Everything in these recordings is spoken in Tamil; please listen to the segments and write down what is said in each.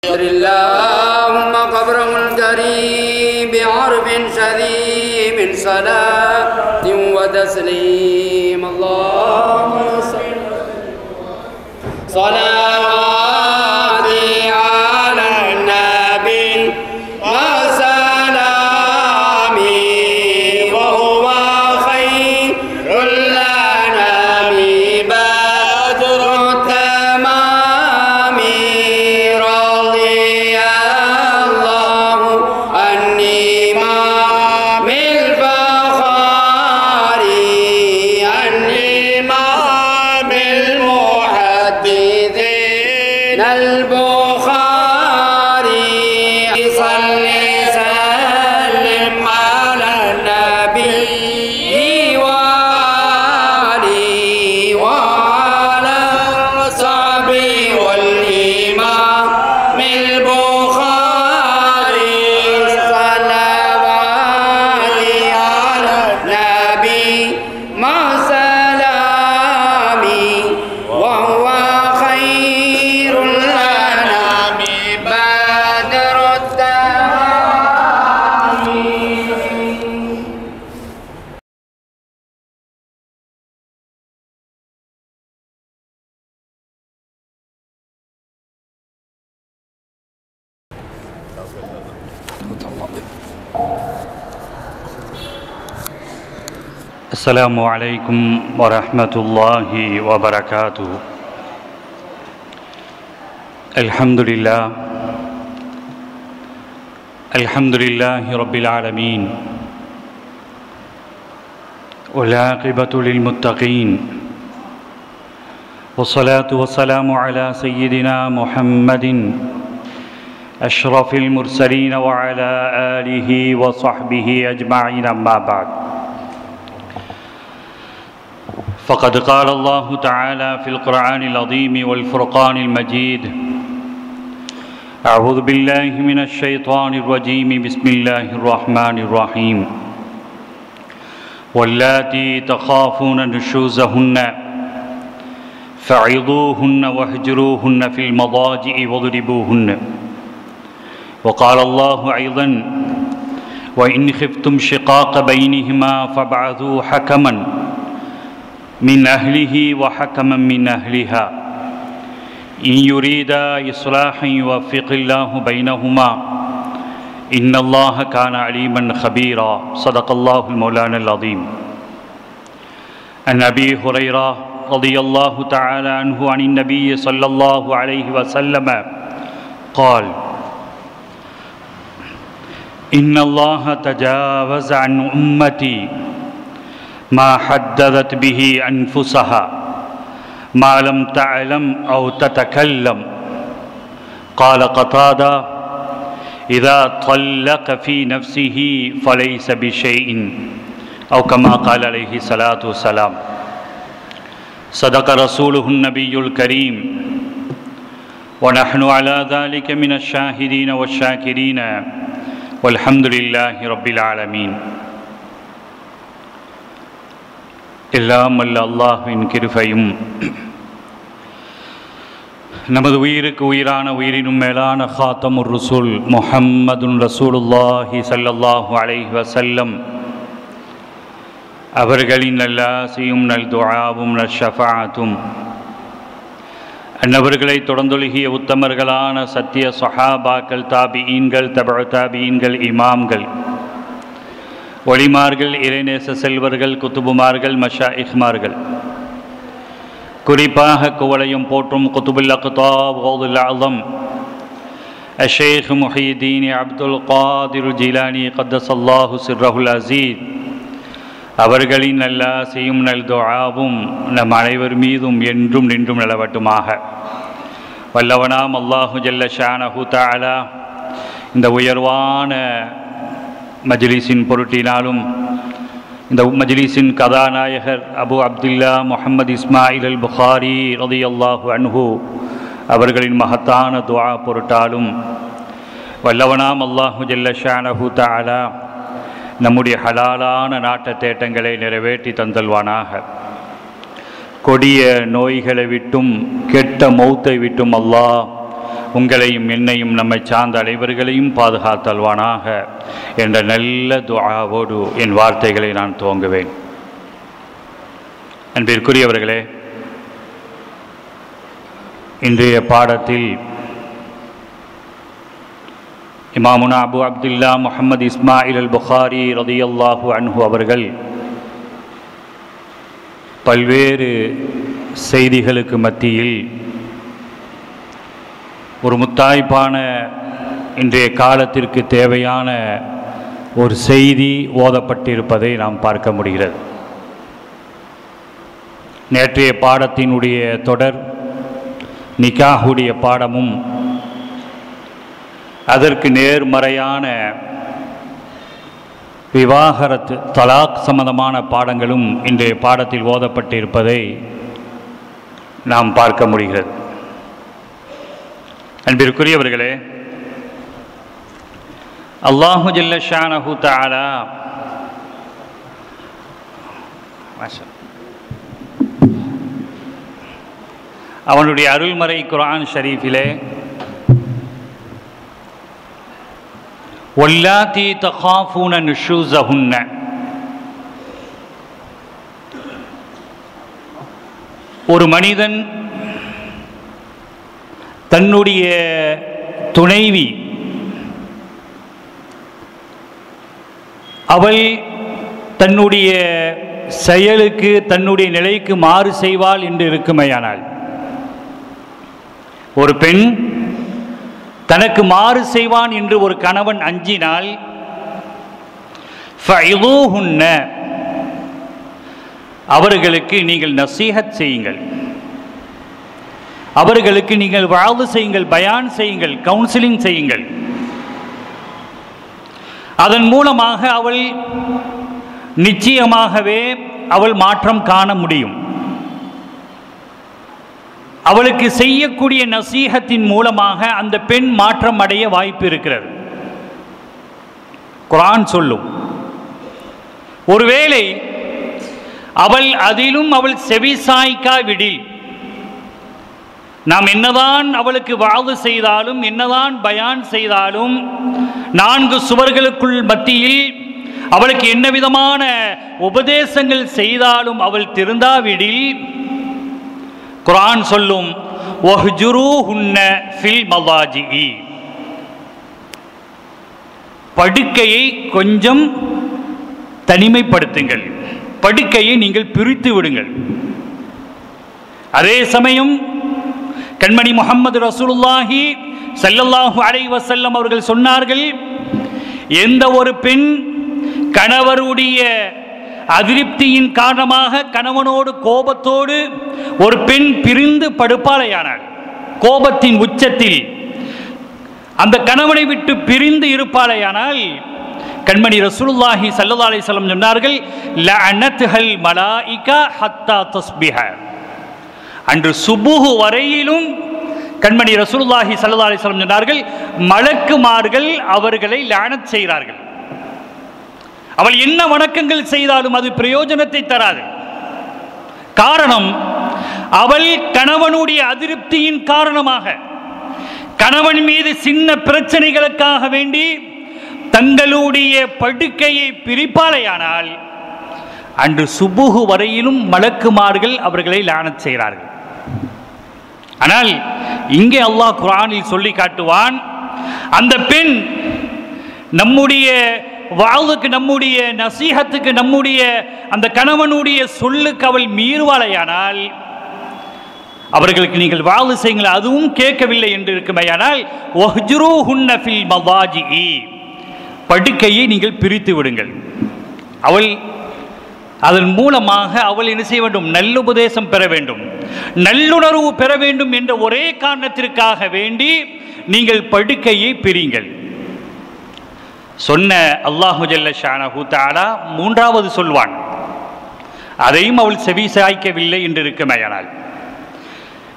اللهم قبره الكريم بعرف شديد من صلاة وتسليم اللهم صلوات على النبي وسلام وهو خير الأنام بدر التمام رضي الله عن إمام الفخار عن إمام المحدثين البخاري صل سلم على النبي وآله وعلى صحبه والإمام البخاري صلوات على النبي مع سلامي وهو خير الأنام بدر التمام. السلام عليكم ورحمة الله وبركاته. الحمد لله رب العالمين والعاقبة للمتقين والصلاة والسلام على سيدنا محمد أشرف المرسلين وعلى آله وصحبه أجمعين أما بعد فقد قال الله تعالى في القرآن العظيم والفرقان المجيد أعوذ بالله من الشيطان الرجيم بسم الله الرحمن الرحيم واللاتي تخافون نشوزهن فعظوهن واهجروهن في المضاجع واضربوهن وقال الله أيضا وإن خفتم شقاق بينهما فابعثوا حكما من أهله وحكما من أهلها إن يريدا إصلاحا يوفق الله بينهما إن الله كان عليما خبيرا صدق الله المولانا العظيم. عن أبي هريرة رضي الله تعالى عنه عن النبي صلى الله عليه وسلم قال إن الله تجاوز عن أمتي ما حدثت به أنفسها ما لم تعلم أو تتكلم. قال قتادة إذا طلق في نفسه فليس بشيء أو كما قال عليه الصلاة والسلام. صدق رسوله النبي الكريم ونحن على ذلك من الشاهدين والشاكرين والحمد لله رب العالمين. எல்லாம் அல்ல அல்லாஹ்வின் கிருபையும் நமது உயிருக்கு உயிரான உயிரினும் மேலான ஹாத்தமுர் ரசூல் முஹம்மதுன் ரசூலுல்லாஹி ஸல்லல்லாஹு அலைஹி வஸல்லம் அவர்களின் நல்லாசியும் நல் துஆவும் நஷ்ஷஃபாஅத்தும் அன்னவர்களை தொடர்ந்தொழுகிய உத்தமர்களான சத்திய சஹாபாக்கள் தாபிஈன்கள் தபஉ தாபிஈன்கள் இமாம்கள் ஒளிமார்கள் இறைநேச செல்வர்கள் குத்துபுமார்கள் மஷாயிஹ்மார்கள் குறிப்பாக குவளையும் போற்றும் குத்துபுல் அக்தாப் கௌதுல் அஸம் அஷேக் முஹியீன் அப்துல் காதிர் ஜிலானி கத்தஸல்லாஹு சிர்ரஹுல் அஸீஸ் அவர்களின் நல்லாசியும் நல் துஆவும் நம் அனைவர் மீதும் என்றும் நின்றும் நிலவட்டுமாக. வல்லவனாம் அல்லாஹு ஜல்ல ஷானஹு தஆலா இந்த உயர்வான மஜ்லிஸின் பொருட்டினாலும் இந்த மஜ்லிஸின் கதாநாயகர் அபு அப்துல்லா முஹம்மது இஸ்மாயில் அல் புகாரி ரலியல்லாஹு அன்ஹு அவர்களின் மகத்தான துஆ பொருட்டாலும் வல்லவனாம் அல்லாஹு ஜல்ல ஷானஹு தஆலா நம்முடைய ஹலாலான நாட்ட தேட்டங்களை நிறைவேற்றி தந்தல்வானாக. கொடிய நோய்களை விட்டும் கெட்ட மௌத்தை விட்டும் அல்லாஹ் உங்களையும் என்னையும் நம்மை சார்ந்த அனைவர்களையும் பாதுகாத்தல்வானாக என்ற நல்ல துஆவோடு என் வார்த்தைகளை நான் துவங்குவேன். அன்பிற்குரியவர்களே, இன்றைய பாடத்தில் இமாமுனா அபு அப்துல்லா முஹம்மது இஸ்மாயில் அல் புகாரி ரலியல்லாஹு அன்ஹு அவர்கள் பல்வேறு செய்திகளுக்கு மத்தியில் ஒரு முத்தாய்ப்பான இன்றைய காலத்திற்கு தேவையான ஒரு செய்தி ஓதப்பட்டிருப்பதை நாம் பார்க்க முடிகிறது. நேற்றைய பாடத்தினுடைய தொடர் நிக்காஹுடைய பாடமும் அதற்கு நேர்மறையான விவாகரத்து தலாக் சம்பந்தமான பாடங்களும் இன்றைய பாடத்தில் ஓதப்பட்டிருப்பதை நாம் பார்க்க முடிகிறது. அன்பிற்குரியவர்களே, அல்லாஹு ஜல்ல ஷானஹு தஆலா அவனுடைய அருள்மறை குர்ஆன் ஷரீஃபிலே வல்லாத்தி தகாஃபூன நுஷூஸஹுன்ன, ஒரு மனிதன் தன்னுடைய துணைவி அவள் தன்னுடைய செயலுக்கு தன்னுடைய நிலைக்கு மாறு செய்வாள் என்று இருக்குமையானால், ஒரு பெண் தனக்கு மாறு செய்வான் என்று ஒரு கணவன் அஞ்சினால் ஃபஇதூஹுன்ன, அவர்களுக்கு நீங்கள் நசீஹத் செய்யுங்கள், அவர்களுக்கு நீங்கள் வஅது செய்யுங்கள், பயான் செய்யுங்கள், கவுன்சிலிங் செய்யுங்கள். அதன் மூலமாக அவள் நிச்சயமாகவே அவள் மாற்றம் காண முடியும். அவளுக்கு செய்யக்கூடிய நசீஹத்தின் மூலமாக அந்த பெண் மாற்றம் அடைய வாய்ப்பு இருக்கிறது. குர்ஆன் சொல்லும், ஒருவேளை அவள் அதிலும் அவள் செவிசாய்க்காவிடில், நாம் என்னதான் அவளுக்கு வஅது செய்தாலும் என்னதான் பயான் செய்தாலும், நான்கு சுவர்களுக்குள் மத்தியில் அவளுக்கு என்ன விதமான உபதேசங்கள் செய்தாலும் அவள் திருந்தாவிடில், குர்ஆன் சொல்லும் வஹ்ஜுரூஹுன்ன ஃபில் மலாஜிஇ, படுக்கையை கொஞ்சம் தனிமைப்படுத்துங்கள், படுக்கையை நீங்கள் பிரித்து விடுங்கள். அதே சமயம் கண்மணி முஹம்மது ரசூலுல்லாஹி ஸல்லல்லாஹு அலைஹி வஸல்லம் அவர்கள் சொன்னார்கள், எந்த ஒரு பெண் கணவருடைய அதிருப்தியின் காரணமாக கணவனோடு கோபத்தோடு ஒரு பெண் பிரிந்து படுப்பாளையானாள், கோபத்தின் உச்சத்தில் அந்த கணவனை விட்டு பிரிந்து இருப்பாளையானால், கண்மணி ரசூலுல்லாஹி ஸல்லல்லாஹு அலைஹி வஸல்லம் சொன்னார்கள், லஅனத்துஹல் மலாயிகா ஹத்தா தஸ்பிஹ, அன்று சுபுஹ் வரையிலும் கண்மணி ரசூலுல்லாஹி ஸல்லல்லாஹு அலைஹி வஸல்லம் சொன்னார்கள், மலக்குமார்கள் அவர்களை லஅனத் செய்கிறார்கள். அவள் என்ன வணக்கங்கள் செய்தாலும் அது பிரயோஜனத்தை தராது. காரணம், அவள் கணவனுடைய அதிருப்தியின் காரணமாக கணவன் மீது சின்ன பிரச்சனைகளுக்காக வேண்டி தங்களுடைய படுக்கையை பிரிப்பாளையானால் அன்று சுபுஹ் வரையிலும் மலக்குமார்கள் அவர்களை லானத் செய்கிறார்கள். ஆனால் இங்கே அல்லாஹ் குர்ஆனில் சொல்லி காட்டுவான், அந்த பெண் நம்முடைய வாழ்வுக்கு, நம்முடைய நசீஹத்துக்கு, நம்முடைய அந்த கணவனுடைய சொல்லுக்கு அவள் மீறுவாளையானால் அவர்களுக்கு நீங்கள் வாழ்வு செய்யுங்கள், அதுவும் கேட்கவில்லை என்று இருக்குமையானால் வஹ்ஜுரூஹுன்ன ஃபில் மலாஜிஇ, படுக்கையை நீங்கள் பிரித்து விடுங்கள். அவள் அதன் மூலமாக அவள் என்ன செய்ய வேண்டும்? நல்லுபதேசம் பெற வேண்டும், நல்லுணர்வு பெற வேண்டும் என்ற ஒரே காரணத்திற்காக வேண்டி நீங்கள் படுக்கையை பிரியுங்கள். சொன்ன அல்லாஹு ஜல்ல ஷானஹு தஆலா மூன்றாவது சொல்வான், அதையும் அவள் செவி சாய்க்கவில்லை என்று இருக்குமையானால்,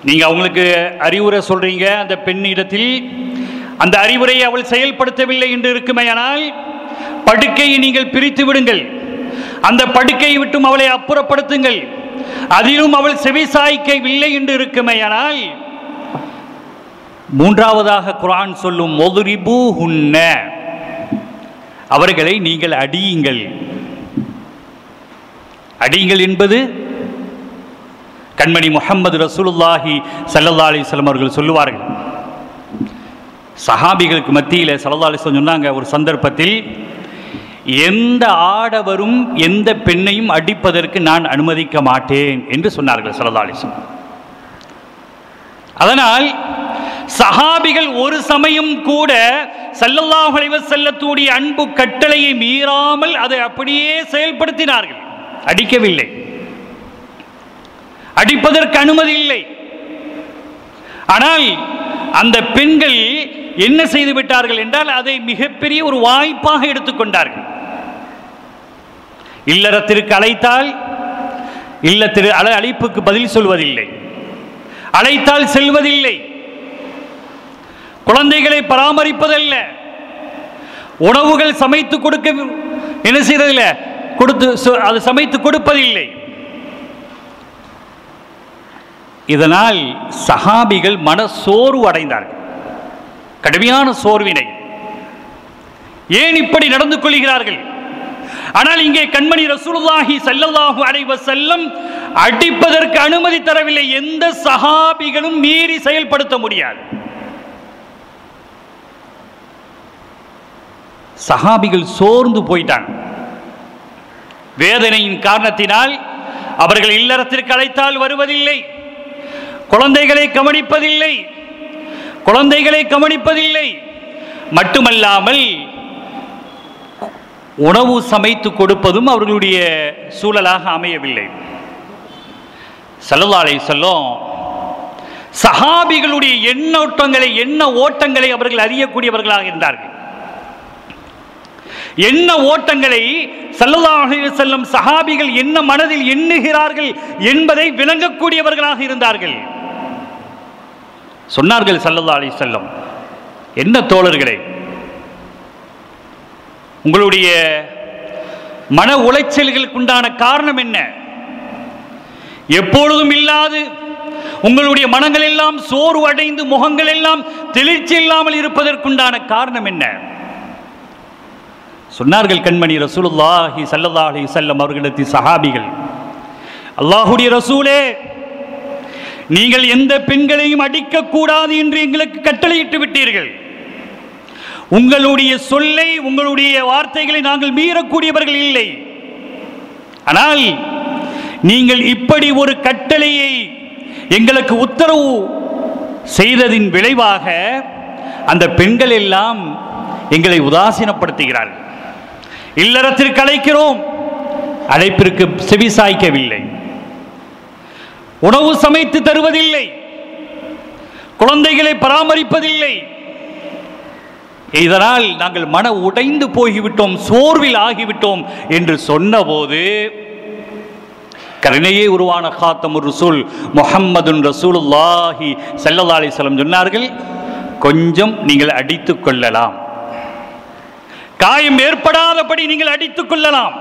நீங்க அவங்களுக்கு அறிவுரை சொல்றீங்க, அந்த பெண்ணிடத்தில் அந்த அறிவுரையை அவள் செயல்படுத்தவில்லை என்று இருக்குமையானால் படுக்கையை நீங்கள் பிரித்து விடுங்கள், அந்த படுக்கையை விட்டும் அவளை அப்புறப்படுத்துங்கள். அதிலும் அவள் செவி சாய்க்கவில்லை என்று இருக்குமையானால் மூன்றாவதாக குர்ஆன் சொல்லும் ஒதுரிபூஹுன்ன, அவர்களை நீங்கள் அடியுங்கள். அடியுங்கள் என்பது கண்மணி முஹம்மது ரசூலுல்லாஹி ஸல்லல்லாஹு அலைஹி வஸல்லம் அவர்கள் சொல்லுவார்கள். சஹாபிகளுக்கு மத்தியில் ஸல்லல்லாஹு அலைஹி வஸல்லம் சொன்னாங்க, ஒரு சந்தர்ப்பத்தில் எந்த ஆடவரும் எந்த பெண்ணையும் அடிப்பதற்கு நான் அனுமதிக்க மாட்டேன் என்று சொன்னார்கள் ஸல்லல்லாஹு அலைஹி வஸல்லம். அதனால் சஹாபிகள் ஒரு சமயம் கூட ஸல்லல்லாஹு அலைஹி வஸல்லத்துடைய அன்பு கட்டளையை மீறாமல் அதை அப்படியே செயல்படுத்தினார்கள். அடிக்கவில்லை, அடிப்பதற்கு அனுமதி இல்லை. ஆனால் அந்த பெண்கள் என்ன செய்து விட்டார்கள் என்றால் அதை மிகப்பெரிய ஒரு வாய்ப்பாக எடுத்துக்கொண்டார்கள். இல்லறத்திற்கு அழைத்தால் இல்லத்திற்கு அழைப்புக்கு பதில் சொல்வதில்லை, அழைத்தால் செல்வதில்லை, குழந்தைகளை பராமரிப்பதல்ல, உணவுகள் சமைத்து கொடுக்க என்ன செய்வதில்லை, கொடுத்து அது சமைத்து கொடுப்பதில்லை. இதனால் சஹாபிகள் மன சோர்வு அடைந்தார்கள், கடுமையான சோர்வினை. ஏன் இப்படி நடந்து கொள்கிறார்கள்? ஆனால் இங்கே கண்மணி ரசூலுல்லாஹி ஸல்லல்லாஹு அலைஹி வஸல்லம் அடிப்பதற்கு அனுமதி தரவில்லை. எந்த சஹாபிகளும் மீறி செயல்படுத்த முடியாது. சஹாபிகள் சோர்ந்து போயிட்டாங்க. வேதனையின் காரணத்தினால் அவர்கள் இல்லறத்திற்கு அழைத்தால் வருவதில்லை, குழந்தைகளை கவனிப்பதில்லை, மட்டுமல்லாமல் உணவு சமைத்து கொடுப்பதும் அவர்களுடைய சூழலாக அமையவில்லை. ஸல்லல்லாஹு அலைஹி வஸல்லம் சஹாபிகளுடைய எண்ண ஓட்டங்களை அவர்கள் அறியக்கூடியவர்களாக இருந்தார்கள். என்ன ஓட்டங்களை ஸல்லல்லாஹு அலைஹி வஸல்லம் சஹாபிகள் என்ன மனதில் எண்ணுகிறார்கள் என்பதை விளங்கக்கூடியவர்களாக இருந்தார்கள். சொன்னார்கள் ஸல்லல்லாஹு அலைஹி வஸல்லம், என்ன தோழர்களே, உங்களுடைய மன உளைச்சல்களுக்கு உண்டான காரணம் என்ன? எப்பொழுதும் இல்லாது உங்களுடைய மனங்கள் எல்லாம் சோர்வு அடைந்து முகங்கள் எல்லாம் தெளிர்ச்சி இல்லாமல் இருப்பதற்குண்டான காரணம் என்ன? சொன்னார்கள் கண்மணி ரசூலுல்லாஹி ஸல்லல்லாஹு அலைஹி வஸல்லம் அவர்களிடத்தில் சஹாபிகள், அல்லாஹ்வுடைய ரசூலே, நீங்கள் எந்த பெண்களையும் அடிக்கக்கூடாது என்று எங்களுக்கு கட்டளையிட்டு விட்டீர்கள். உங்களுடைய சொல்லை, உங்களுடைய வார்த்தைகளை நாங்கள் மீறக்கூடியவர்கள் இல்லை. ஆனால் நீங்கள் இப்படி ஒரு கட்டளையை எங்களுக்கு உத்தரவு செய்ததின் விளைவாக அந்த பெண்கள் எல்லாம் எங்களை உதாசீனப்படுத்துகிறார்கள். இல்லறத்திற்கு அழைக்கிறோம், அழைப்பிற்கு செவிசாய்க்கவில்லை, உணவு சமைத்து தருவதில்லை, குழந்தைகளை பராமரிப்பதில்லை. இதனால் நாங்கள் மன உடைந்து போய்விட்டோம், சோர்வில் ஆகிவிட்டோம் என்று சொன்னபோது கருணையே உருவான காத்தமுர் ரசூல் முஹம்மதுன் ரசூலுல்லாஹி ஸல்லல்லாஹு அலைஹி வஸல்லம் சொன்னார்கள், கொஞ்சம் நீங்கள் அடித்துக் கொள்ளலாம், காயம் ஏற்படாதபடி நீங்கள் அடித்துக் கொள்ளலாம்.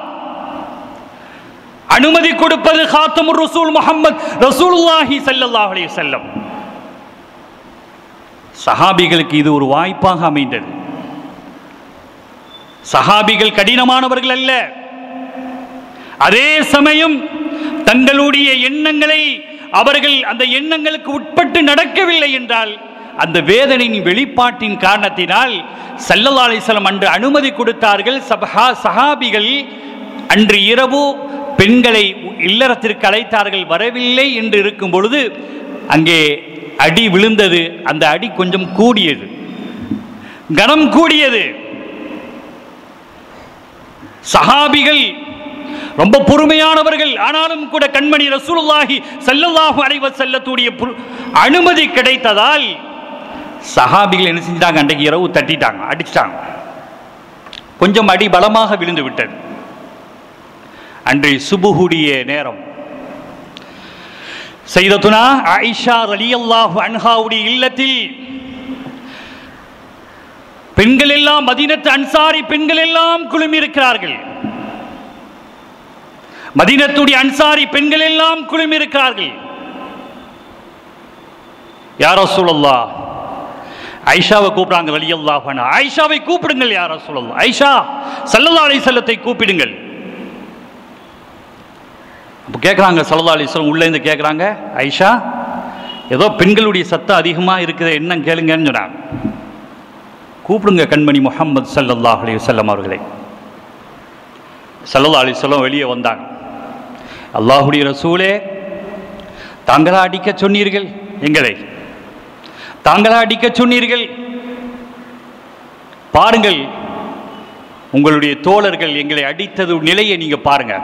அனுமதி கொடுப்பது காத்தமுர் ரசூல் முஹம்மது ரசூலுல்லாஹி ஸல்லல்லாஹு அலைஹி வஸல்லம். சஹாபிகளுக்கு இது ஒரு வாய்ப்பாக அமைந்தது. சஹாபிகள் கடினமானவர்கள் அல்ல. அதே சமயம் தங்களுடைய எண்ணங்களை அவர்கள் அந்த எண்ணங்களுக்கு உட்பட்டு நடக்கவில்லை என்றால் அந்த வேதனையின் வெளிப்பாட்டின் காரணத்தினால் ஸல்லல்லாஹு அலைஹி வஸல்லம் அன்று அனுமதி கொடுத்தார்கள். சஹாபிகள் அன்று இரவு பெண்களை இல்லறத்திற்கு அழைத்தார்கள், வரவில்லை என்று இருக்கும் பொழுது அங்கே அடி விழுந்தது. அந்த அடி கொஞ்சம் கூடியது, கனம் கூடியது. சஹாபிகள் ரொம்ப பொறுமையானவர்கள். ஆனாலும் கூட கண்மணி ரசூலுல்லாஹி ஸல்லல்லாஹு அலைஹி வஸல்லத்துடைய அனுமதி கிடைத்ததால் சஹாபிகள் என்ன செஞ்சிட்டாங்க, அன்றைக்கு இரவு தட்டிட்டாங்க, அடிச்சிட்டாங்க. கொஞ்சம் அடி பலமாக விழுந்து விட்டது. அன்றைய சுபுஹுடைய நேரம் சையதத்துனா ஆயிஷா ரலியல்லாஹு அன்ஹாவுடைய இல்லத்தில் பெண்கள் எல்லாம், மதீனத்து அன்சாரி பெண்கள் எல்லாம் குழுமி இருக்கிறார்கள். மதீனத்துடைய அன்சாரி பெண்கள் எல்லாம் குழுமி இருக்கிறார்கள். யா ரசூலல்லாஹ், ஆயிஷாவை கூப்பிடுறாங்க ரலியல்லாஹு அன்ஹா. ஆயிஷாவை கூப்பிடுங்கள் யா ரசூலல்லாஹ், ஆயிஷா ஸல்லல்லாஹு அலைஹி வஸல்லத்தை கூப்பிடுங்கள். அப்போ கேட்குறாங்க ஸல்லல்லாஹு அலைஹி வஸல்லம் உள்ளே இருந்து கேட்குறாங்க, ஆயிஷா ஏதோ பெண்களுடைய சத்தம் அதிகமாக இருக்குது, என்ன கேளுங்கன்னு சொன்னாங்க. கூப்பிடுங்க கண்மணி முஹம்மது ஸல்லல்லாஹு அலைஹி வஸல்லம் அவர்களை. ஸல்லல்லாஹு அலைஹி வஸல்லம் வெளியே வந்தாங்க. அல்லாஹ்வுடைய ரசூலே, தாங்களா அடிக்க சொன்னீர்கள், எங்களை தாங்களா அடிக்க சொன்னீர்கள், பாருங்கள் உங்களுடைய தோழர்கள் எங்களை அடித்தது நிலையை நீங்க பாருங்க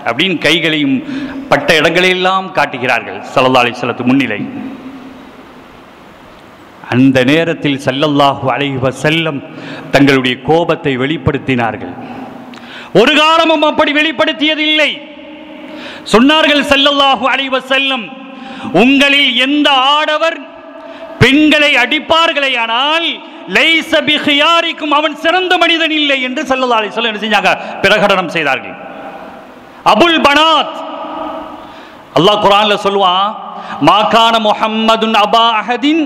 அப்படின்னு கைகளையும் பட்ட இடங்களையெல்லாம் காட்டுகிறார்கள் ஸல்லல்லாஹு அலைஹி வஸல்லத்து முன்னிலை. அந்த நேரத்தில் ஸல்லல்லாஹு அலைஹி வஸல்லம் தங்களுடைய கோபத்தை வெளிப்படுத்தினார்கள். ஒரு காலமும் அப்படி வெளிப்படுத்தியதில்லை. சொன்னார்கள் ஸல்லல்லாஹு அலைஹி வஸல்லம், உங்களில் எந்த ஆடவர் பெண்களை அடிப்பார்களே ஆனால் லைஸ பிஹியாரிக்கும், அவன் சிறந்த மனிதன் இல்லை என்று ஸல்லல்லாஹு அலைஹி வஸல்லம் என்ன செஞ்சாங்க, பிரகடனம் செய்தார்கள். அபுல் பனாத், அல்லாஹ் குர்ஆன்ல சொல்வான், மா கான முஹம்மதுன் அபா அஹதின்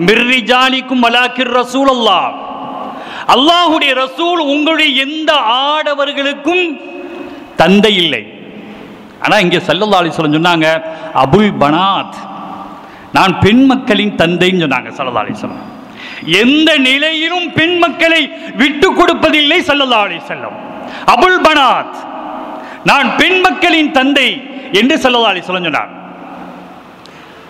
மிர் ரிஜாலிக்கும் வலாக்கிர் ரசூலுல்லாஹ், அல்லாஹ்வுடைய ரசூல் உங்களுடைய எந்த ஆடவர்களுக்கும் தந்தை இல்லை. ஆனா இங்கே ஸல்லல்லாஹு அலைஹி வஸல்லம் சொன்னாங்க அபுல் பனாத், நான் பெண் மக்களின் தந்தைன்னு சொன்னாங்க ஸல்லல்லாஹு அலைஹி வஸல்லம். எந்த நிலையிலும் பெண் மக்களை விட்டு கொடுப்பதில்லை ஸல்லல்லாஹு அலைஹி வஸல்லம். அபுல் பனாத், நான் பெண் மக்களின் தந்தை என்று ஸல்லல்லாஹு அலைஹி வஸல்லம் சொன்னார்.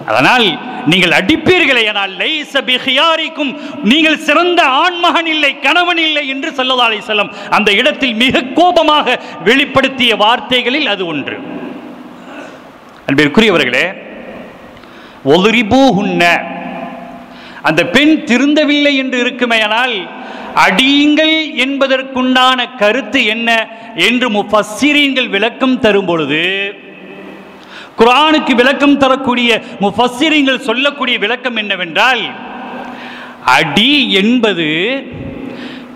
அதனால் நீங்கள் அடிப்பீர்களே ஆனால் லைஸ பிஹியாரிக்கும், நீங்கள் சிறந்த ஆண்மகன் இல்லை, கணவன் இல்லை என்று ஸல்லல்லாஹு அலைஹி வஸல்லம் அந்த இடத்தில் மிக கோபமாக வெளிப்படுத்திய வார்த்தைகளில் அது ஒன்று. அன்பிற்குரியவர்களே, ஒதுரிபூஹுன்ன, அந்த பெண் திருந்தவில்லை என்று இருக்குமேயானால் அடியுங்கள் என்பதற்குண்டான கருத்து என்ன என்று முஃபஸ்ஸிரீன்கள் விளக்கம் தரும் பொழுது, குர்ஆனுக்கு விளக்கம் தரக்கூடிய முஃபஸ்ஸிரீன்கள் சொல்லக்கூடிய விளக்கம் என்னவென்றால், அடி என்பது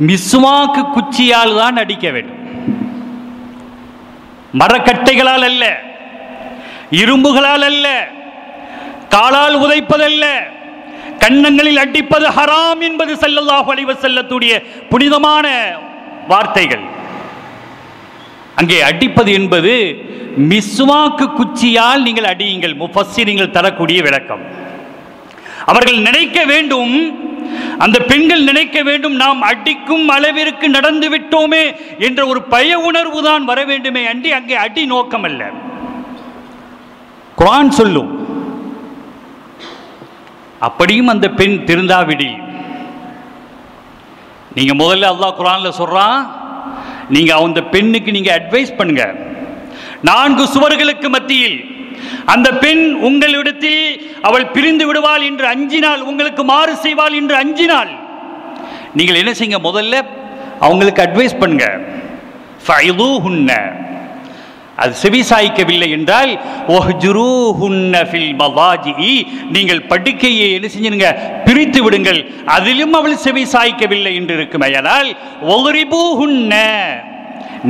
மிஸ்வாக்கு குச்சியால் தான் அடிக்க வேண்டும், மரக்கட்டைகளால் அல்ல, இரும்புகளால் அல்ல, காலால் உதைப்பதல்ல, கன்னங்களில் அடிப்பது ஹராம் என்பது ஸல்லல்லாஹு அலைஹி வஸல்லத்துடைய புனிதமான வார்த்தைகள். அங்கே அடிப்பது என்பது மிஸ்வாக்கு குச்சியால் நீங்கள் அடியுங்கள், முஃபஸ்ஸிரீன்கள் தரக்கூடிய விளக்கம். அவர்கள் நினைக்க வேண்டும், அந்த பெண்கள் நினைக்க வேண்டும், நாம் அடிக்கும் அளவிற்கு நடந்து விட்டோமே என்ற ஒரு பய உணர்வு தான் வர வேண்டுமே அன்றி அங்கே அடி நோக்கம் அல்ல. குர்ஆன் சொல்லும், அப்படியும் அந்த பெண் திருந்தாவிடில், நீங்க முதல்ல அல்லாஹ் குர்ஆன்ல சொல்றான், நீங்க அந்த பெண்ணுக்கு நீங்க அட்வைஸ் பண்ணுங்க. 4 சுவர்களுக்கு மத்தியில் அந்த பெண் உங்களிடத்தில் அவள் பிரிந்து விடுவாள் என்று அஞ்சினால், உங்களுக்கு மாறு செய்வாள் என்று அஞ்சினால், நீங்கள் என்ன செய்யுங்க, முதல்ல அவங்களுக்கு அட்வைஸ் பண்ணுங்க. ஃபைதுஹுன்ன, அது செவிசாய்க்கவில்லை என்றால் ஒஹ்ஜுரூஹுன்ன ஃபில் மவாஜிஇ, நீங்கள் படுக்கையை என்ன செஞ்சுங்க, பிரித்து விடுங்கள். அதிலும் அவள் செவிசாய்க்கவில்லை என்று இருக்குமையானால் ஒதுரிபூஹுன்ன,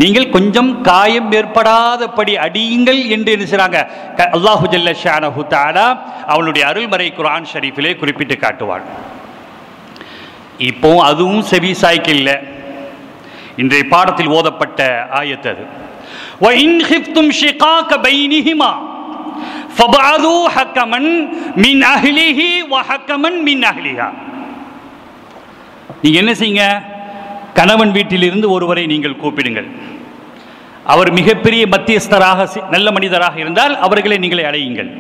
நீங்கள் கொஞ்சம் காயம் ஏற்படாதபடி அடியுங்கள் என்று என்ன செய்றாங்க, அல்லாஹு ஜல்ல ஷானஹு தஆலா அவளுடைய அருள்மறை குர்ஆன் ஷரீஃபிலே குறிப்பிட்டு காட்டுவாள். இப்போ அதுவும் செவிசாய்க்க இல்லை. இன்றைய பாடத்தில் ஓதப்பட்ட ஆயத்து அது. وَإِنْ خِفْتُمْ شِقَاقَ بَيْنِهِمَا فَابْعَثُوا حَكَمًا مِنْ أَهْلِهِ وَحَكَمًا مِنْ أَهْلِهَا. நீங்க என்ன செய்யுங்க, கணவன் வீட்டிலிருந்து ஒருவரை நீங்கள் கூப்பிடுங்கள். அவர் மிகப்பெரிய மத்தியஸ்தராக நல்ல மனிதராக இருந்தால் அவர்களை நீங்களே அடையுங்கள்.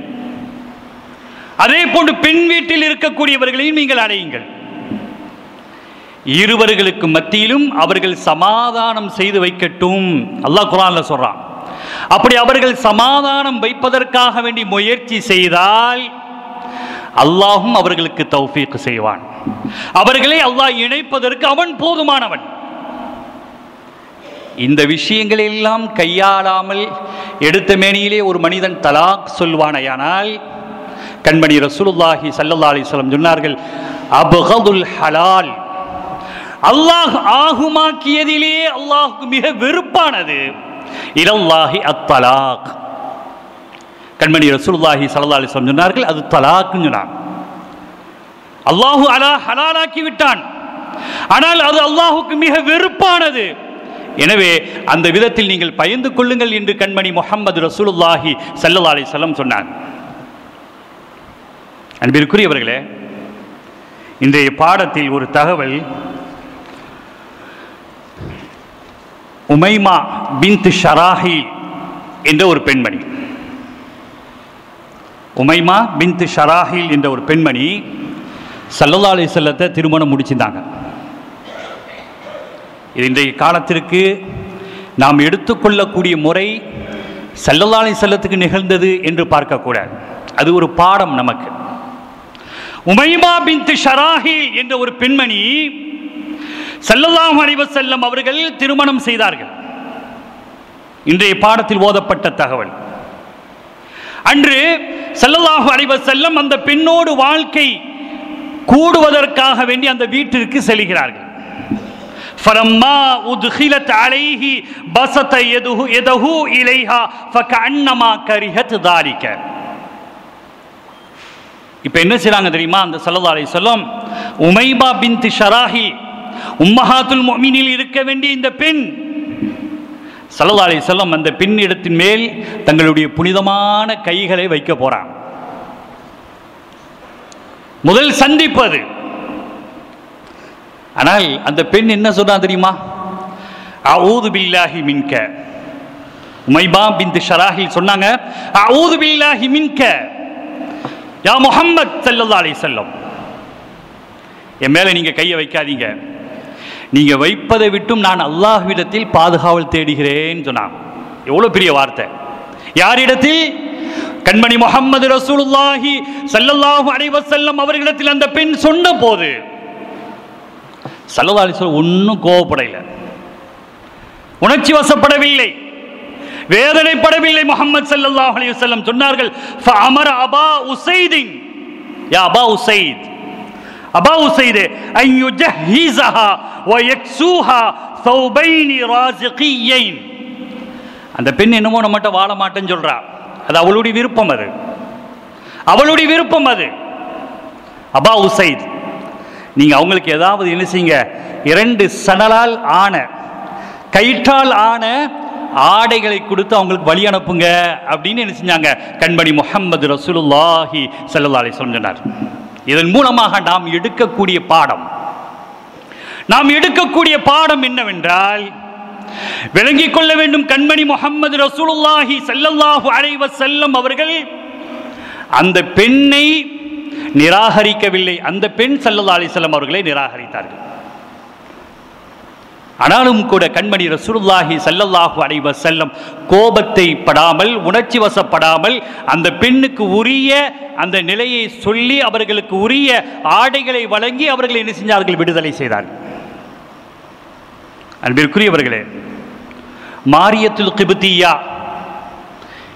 அதே போன்று பெண் வீட்டில் இருக்கக்கூடியவர்களையும் நீங்கள் அடையுங்கள். இருவர்களுக்கு மத்தியிலும் அவர்கள் சமாதானம் செய்து வைக்கட்டும், அல்லாஹ் குர்ஆன்ல சொல்றான். அப்படி அவர்கள் சமாதானம் வைப்பதற்காக வேண்டி முயற்சி செய்தால் அல்லாஹும் அவர்களுக்கு தௌஃபீக் செய்வான். அவர்களை அல்லாஹ் இணைப்பதற்கு அவன் போதுமானவன். இந்த விஷயங்களை எல்லாம் கையாளாமல் எடுத்த மேனியிலே ஒரு மனிதன் தலாக் சொல்வானையானால், கண்மணி ரசூலுல்லாஹி ஸல்லல்லாஹு அலைஹி வஸல்லம் சொன்னார்கள், அப்கதுல் ஹலால், அல்லாஹ் ஆகுமாக்கியதிலே அல்லாஹ்வுக்கு மிக வெறுப்பானது இலல்லாஹி அத்தலாக். கண்மணி ரசூலுல்லாஹி ஸல்லல்லாஹு அலைஹி வஸல்லம் சொன்னார்கள், அது தலாக்னு சொன்னாங்க. அல்லாஹு ஹலாலாக்கி விட்டான். ஆனால் அது அல்லாஹுக்கு மிக வெறுப்பானது. எனவே அந்த விதத்தில் நீங்கள் பயந்து கொள்ளுங்கள் என்று கண்மணி முஹம்மது ரசூலுல்லாஹி ஸல்லல்லாஹு அலைஹி வஸல்லம் சொன்னார். அன்பிற்குரியவர்களே, இன்றைய பாடத்தில் ஒரு தகவல், உமைமா பின்த் ஷராஹில் என்ற ஒரு பெண்மணி, உமைமா பின்த் ஷராஹில் என்ற ஒரு பெண்மணி ஸல்லல்லாஹு அலைஹி வஸல்லத்தை திருமணம் முடிச்சிருந்தாங்க. இது இன்றைய காலத்திற்கு நாம் எடுத்துக்கொள்ளக்கூடிய முறை ஸல்லல்லாஹு அலைஹி வஸல்லத்துக்கு நிகழ்ந்தது என்று பார்க்கக்கூடாது. அது ஒரு பாடம் நமக்கு. உமைமா பின்த் ஷராஹில் என்ற ஒரு பெண்மணி ஸல்லல்லாஹு அலைஹி வஸல்லம் அவர்கள் திருமணம் செய்தார்கள். இன்றைய பாடத்தில் ஓதப்பட்ட தகவல். அன்று ஸல்லல்லாஹு அலைஹி வஸல்லம் அந்த பெண்ணோடு வாழ்க்கை கூடுவதற்காக வேண்டி அந்த வீட்டிற்கு செல்கிறார்கள். فَلَمَّا أُدْخِلَتْ عَلَيْهِ بَسَطَ يَدَهُ إِلَيْهَا فَكَأَنَّمَا كَرِهَتْ ذَلِكَ. இப்போ என்ன செய்றாங்க தெரியுமா? அந்த ஸல்லல்லாஹு அலைஹி வஸல்லம் உமைமா பின்த் ஷராஹில் உம்மஹாத்துல் முஃமினீனில் இருக்க வேண்டிய இந்த பெண், ஸல்லல்லாஹு அலைஹி வஸல்லம் அந்த பெண் இடத்தின் மேல் தங்களுடைய புனிதமான கைகளை வைக்க போறாங்க. முதல் சந்திப்பது. ஆனால் அந்த பெண் என்ன சொன்னா தெரியுமா? அஊது பில்லாஹி மின்க. உமைமா பின்த் ஷராஹில் சொன்னாங்க, அஊது பில்லாஹி மின்க யா முஹம்மத் ஸல்லல்லாஹு அலைஹி வஸல்லம், என் மேல நீங்க கையை வைக்காதீங்க, நீங்க வைப்பதை விட்டும் நான் அல்லாஹ்விடத்தில் பாதுகாவல் தேடுகிறேன் சொன்னாங்க. எவ்வளவு பெரிய வார்த்தை! யாரிடத்தில்? கண்மணி முஹம்மது ரசூலுல்லாஹி ஸல்லல்லாஹு அலைஹி வஸல்லம் அவர்களிடத்தில் அந்த பெண் சொன்ன போது ஸல்லல்லாஹு அலைஹி வஸல்லம் ஒன்றும் கோபப்படவில்லை, உணர்ச்சி வசப்படவில்லை, வேதனைப்படவில்லை. முஹம்மது ஸல்லல்லாஹு அலைஹி வஸல்லம் சொன்னார்கள், ஃபஅமர அபா உஸைதின், யா அபா உஸைத், அபா உஸைத் அன் யுஜஹிஸஹா வ யக்ஸூஹா ஸௌபைனி ராஸிகியைன். அந்த பெண் என்னமோ நம்மட்ட வாழ மாட்டேன்னு சொல்றா. அது அவளுடைய விருப்பம், அது அவளுடைய விருப்பம். அது அபா உஸைத், நீங்க அவங்களுக்கு ஏதாவது என்ன செய்யுங்க, 2 சணலால் ஆன கயிற்றால் ஆன ஆடைகளை கொடுத்து அவங்களுக்கு வழி அனுப்புங்க அப்படின்னு என்ன செஞ்சாங்க கண்மணி முஹம்மது ரசூலுல்லாஹி ஸல்லல்லாஹு அலைஹி வஸல்லம் சொன்னார். இதன் மூலமாக நாம் எடுக்கக்கூடிய பாடம் என்னவென்றால், விளங்கிக் கொள்ள வேண்டும், கண்மணி முஹம்மது ரசூலுல்லாஹி ஸல்லல்லாஹு அலைஹி வஸல்லம் அவர்கள் அந்த பெண்ணை நிராகரிக்கவில்லை. அந்த பெண் ஸல்லல்லாஹு அலைஹி வஸல்லம் அவர்களை நிராகரித்தார்கள். ஆனாலும் கூட கண்மணி ரசூலுல்லாஹி ஸல்லல்லாஹு அலைஹி வஸல்லம் கோபத்தை படாமல், உணர்ச்சி வசப்படாமல் அந்த பெண்ணுக்கு உரிய அந்த நிலையை சொல்லி அவர்களுக்கு உரிய ஆடைகளை வழங்கி அவர்களை என்ன செஞ்சார்கள், விடுதலை செய்தார்கள். அன்பிற்குரியவர்களே, மாரியத்துல் கிப்தியா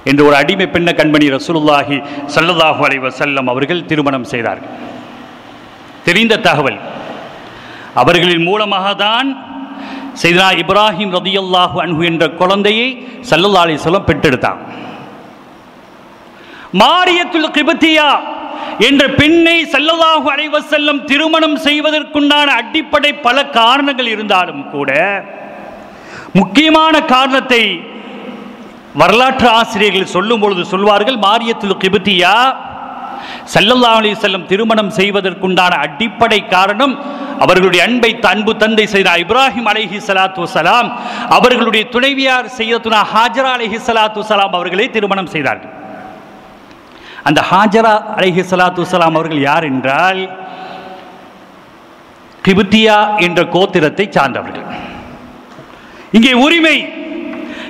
என்ற ஒரு அடிமை பெண்ணை கண்மணி ரசூலுல்லாஹி ஸல்லல்லாஹு அலைஹி வஸல்லம் அவர்கள் திருமணம் செய்தார்கள். தெரிந்த தகவல். அவர்களின் மூலமாக தான் சையதுனா இப்ராஹிம் ரலியல்லாஹு அன்ஹு என்ற குழந்தையை ஸல்லல்லாஹு அலைஹி வஸல்லம் பெற்றெடுத்தார். மாரியத்துல் கிப்தியா என்ற பெண்ணை ஸல்லல்லாஹு அலைஹி வஸல்லம் திருமணம் செய்வதற்குண்டான அடிப்படை பல காரணங்கள் இருந்தாலும் கூட முக்கியமான காரணத்தை வரலாற்று ஆசிரியர்கள் சொல்லும் பொழுது சொல்வார்கள், மாரியத்துல் கிப்தியா ஸல்லல்லாஹு அலைஹி வஸல்லம் திருமணம் செய்வதற்குண்டான அடிப்படை காரணம் அவர்களுடைய அன்பு தந்தை சையதுனா இப்ராஹிம் அலைஹி ஸலாத்து வஸலாம் அவர்களுடைய துணைவியார் சையதுனா ஹாஜரா அலைஹி ஸலாத்து வஸலாம் அவர்களை திருமணம் செய்தார்கள். அந்த ஹாஜரா அலைஹி ஸலாத்து வஸலாம் அவர்கள் யார் என்றால் கிப்தியா என்ற கோத்திரத்தை சார்ந்தவர்கள். இங்கே உரிமை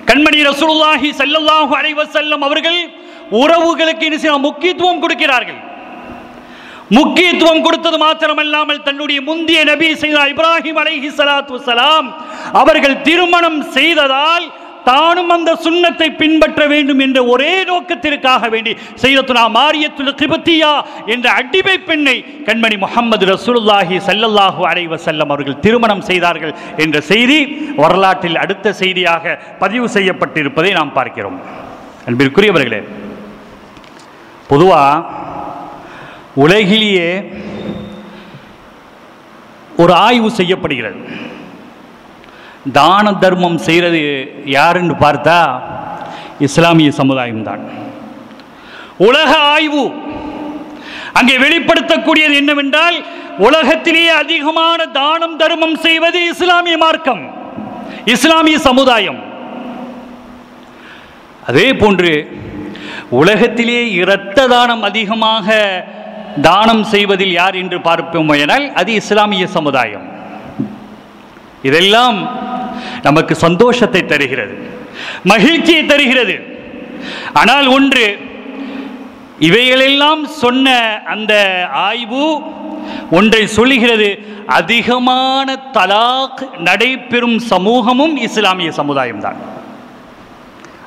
கண்மணி ரசூலுல்லாஹி ஸல்லல்லாஹு அலைஹி வஸல்லம் அவர்கள் உறவுகளுக்கு முக்கியத்துவம் கொடுக்கிறார்கள். முக்கியத்துவம் கொடுத்தது மாத்திரமல்லாமல் தன்னுடைய முந்திய நபி சையதுனா இப்ராஹிம் அலைஹி ஸலாத்து வஸலாம் அவர்கள் திருமணம் செய்ததால் தானும் அந்த சுன்னத்தை பின்பற்ற வேண்டும் என்ற ஒரே நோக்கத்திற்காக வேண்டி சையதுனா மாரியத்துல் கிப்தியா என்ற அடிமை பெண்ணை கண்மணி முஹம்மது ரசூலுல்லாஹி ஸல்லல்லாஹு அலைஹி வஸல்லம் அவர்கள் திருமணம் செய்தார்கள் என்ற செய்தி வரலாற்றில் அடுத்த செய்தியாக பதிவு செய்யப்பட்டிருப்பதை நாம் பார்க்கிறோம். பொதுவாக உலகிலேயே ஒரு ஆய்வு செய்யப்படுகிறது. தான தர்மம் செய்கிறது யாருன்னு பார்த்தா இஸ்லாமிய சமுதாயம்தான். உலக ஆய்வு அங்கே வெளிப்படுத்தக்கூடியது என்னவென்றால், உலகத்திலேயே அதிகமான தானம் தர்மம் செய்வது இஸ்லாமிய மார்க்கம், இஸ்லாமிய சமுதாயம். அதே போன்று உலகத்திலே இரத்த தானம் அதிகமாக தானம் செய்வதில் யார் என்று பார்ப்போம் என்றால் அது இஸ்லாமிய சமுதாயம். இதெல்லாம் நமக்கு சந்தோஷத்தை தருகிறது, மகிழ்ச்சியை தருகிறது. ஆனால் ஒன்று, இவைகளெல்லாம் சொன்ன அந்த ஆய்வு ஒன்றை சொல்லுகிறது, அதிகமான தலாக் நடைபெறும் சமூகமும் இஸ்லாமிய சமுதாயம்தான்.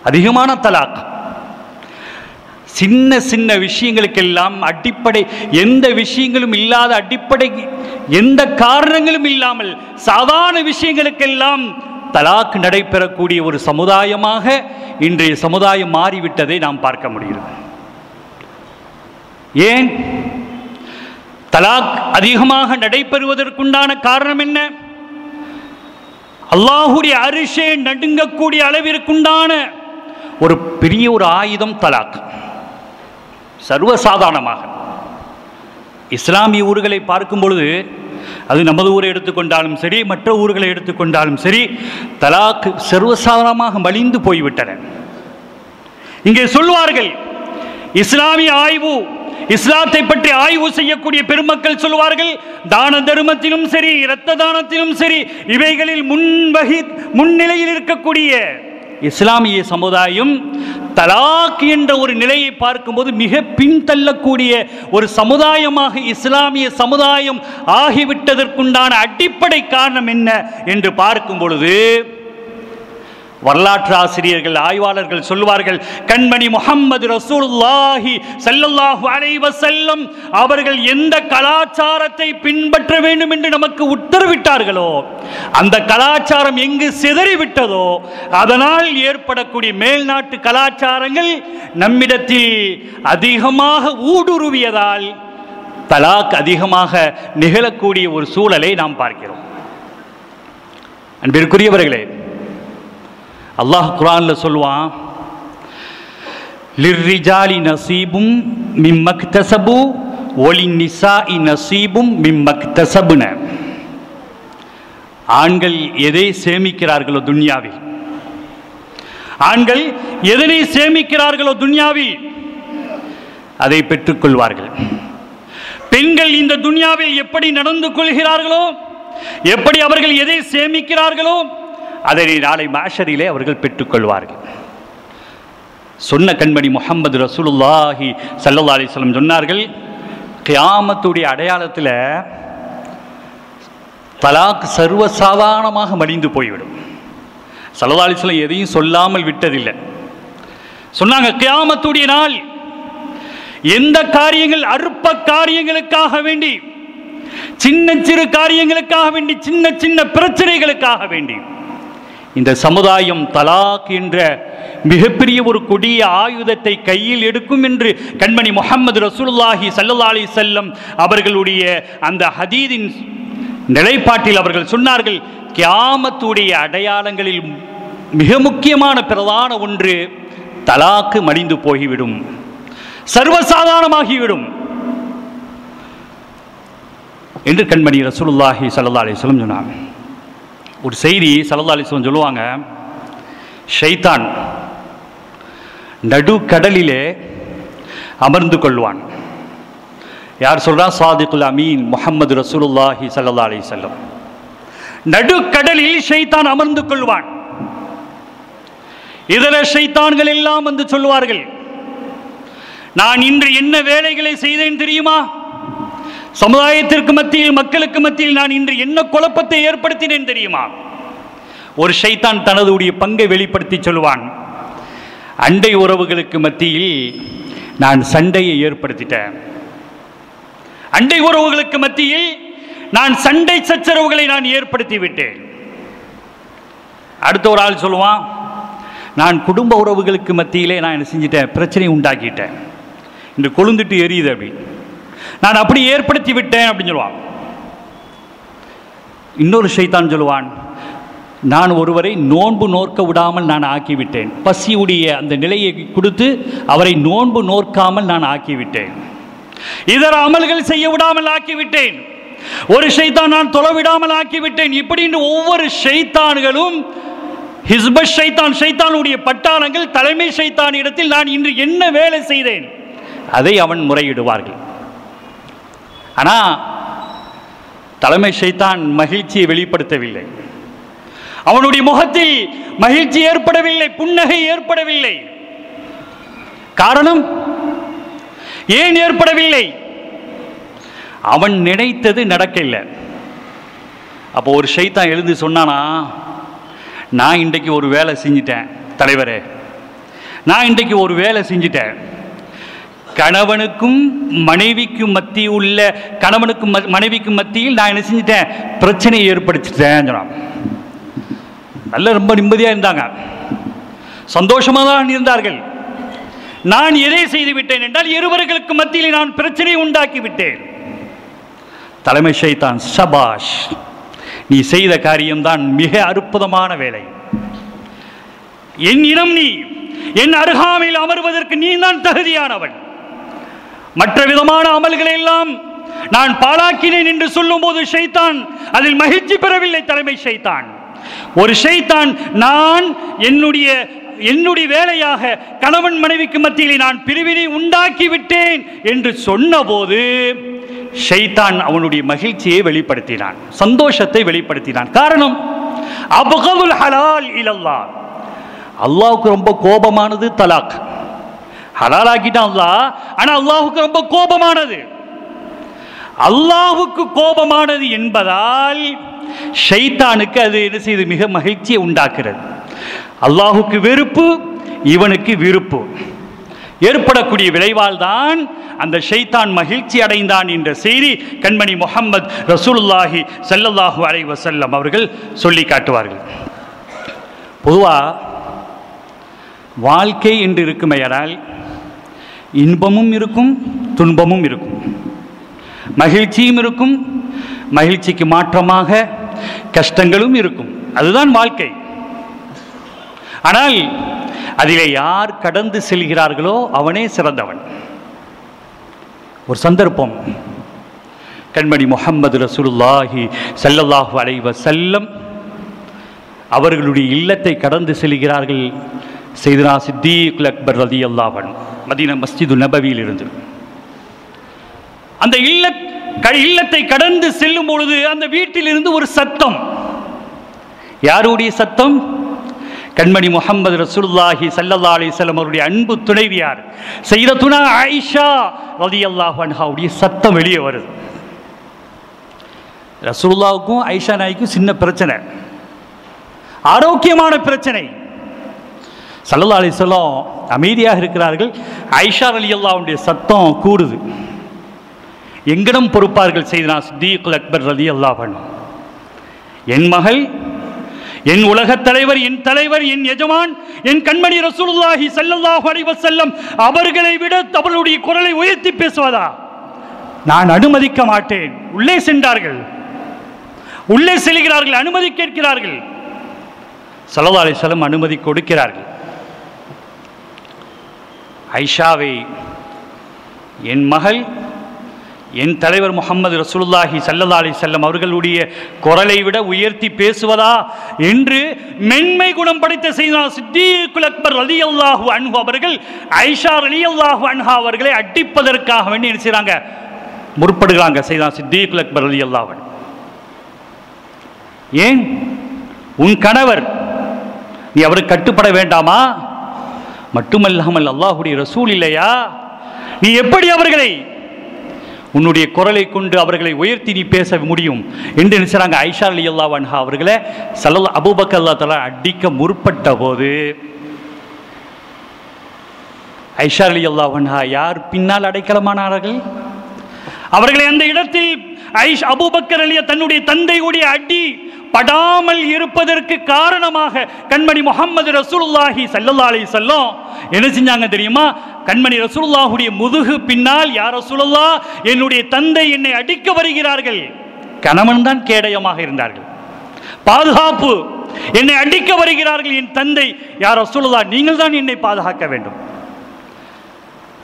அதிகமான தலாக், சின்ன சின்ன விஷயங்களுக்கெல்லாம் அடிப்படை, எந்த விஷயங்களும் இல்லாத அடிப்படை, எந்த காரணங்களும் இல்லாமல் சாதாரண விஷயங்களுக்கெல்லாம் தலாக் நடைபெறக்கூடிய ஒரு சமுதாயமாக இன்றைய சமுதாயம் மாறிவிட்டதை நாம் பார்க்க முடிகிறது. ஏன் தலாக் அதிகமாக நடைபெறுவதற்குண்டான காரணம் என்ன? அல்லாஹ்வுடைய அரிஷே நடுங்கக்கூடிய அளவிற்குண்டான ஒரு பெரிய ஒரு ஆயுதம் தலாக். சர்வசாதாரணமாக இஸ்லாமிய ஊர்களை பார்க்கும் பொழுது, அது நமது ஊரை எடுத்துக்கொண்டாலும் சரி, மற்ற ஊர்களை எடுத்துக்கொண்டாலும் சரி, தலாக் சர்வசாதாரணமாக மலிந்து போய்விட்டன. இங்கே சொல்வார்கள், இஸ்லாமிய ஆய்வு, இஸ்லாத்தை பற்றி ஆய்வு செய்யக்கூடிய பெருமக்கள் சொல்வார்கள், தான தர்மத்திலும் சரி, இரத்த தானத்திலும் சரி, இவைகளில் முன்னிலையில் இருக்கக்கூடிய இஸ்லாமிய சமுதாயம் தலாக் என்ற ஒரு நிலையை பார்க்கும்போது மிக பின்தள்ளக்கூடிய ஒரு சமுதாயமாக இஸ்லாமிய சமுதாயம் ஆகிவிட்டதற்குண்டான அடிப்படை காரணம் என்ன என்று பார்க்கும் பொழுது, வரலாற்று ஆசிரியர்கள், ஆய்வாளர்கள் சொல்வார்கள், கண்மணி முஹம்மது ரசூலுல்லாஹி ஸல்லல்லாஹு அலைஹி வஸல்லம் அவர்கள் எந்த கலாச்சாரத்தை பின்பற்ற வேண்டும் என்று நமக்கு உத்தரவிட்டார்களோ, அந்த கலாச்சாரம் எங்கு சிதறிவிட்டதோ அதனால் ஏற்படக்கூடிய மேல்நாட்டு கலாச்சாரங்கள் நம்மிடத்தில் அதிகமாக ஊடுருவியதால் தலாக் அதிகமாக நிகழக்கூடிய ஒரு சூழலை நாம் பார்க்கிறோம். அன்பிற்குரியவர்களே, அல்லாஹ் குர்ஆன்ல சொல்வான், லிர்ரிஜாலி நஸீபும் மிம்மக்தஸபு வலின்னிசாஇ நஸீபும் மிம்மக்தஸபுன. ஆண்கள் எதை சேமிக்கிறார்களோ துன்யாவில், ஆண்கள் எதனை சேமிக்கிறார்களோ துன்யாவில் அதை பெற்றுக்கொள்வார்கள். பெண்கள் இந்த துன்யாவில் எப்படி நடந்து கொள்கிறார்களோ, எப்படி அவர்கள் எதை சேமிக்கிறார்களோ அதனை நாளை மாஷரிலே அவர்கள் பெற்றுக்கொள்வார்கள். சொன்ன கண்மணி முஹம்மது ரசூலுல்லாஹி ஸல்லல்லாஹு அலைஹி வஸல்லம் சொன்னார்கள், கியாமத்துடைய அடையாளத்தில் தலாக் சர்வசாதாரணமாக மலிந்து போய்விடும். ஸல்லல்லாஹு அலைஹி வஸல்லம் எதையும் சொல்லாமல் விட்டதில்லை. சொன்னாங்க, கியாமத்துடைய நாள் எந்த காரியங்கள், அற்ப காரியங்களுக்காக வேண்டி, சின்ன சிறு காரியங்களுக்காக வேண்டி, சின்ன சின்ன பிரச்சனைகளுக்காக வேண்டி இந்த சமுதாயம் தலாக் என்ற மிகப்பெரிய ஒரு கொடிய ஆயுதத்தை கையில் எடுக்கும் என்று கண்மணி முஹம்மது ரசூலுல்லாஹி ஸல்லல்லாஹு அலைஹி வஸல்லம் அவர்களுடைய அந்த ஹதீஸின் நிலைப்பாட்டில் அவர்கள் சொன்னார்கள், கியாமத்துடைய அடையாளங்களில் மிக முக்கியமான பிரதான ஒன்று தலாக்கு மலிந்து போய்விடும், சர்வசாதாரணமாகிவிடும் என்று கண்மணி ரசூலுல்லாஹி ஸல்லல்லாஹு அலைஹி வஸல்லம் சொன்னாங்க. ஒரு செய்தி ஸல்லல்லாஹு அலைஹி வஸல்லம் சொல்லுவாங்க, ஷைத்தான் நடுக்கடலிலே அமர்ந்து கொள்வான். யார் சொல்றா? சாதிகுல் அமீன் முஹம்மது ரசூலுல்லாஹி ஸல்லல்லாஹு அலைஹி வஸல்லம். நடுக்கடலில் ஷைத்தான் அமர்ந்து கொள்வான். இதர ஷைத்தான்கள் எல்லாம் வந்து சொல்வார்கள், நான் இன்று என்ன வேலைகளை செய்தேன் தெரியுமா? சமுதாயத்திற்கு மத்தியில், மக்களுக்கு மத்தியில் நான் இன்று என்ன குழப்பத்தை ஏற்படுத்தினேன் தெரியுமா? ஒரு ஷைத்தான் தனதுடைய பங்கை வெளிப்படுத்தி சொல்வான், அண்டை உறவுகளுக்கு மத்தியில் நான் சண்டையை ஏற்படுத்திட்டேன், அண்டை உறவுகளுக்கு மத்தியில் நான் சண்டை சச்சரவுகளை நான் ஏற்படுத்தி விட்டேன். அடுத்த ஒரு ஆள் சொல்லுவான், நான் குடும்ப உறவுகளுக்கு மத்தியிலே நான் என்ன செஞ்சிட்டேன், பிரச்சனை உண்டாக்கிட்டேன், இன்று கொழுந்துட்டு எரியுது, அப்படி நான் அப்படி ஏற்படுத்தி விட்டேன் அப்படின்னு சொல்லுவான். இன்னொரு ஷைத்தான் சொல்லுவான், நான் ஒருவரை நோன்பு நோக்க விடாமல் நான் ஆக்கிவிட்டேன். பசியுடைய அந்த நிலையை கொடுத்து அவரை நோன்பு நோக்காமல் நான் ஆக்கிவிட்டேன். இதர அமல்கள் செய்ய விடாமல் ஆக்கிவிட்டேன். ஒரு ஷைத்தான் நான் தொழ விடாமல் ஆக்கிவிட்டேன். இப்படின்னு ஒவ்வொரு ஷைத்தான்களும் ஹிஸ்ப ஷைத்தான், ஷைத்தானுடைய பட்டாளங்கள் தலைமை ஷைத்தான் இடத்தில் நான் இன்று என்ன வேலை செய்தேன் அதை அவன் முறையிடுவார்கள். ஆனால் தலைமை ஷைத்தான் மகிழ்ச்சியை வெளிப்படுத்தவில்லை. அவனுடைய முகத்தில் மகிழ்ச்சி ஏற்படவில்லை, புன்னகை ஏற்படவில்லை. காரணம் ஏன் ஏற்படவில்லை? அவன் நினைத்தது நடக்கவில்லை. அப்போ ஒரு ஷைத்தான் எழுந்து சொன்னானா, நான் இன்றைக்கு ஒரு வேலை செஞ்சிட்டேன் தலைவரே, நான் இன்றைக்கு ஒரு வேலை செஞ்சிட்டேன். கணவனுக்கும் மனைவிக்கும் மத்தியில் உள்ள கணவனுக்கும் மனைவிக்கும் மத்தியில் நான் என்ன செஞ்சிட்டேன், பிரச்சனையை ஏற்படுத்திட்டேன். நல்ல ரொம்ப நிம்மதியாக இருந்தாங்க, சந்தோஷமாக தான் இருந்தார்கள். நான் எதை செய்து விட்டேன் என்றால் இருவர்களுக்கு மத்தியில் நான் பிரச்சனையை உண்டாக்கி விட்டேன். தலைமை ஷைத்தான், சபாஷ், நீ செய்த காரியம்தான் மிக அற்புதமான வேலை. என் இனம் நீ, என் அருகாமையில் அமர்வதற்கு நீ தான் தகுதியானவன். மற்ற விதமான அமல்களை எல்லாம் நான் பாழாக்கினேன் என்று சொல்லும் போது ஷைத்தான் அதில் மகிழ்ச்சி பெறவில்லை. தலைமை ஷைத்தான், ஒரு ஷைத்தான் நான் என்னுடைய வேலையாக கணவன் மனைவிக்கு மத்தியில் நான் பிரிவினை உண்டாக்கி விட்டேன் என்று சொன்னபோது ஷைத்தான் அவனுடைய மகிழ்ச்சியை வெளிப்படுத்தினான், சந்தோஷத்தை வெளிப்படுத்தினான். காரணம், அப்கதுல் ஹலால் இலல்லாஹ், அல்லாஹ்வுக்கு ரொம்ப கோபமானது தலாக். ஹலால் ஆக்கிட்டான் அல்லாஹ், ஆனா அல்லாஹ்வுக்கு ரொம்ப கோபமானது. அல்லாஹ்வுக்கு கோபமானது என்பதால் ஷைத்தானுக்கு அது என்ன செய்து மிக மகிழ்ச்சியை உண்டாக்குறது. அல்லாஹ்வுக்கு வெறுப்பு, இவனுக்கு விருப்பு ஏற்படக்கூடிய விளைவால் தான் அந்த ஷைத்தான் மகிழ்ச்சி அடைந்தான் என்ற செய்தி கண்மணி முஹம்மது ரசூலுல்லாஹி ஸல்லல்லாஹு அலைஹி வஸல்லம் அவர்கள் சொல்லி காட்டுவார்கள். பொதுவாக வாழ்க்கை என்று இருக்குமையானால் இன்பமும் இருக்கும், துன்பமும் இருக்கும், மகிழ்ச்சியும் இருக்கும், மகிழ்ச்சிக்கு மாற்றமாக கஷ்டங்களும் இருக்கும். அதுதான் வாழ்க்கை. ஆனால் அதிலே யார் கடந்து செல்கிறார்களோ அவனே சிறந்தவன். ஒரு சந்தர்ப்பம், கண்மணி முஹம்மது ரசூலுல்லாஹி ஸல்லல்லாஹு அலைஹி வஸல்லம் அவர்களுடைய இல்லத்தை கடந்து செல்கிறார்கள். சையதுனா சித்தீக் அக்பர் ரலியல்லாஹு அன்ஹு மதீனா மஸ்ஜிது நபவியில் இருந்து அந்த இல்லத்தை கடந்து செல்லும் பொழுது அந்த வீட்டில் இருந்து ஒரு சத்தம். யாருடைய சத்தம்? கண்மணி முஹம்மது ரசூலுல்லாஹி ஸல்லல்லாஹு அலைஹி வஸல்லம் அவருடைய அன்பு துணைவியார் சையதத்துனா ஆயிஷா ரலியல்லாஹு அன்ஹாவுடைய சத்தம் வெளியே வருது. ரசூலுல்லாஹுக்கும் ஆயிஷா நாய்க்கும் சின்ன பிரச்சனை, ஆரோக்கியமான பிரச்சனை. ஸல்லல்லாஹு அலைஹி வஸல்லம் அமைதியாக இருக்கிறார்கள். ஆயிஷா ரலியல்லாஹுடைய சத்தம் கூடுது. எங்கிடம் பொறுப்பார்கள் சையதுனா சித்தீக் அக்பர் ரலியல்லாஹு அன்ஹு. என் மகள், என் உலகத் தலைவர், என் தலைவர், என் எஜமான், என் கண்மணி ரசூலுல்லாஹி ஸல்லல்லாஹு அலைஹி வஸல்லம் அவர்களை விட அவர்களுடைய குரலை உயர்த்தி பேசுவதா? நான் அனுமதிக்க மாட்டேன். உள்ளே சென்றார்கள். உள்ளே செல்கிறார்கள், அனுமதி கேட்கிறார்கள். ஸல்லல்லாஹு அலைஹி வஸல்லம் அனுமதி கொடுக்கிறார்கள். ஆயிஷாவை, என் மகள், என் தலைவர் முஹம்மது ரசூலுல்லாஹி ஸல்லல்லாஹு அலைஹி வஸல்லம் அவர்களுடைய குரலை விட உயர்த்தி பேசுவதா என்று மென்மை குணம் படைத்த சையதுனா சித்தீக் அக்பர் ரலியல்லாஹு அன்ஹு அவர்கள் ஆயிஷா ரலியல்லாஹு அன்ஹா அவர்களை அடிப்பதற்காக வேண்டி என்ன செய்றாங்க, முற்படுகிறாங்க. சையதுனா சித்தீக் அக்பர் ரலியல்லாஹு அன்ஹு, ஏன் உன் கணவர், நீ அவருக்கு கட்டுப்பட வேண்டாமா? மட்டுமல்லாமல் அல்லாஹ்வுடைய ரசூல் இல்லையா? நீ எப்படி அவர்களை உன்னுடைய குரலை கொண்டு அவர்களை உயர்த்தி நீ பேச முடியும் என்று நினைச்சாங்க. ஆயிஷா ரலியல்லாஹு அன்ஹா அவர்களை அபூபக்கர் ரலியல்லாஹு தஆலா அடிக்க முற்பட்ட போது ஆயிஷா ரலியல்லாஹு அன்ஹா யார் பின்னால் அடைக்கலமானார்கள்? அவர்களை அந்த இடத்தில் அபூபக்கர் ரலியல்லாஹு தன்னுடைய தந்தையுடைய அடி படாமல் இருப்பதற்கு காரணமாக கண்மணி முஹம்மது ரசூலுல்லாஹி ஸல்லல்லாஹு அலைஹி வஸல்லம் என்ன செஞ்சாங்க தெரியுமா? கண்மணி ரசூலுல்லாஹுடைய முதுகு பின்னால், யா ரசூலுல்லாஹ், என்னுடைய தந்தை என்னை அடிக்க வருகிறார்கள். கணவன் தான் கேடயமாக இருந்தார்கள். பாதுகாப்பு. என்னை அடிக்க வருகிறார்கள் என் தந்தை, யார் ரசூலுல்லாஹ் நீங்கள் தான் என்னை பாதுகாக்க வேண்டும்.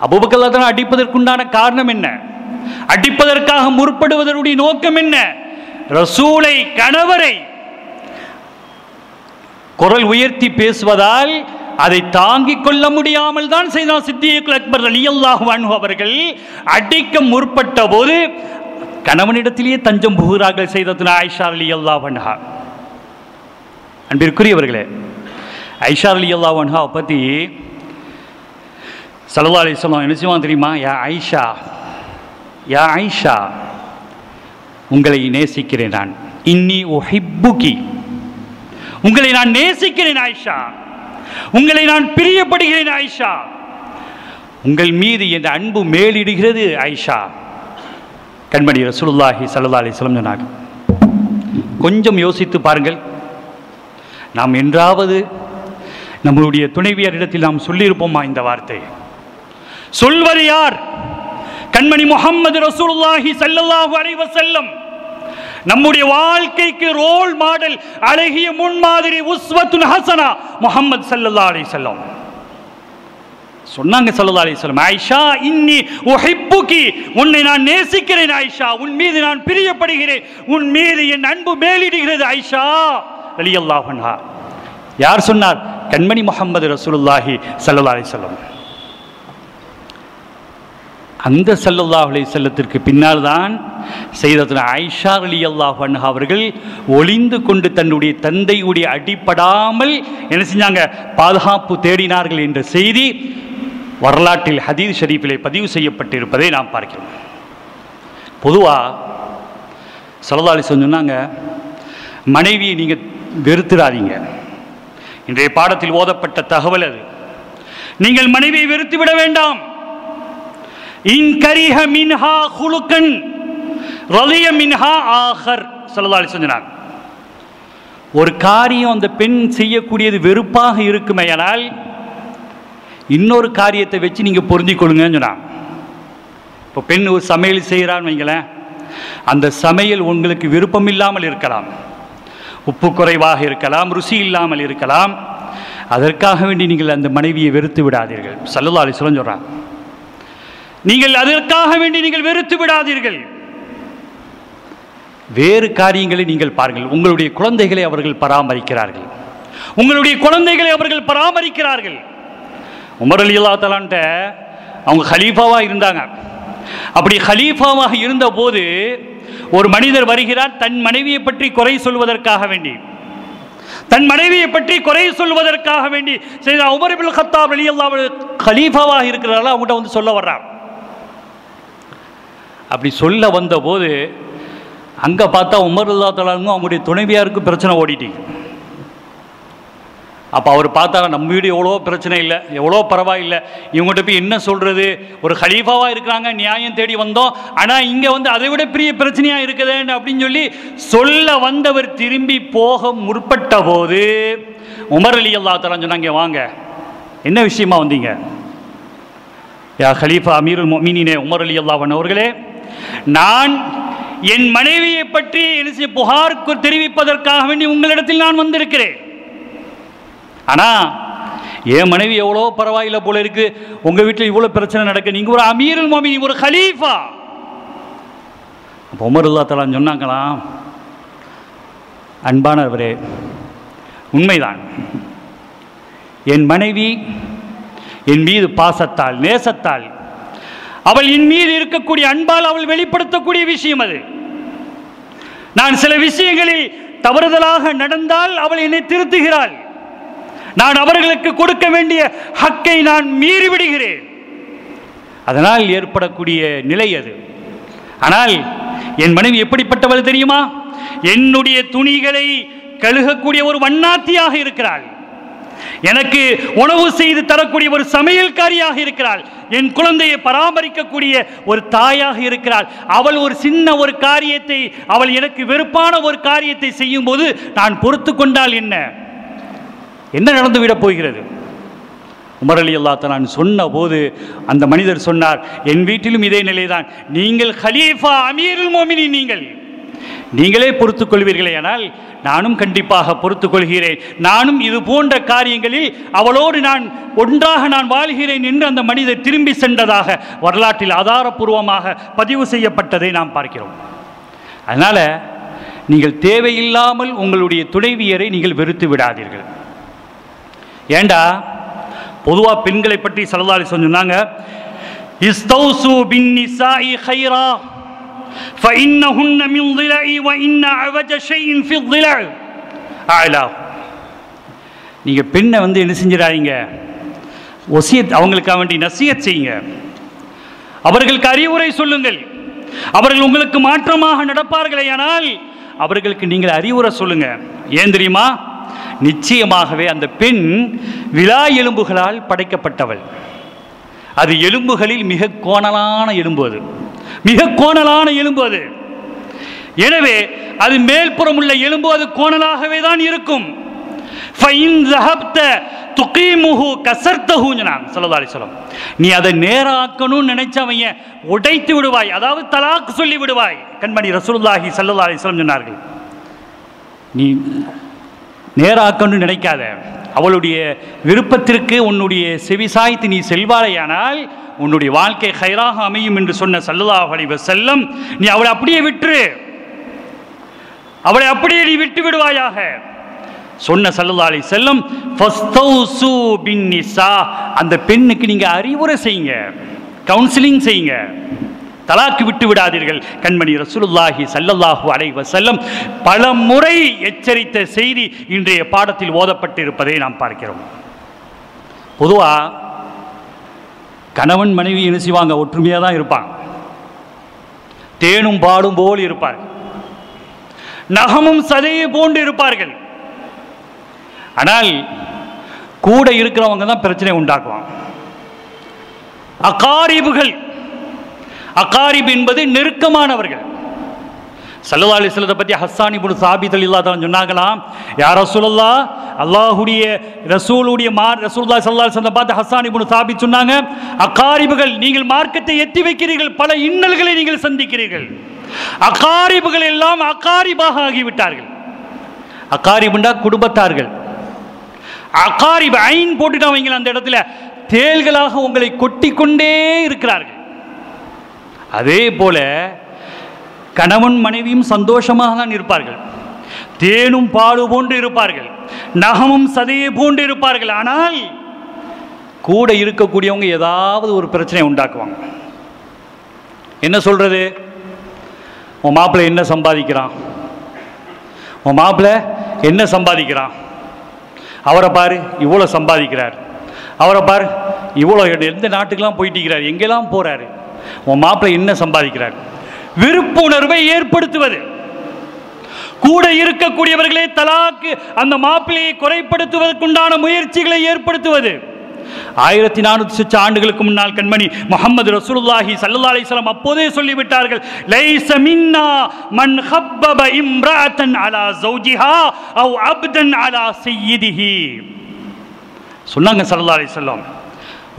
அபூபக்கர் ரலியல்லாஹு அடிப்பதற்குண்டான காரணம் என்ன? அடிப்பதற்காக முற்படுவதனுடைய நோக்கம் என்ன? ரசூலை, கணவரை குரல் உயர்த்தி பேசுவதால் அதை தாங்கிக் கொள்ள முடியாமல் தான் செய்தா சித்திக் அக்பர் ரலியல்லாஹு அன்ஹு அவர்கள் அடிக்க முற்பட்ட போது கணவனிடத்திலேயே தஞ்சம் புகுகிறார்கள் செய்ததுனா ஆயிஷா ரலியல்லாஹு அன்ஹா. அன்பிற்குரியவர்களே, ஆயிஷா ரலியல்லாஹு அன்ஹா பற்றி ஸல்லல்லாஹு அலைஹி வஸல்லம் என்ன செய்வாங்க தெரியுமா? யா ஆயிஷா, யா ஆயிஷா, உங்களை நேசிக்கிறேன் நான். இன்னி உஹிப்புகி, உங்களை நான் நேசிக்கிறேன் ஆயிஷா, உங்களை நான் பிரியப்படுகிறேன் ஆயிஷா, உங்கள் மீது என் அன்பு மேலிடுகிறது ஆயிஷா. கண்மணி ரசூலுல்லாஹி ஸல்லல்லாஹு அலைஹி வஸல்லம் சொன்னாங்க. கொஞ்சம் யோசித்து பாருங்கள், நாம் என்றாவது நம்முடைய துணைவியரிடத்தில் நாம் சொல்லியிருப்போமா இந்த வார்த்தை? சொல்வது யார்? கண்மணி முஹம்மது ரசூலுல்லாஹி ஸல்லல்லாஹு அலைஹி வஸல்லம். நம்முடைய வாழ்க்கைக்கு ரோல் மாடல், அழகிய முன்மாதிரி, உஸ்வத்துன் ஹசனா முஹம்மது ஸல்லல்லாஹு அலைஹி வஸல்லம் சொன்னாங்க. ஸல்லல்லாஹு அலைஹி வஸல்லம், ஆயிஷா இன்னி உஹிப்புகி, உன்னை நான் நேசிக்கிறேன் ஆயிஷா, உன் மீது நான் பிரியப்படுகிறேன், உன் மீது என் அன்பு மேலிடுகிறது ஆயிஷா ரலியல்லாஹு அன்ஹா. யார் சொன்னார்? கண்மணி முஹம்மது ரசூலுல்லாஹி ஸல்லல்லாஹு அலைஹி வஸல்லம். அந்த ஸல்லல்லாஹு அலைஹி வஸல்லத்திற்கு பின்னால் தான் செய்ததுனா ஆயிஷா ரலியல்லாஹு அன்ஹா அவர்கள் ஒளிந்து கொண்டு தன்னுடைய தந்தையுடைய அடிப்படாமல் என்ன செஞ்சாங்க? பாதுகாப்பு தேடினார்கள் என்ற செய்தி வரலாற்றில் ஹதீஸ் ஷரீஃபிலே பதிவு செய்யப்பட்டிருப்பதை நாம் பார்க்கிறோம். பொதுவாக ஸல்லல்லாஹு அலைஹி வஸல்லம் சொன்னாங்க, மனைவியை நீங்கள் வெறுத்துடாதீங்க. இன்றைய பாடத்தில் ஓதப்பட்ட தகவல் அது. நீங்கள் மனைவியை வெறுத்து விட வேண்டாம். இன் கரிஹ மின்ஹா குலுக்கன் ரலிய மின்ஹா ஆஹர். ஸல்லல்லாஹு அலைஹி வஸல்லம் சொன்னாங்க, ஒரு காரியம் அந்த பெண் செய்யக்கூடியது வெறுப்பாக இருக்குமேயானால் இன்னொரு காரியத்தை வச்சு நீங்கள் பொருந்திக் கொள்ளுங்கன்னு சொன்னாங்க. இப்போ பெண் ஒரு சமையல் செய்கிறான்னு வைங்களேன், அந்த சமையல் உங்களுக்கு விருப்பம் இல்லாமல் இருக்கலாம், உப்பு குறைவாக இருக்கலாம், ருசி இல்லாமல் இருக்கலாம். அதற்காக வேண்டி நீங்கள் அந்த மனைவியை வெறுத்து விடாதீர்கள். ஸல்லல்லாஹு அலைஹி வஸல்லம் சொல்றாங்க, நீங்கள் அதற்காக வேண்டி நீங்கள் வெறுத்து விடாதீர்கள். வேறு காரியங்களை நீங்கள் பாருங்கள். உங்களுடைய குழந்தைகளை அவர்கள் பராமரிக்கிறார்கள், உங்களுடைய குழந்தைகளை அவர்கள் பராமரிக்கிறார்கள். உமர் ரலியல்லாஹு தஆலான்ட்ட அவங்க ஹலீஃபாவாக இருந்தாங்க. அப்படி ஹலீஃபாவாக இருந்த போது ஒரு மனிதர் வருகிறார், தன் மனைவியை பற்றி குறை சொல்வதற்காக வேண்டி, தன் மனைவியை பற்றி குறை சொல்வதற்காக வேண்டி செய்த உமர் இப்னு கத்தாப் ரலியல்லாஹு ஹலீஃபாவாக இருக்கிறார்கள். அவங்ககிட்ட வந்து சொல்ல வர்றார். அப்படி சொல்ல வந்த போது அங்கே பார்த்தா உமர் ரலியல்லாஹு தஆலாவுக்கும் அவங்களுடைய துணைவியாருக்கு பிரச்சனை ஓடிட்டு. அப்போ அவர் பார்த்தாரா, நம்ம வீடு எவ்வளோ பிரச்சனை இல்லை, எவ்வளோ பரவாயில்லை, இவங்ககிட்ட போய் என்ன சொல்கிறது, ஒரு ஹலீஃபாவாக இருக்கிறாங்க, நியாயம் தேடி வந்தோம், ஆனால் இங்கே வந்து அதை விட பெரிய பிரச்சனையாக இருக்குதுன்னு அப்படின்னு சொல்லி சொல்ல வந்தவர் திரும்பி போக முற்பட்ட போது உமர் ரலியல்லாஹு தஆலா சொன்னாங்க, வாங்க, என்ன விஷயமா வந்தீங்க? யா ஹலீஃபா அமீருல் முஃமினீனே உமர் ரலியல்லாஹு அன்ஹு அவர்களே, நான் என் மனைவியை பற்றி என்ன புகார் தெரிவிப்பதற்காக வேண்டி உங்களிடத்தில் நான் வந்திருக்கிறேன். ஆனால் என் மனைவி எவ்வளோ பரவாயில்லை போல இருக்கு, உங்கள் வீட்டில் இவ்வளோ பிரச்சனை நடக்கு, நீங்கள் ஒரு அமீருல் முஃமினீன், ஒரு ஹலீஃபா. அப்போ உமர் ரலியல்லாஹு தஆலா சொன்னாங்களாம், அன்பானவரே, உண்மைதான், என் மனைவி என் மீது பாசத்தால், நேசத்தால், அவள் என் மீது இருக்கக்கூடிய அன்பால் அவள் வெளிப்படுத்தக்கூடிய விஷயம் அது. நான் சில விஷயங்களில் தவறுதலாக நடந்தால் அவள் என்னை திருத்துகிறாள். நான் அவர்களுக்கு கொடுக்க வேண்டிய ஹக்கை நான் மீறிவிடுகிறேன். அதனால் ஏற்படக்கூடிய நிலை அது. ஆனால் என் மனைவி எப்படிப்பட்டவள் தெரியுமா? என்னுடைய துணிகளை கழுகக்கூடிய ஒரு வண்ணாத்தியாக இருக்கிறாள், எனக்கு உணவு செய்து தரக்கூடிய ஒரு சமையல்காரியாக இருக்கிறாள், என் குழந்தையை பராமரிக்கக்கூடிய ஒரு தாயாக இருக்கிறாள். அவள் ஒரு சின்ன ஒரு காரியத்தை, அவள் எனக்கு வெறுப்பான ஒரு காரியத்தை செய்யும் போது நான் பொறுத்து கொண்டால் என்ன நடந்துவிடப் போகிறது? உமர் ரலியல்லாஹு தஆலா சொன்ன போது அந்த மனிதர் சொன்னார், என் வீட்டிலும் இதே நிலைதான், நீங்கள் ஹலீஃபா அமீருல் முஃமினீன், நீங்கள் நீங்களே பொறுத்துக் கொள்வீர்களே ஆனால் நானும் கண்டிப்பாக பொறுத்துக் கொள்கிறேன், நானும் இது போன்ற காரியங்களில் அவளோடு நான் ஒன்றாக நான் வாழ்கிறேன் என்று அந்த மனிதர் திரும்பி சென்றதாக வரலாற்றில் ஆதாரபூர்வமாக பதிவு செய்யப்பட்டதை நாம் பார்க்கிறோம். அதனால் நீங்கள் தேவையில்லாமல் உங்களுடைய துணைவியரை நீங்கள் வெறுத்து விடாதீர்கள். ஏண்டா பொதுவாக பெண்களை பற்றி ஸல்லல்லாஹு அலைஹி வஸல்லம் சொன்னாங்க, இஸ்தௌசு பின்னிசாஇ கைரா فإنهن من ضلع وإن أعوج شيء في الضلع أعلاه. நீங்கள் பெண்ணை என்ன செஞ்சிடாதீங்க, வசியத் அவங்களுக்காக வேண்டி நசியத் செய்யுங்க, அவர்களுக்கு அறிவுரை சொல்லுங்கள். அவர்கள் உங்களுக்கு மாற்றமாக நடப்பார்களே ஆனால் அவர்களுக்கு நீங்கள் அறிவுரை சொல்லுங்க. ஏன் தெரியுமா? நிச்சயமாகவே அந்த பெண் விலா எலும்புகளால் படைக்கப்பட்டவள். அது எலும்புகளில் மிக கோணலான எலும்பு, அது மிக கோணலான எலும்பு அது. எனவே அது மேல்புறம் உள்ள எலும்பு அது கோணலாகவே தான் இருக்கும். நீ அதை நேராக்கணும்னு நினைச்சவங்க உடைத்து விடுவாய், அதாவது தலாக் சொல்லி விடுவாய். கண்மணி ரசூலுல்லாஹி ஸல்லல்லாஹு அலைஹி வஸல்லம் சொன்னார்கள், நீ நேராக்கணும்னு நினைக்காத, அவளுடைய விருப்பத்திற்கு உன்னுடைய செவிசாய்த்து நீ செல்வாயானால் உன்னுடைய வாழ்க்கை ஹைராக அமையும் என்று சொன்ன ஸல்லல்லாஹு அலைஹி வஸல்லம், நீ அவளை அப்படியே விட்டுரு, அவளை அப்படியே நீ விட்டு விடுவாயாக சொன்ன ஸல்லல்லாஹு அலைஹி வஸல்லம், ஃபஸ்தௌசு பின்னிசா, அந்த பெண்ணுக்கு நீங்க அறிவுரை செய்யுங்க, கவுன்சிலிங் செய்யுங்க, தலாக்கு விட்டு விடாதீர்கள். கண்மணி ரசூலுல்லாஹி ஸல்லல்லாஹு அலைஹி வஸல்லம் பல முறை எச்சரித்த செய்தி இன்றைய பாடத்தில் ஓதப்பட்டு இருப்பதை நாம் பார்க்கிறோம். பொதுவாக கணவன் மனைவி என்ன செய்வாங்க, ஒற்றுமையாக தான் இருப்பாங்க, தேனும் பாடும் போல் இருப்பார்கள், நகமும் சதையை போன்று இருப்பார்கள். ஆனால் கூட இருக்கிறவங்க தான் பிரச்சனை உண்டாக்குவாங்க. அகாரிபுகள், அகாரிப் என்பது நெருக்கமானவர்கள். ஸல்லல்லாஹு அலைஹி வஸல்லம் பற்றி ஹஸ்ஸான் இப்னு சாபித் ரலியல்லாஹு அன்ஹு சொன்னாங்களாம், யா ரசூலல்லாஹ், அல்லாஹ்வுடைய ரசூலுடைய ரசூலுல்லாஹி ஸல்லல்லாஹு அலைஹி வஸல்லம் பார்த்து ஹஸ்ஸான் இப்னு சாபித் சொன்னாங்க, அகாரிபுகள், நீங்கள் மார்க்கத்தை எத்தி வைக்கிறீர்கள், பல இன்னல்களை நீங்கள் சந்திக்கிறீர்கள். அகாரிபுகள் எல்லாம் அகாரிபாக ஆகிவிட்டார்கள். அகாரிபுண்டா குடும்பத்தார்கள். அகாரிப் ஐன் போட்டுட்டு அவங்க அந்த இடத்துல தேள்களாக உங்களை கொட்டி கொண்டே இருக்கிறார்கள். அதே போல கணவன் மனைவியும் சந்தோஷமாக தான் இருப்பார்கள், தேனும் பாடு போன்று இருப்பார்கள், நகமும் சதையை போன்று இருப்பார்கள். ஆனால் கூட இருக்கக்கூடியவங்க ஏதாவது ஒரு பிரச்சனையை உண்டாக்குவாங்க. என்ன சொல்றது, உன் மாப்பிள்ளை என்ன சம்பாதிக்கிறான், உன் மாப்பிள்ளை என்ன சம்பாதிக்கிறான், அவரை பாரு இவ்வளோ சம்பாதிக்கிறார், அவரை பாரு இவ்வளோ எந்த நாட்டுக்கெல்லாம் போயிட்டு எங்கெல்லாம் போறாரு, உன் மாப்பிள்ளை என்ன சம்பாதிக்கிறார். விருப்புணர்வை ஏற்படுத்துவது, கூட இருக்கக்கூடியவர்களே தலாக்கு அந்த மாப்பிள்ளையை குறைப்படுத்துவதற்குண்டான முயற்சிகளை ஏற்படுத்துவது. 1400 ஆண்டுகளுக்கு முன்னால் கண்மணி முஹம்மது ரசூலுல்லாஹி ஸல்லல்லாஹு அலைஹி வஸல்லம் அப்போதே சொல்லிவிட்டார்கள், லைஸ மின்னா மன் ஹப்பப இம்ராஅத்தன் அலா ஜௌஜிஹா அவ் அப்தன் அலா சய்யிதிஹி. சொன்னாங்க ஸல்லல்லாஹு அலைஹி வஸல்லம்,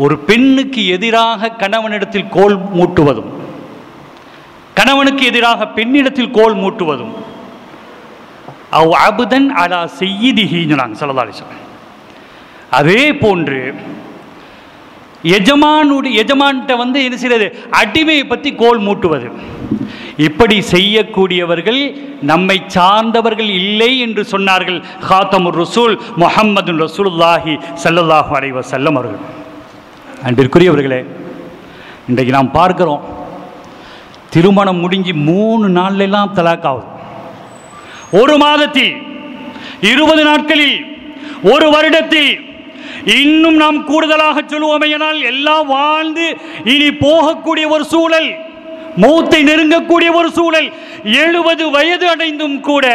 ஒரு பெண்ணுக்கு எதிராக கணவனிடத்தில் கோல் மூட்டுவதும், கணவனுக்கு எதிராக பெண்ணிடத்தில் கோல் மூட்டுவதும், அவ் அப்தன் அலா சய்யிதிஹி சொன்னாங்க ஸல்லல்லாஹு அலைஹி வஸல்லம். அதே போன்று எஜமான்கிட்ட என்ன செய்யறது, அடிமையை பற்றி கோல் மூட்டுவது, இப்படி செய்யக்கூடியவர்கள் நம்மை சார்ந்தவர்கள் இல்லை என்று சொன்னார்கள் காத்தமுர் ரசூல் முஹம்மது ரசூலுல்லாஹி ஸல்லல்லாஹு அலைஹி வஸல்லம் அவர்கள். அன்பிற்குரியவர்களே, இன்றைக்கு நாம் பார்க்கிறோம், திருமணம் முடிஞ்சு 3 நாள்லாம் தலாக் ஆகுது, 1 மாதத்தில், 20 நாட்களில், 1 வருடத்தில், இன்னும் நாம் கூடுதலாக சொல்லுவோமையானால் எல்லாம் வாழ்ந்து இனி போகக்கூடிய ஒரு சூழல், மௌத்தை நெருங்கக்கூடிய ஒரு சூழல், 70 வயது அடைந்தும் கூட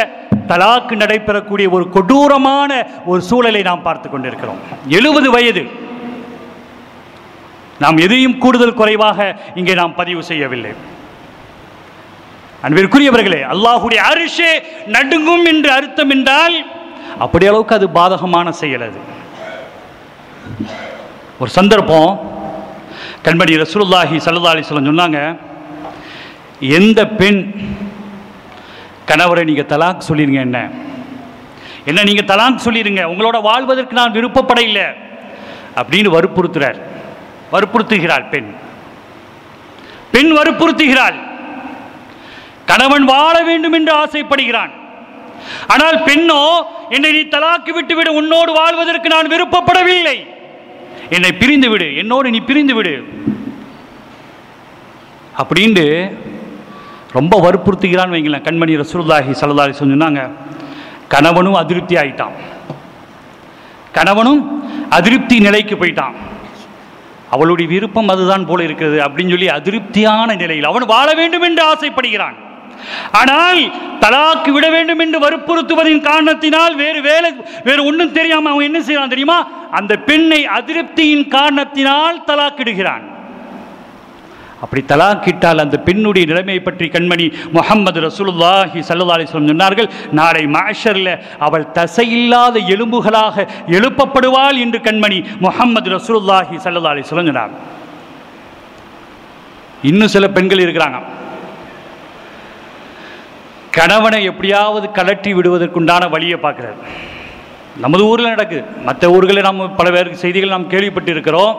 தலாக்கு நடைபெறக்கூடிய ஒரு கொடூரமான ஒரு சூழலை நாம் பார்த்து கொண்டிருக்கிறோம். 70 வயது. நாம் எதையும் கூடுதல் குறைவாக இங்கே நாம் பதிவு செய்யவில்லை. அன்பிற்குரியவர்களே, அல்லாஹ்வுடைய அரிஷே நடுங்கும் என்று அர்த்தம் என்றால் அப்படி அளவுக்கு அது பாதகமான செயல். அது ஒரு சந்தர்ப்பம், கண்மணி ரசூலுல்லாஹி ஸல்லல்லாஹு அலைஹி வஸல்லம் சொன்னாங்க, எந்த பெண் கணவரை நீங்கள் தலாக் சொல்லிடுங்க, என்ன நீங்கள் தலாக் சொல்லிடுங்க, உங்களோட வாழ்வதற்கு நான் விருப்பப்பட இல்லை அப்படின்னு வற்புறுத்துகிறாள் பெண் வற்புறுத்துகிறாள். கணவன் வாழ வேண்டும் என்று ஆசைப்படுகிறான். ஆனால் பெண்ணோ, என்னை நீ தலாக்கு விட்டு விடு, உன்னோடு வாழ்வதற்கு நான் விருப்பப்படவில்லை, என்னை பிரிந்து விடு, என்னோடு நீ பிரிந்து விடு அப்படின்னு ரொம்ப வற்புறுத்துகிறான்னு வைங்களேன். கண்மணி ரசூலுல்லாஹி ஸல்லல்லாஹு அலைஹி வஸல்லம் சொன்னாங்க, கணவனும் அதிருப்தி ஆயிட்டான், கணவனும் அதிருப்தி நிலைக்கு போயிட்டான். அவளுடைய விருப்பம் அதுதான் போல இருக்கிறது அப்படின்னு சொல்லி அதிருப்தியான நிலையில் அவன் வாழ வேண்டும் என்று ஆசைப்படுகிறான். ஆனால் தலாக்கு விட வேண்டும் என்று வற்புறுத்துவதின் காரணத்தினால் வேறு ஒன்றும் தெரியாம அவன் என்ன செய்யறான் தெரியுமா? அந்த பெண்ணை அதிருப்தியின் காரணத்தினால் தலாக்கிடுகிறான். அப்படி தலாக்கிட்டால் அந்த பெண்ணுடைய நிலைமையை பற்றி கண்மணி முஹம்மது ரசூலுல்லாஹி ஸல்லல்லாஹு அலைஹி வஸல்லம் சொன்னார்கள், நாளை மஹ்ஷரில் அவள் தசையில்லாத எலும்புகளாக எழுப்பப்படுவாள் என்று கண்மணி முஹம்மது ரசூலுல்லாஹி ஸல்லல்லாஹு அலைஹி வஸல்லம் சொன்னார். இன்னும் சில பெண்கள் இருக்கிறாங்க, கணவனை எப்படியாவது கலட்டி விடுவதற்குண்டான வழியை பார்க்கிறார். நமது ஊரில் நடக்குது, மற்ற ஊர்களில் நாம் பல பேருக்கு செய்திகள் நாம் கேள்விப்பட்டு இருக்கிறோம்.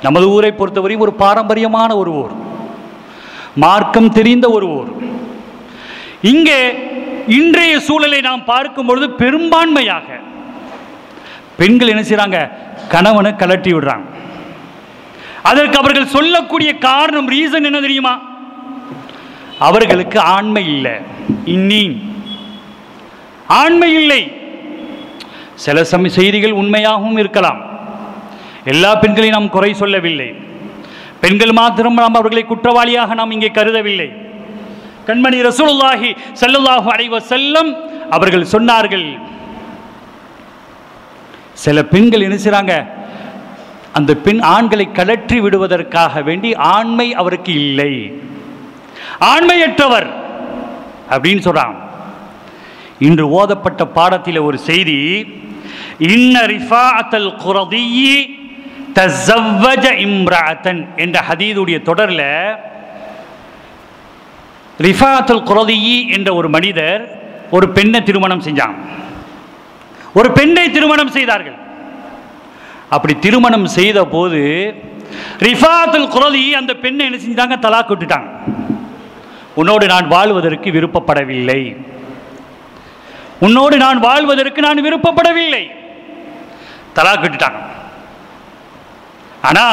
நமது ஊரை பொறுத்தவரை ஒரு பாரம்பரியமான ஒரு ஊர், மார்க்கம் தெரிந்த ஒரு ஊர். இங்கே இன்றைய சூழலை நாம் பார்க்கும் பொழுது பெரும்பான்மையாக பெண்கள் என்ன செய்றாங்க? கணவனை கலட்டி விடுறாங்க. அதற்கு அவர்கள் சொல்லக்கூடிய காரணம், ரீசன் என்ன தெரியுமா? அவர்களுக்கு ஆண்மை இல்லை, ஆண்மை இல்லை. சில செய்திகள் உண்மையாகவும் இருக்கலாம். எல்லா பெண்களையும் நாம் குறை சொல்லவில்லை, பெண்கள் மாத்திரம் நாம் அவர்களை குற்றவாளியாக நாம் இங்கே கருதவில்லை. கண்மணி ரசூலுல்லாஹி ஸல்லல்லாஹு அலைஹி வஸல்லம் அவர்கள் சொன்னார்கள், சில பெண்கள் என்ன செய்றாங்க? அந்த பெண் ஆண்களை கலற்றி விடுவதற்காக வேண்டி ஆண்மை அவருக்கு இல்லை, ஆண்மையற்றவர் அப்படின்னு சொல்றான். இன்று ஓதப்பட்ட பாடத்தில் ஒரு செய்தி, இன்ன ரிஃபாஅத்தல் குரதியி தஸவ்வஜ இம்ரஅத்தன் என்ற ஹதீதுடைய தொடரில் ரிஃபாஅத்துல் குரதியி என்ற ஒரு மனிதர் ஒரு பெண்ணை திருமணம் செஞ்சான், ஒரு பெண்ணை திருமணம் செய்தார்கள். அப்படி திருமணம் செய்த போது ரிஃபாஅத்துல் குரதி அந்த பெண்ணை என்ன செஞ்சாங்க? தலாக் விட்டுட்டாங்க. உன்னோடு நான் வாழ்வதற்கு விருப்பப்படவில்லை, உன்னோடு நான் வாழ்வதற்கு நான் விருப்பப்படவில்லை, தலாக் விட்டுட்டாங்க. ஆனா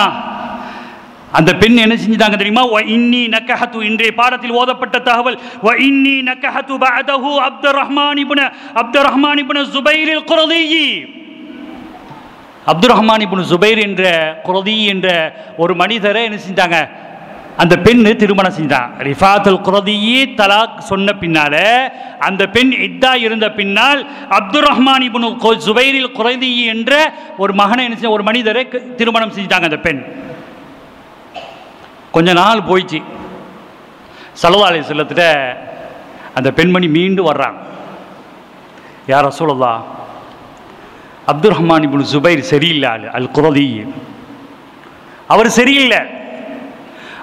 அந்த பெண் என்ன செஞ்சிட்டாங்க தெரியுமா? வ இன்னி நக்கஹது, இன்றைய பாடத்தில் ஓதப்பட்ட தகவல், வ இன்னி நக்கஹது பஅதஹு அப்துர்ரஹ்மான் இப்னு ஸுபைர் அல் குரதி. அப்துர்ரஹ்மான் இப்னு ஸுபைர் என்ற குரதி என்ற ஒரு மனிதரை என்ன செஞ்சாங்க? அந்த பெண் திருமணம் செஞ்சான். ரிஃபாஅத்துல் குரதியி தலாக் சொன்ன பின்னால அந்த பெண் இத்தா இருந்த பின்னால் அப்துர்ரஹ்மான் இப்னு ஸுபைர் அல் குரதி என்ற ஒரு மகனை என்ன செஞ்ச ஒரு மனிதரை திருமணம் செஞ்சிட்டாங்க அந்த பெண். கொஞ்ச நாள் போயிடுச்சு, ஸல்லல்லாஹு அலைஹி வஸல்லத்திட்ட அந்த பெண்மணி மீண்டும் வர்றாங்க. யா ரசூலல்லாஹ், அப்துர்ரஹ்மான் இப்னு ஸுபைர் சரியில்லை, அல் குரதி அவர் சரியில்லை,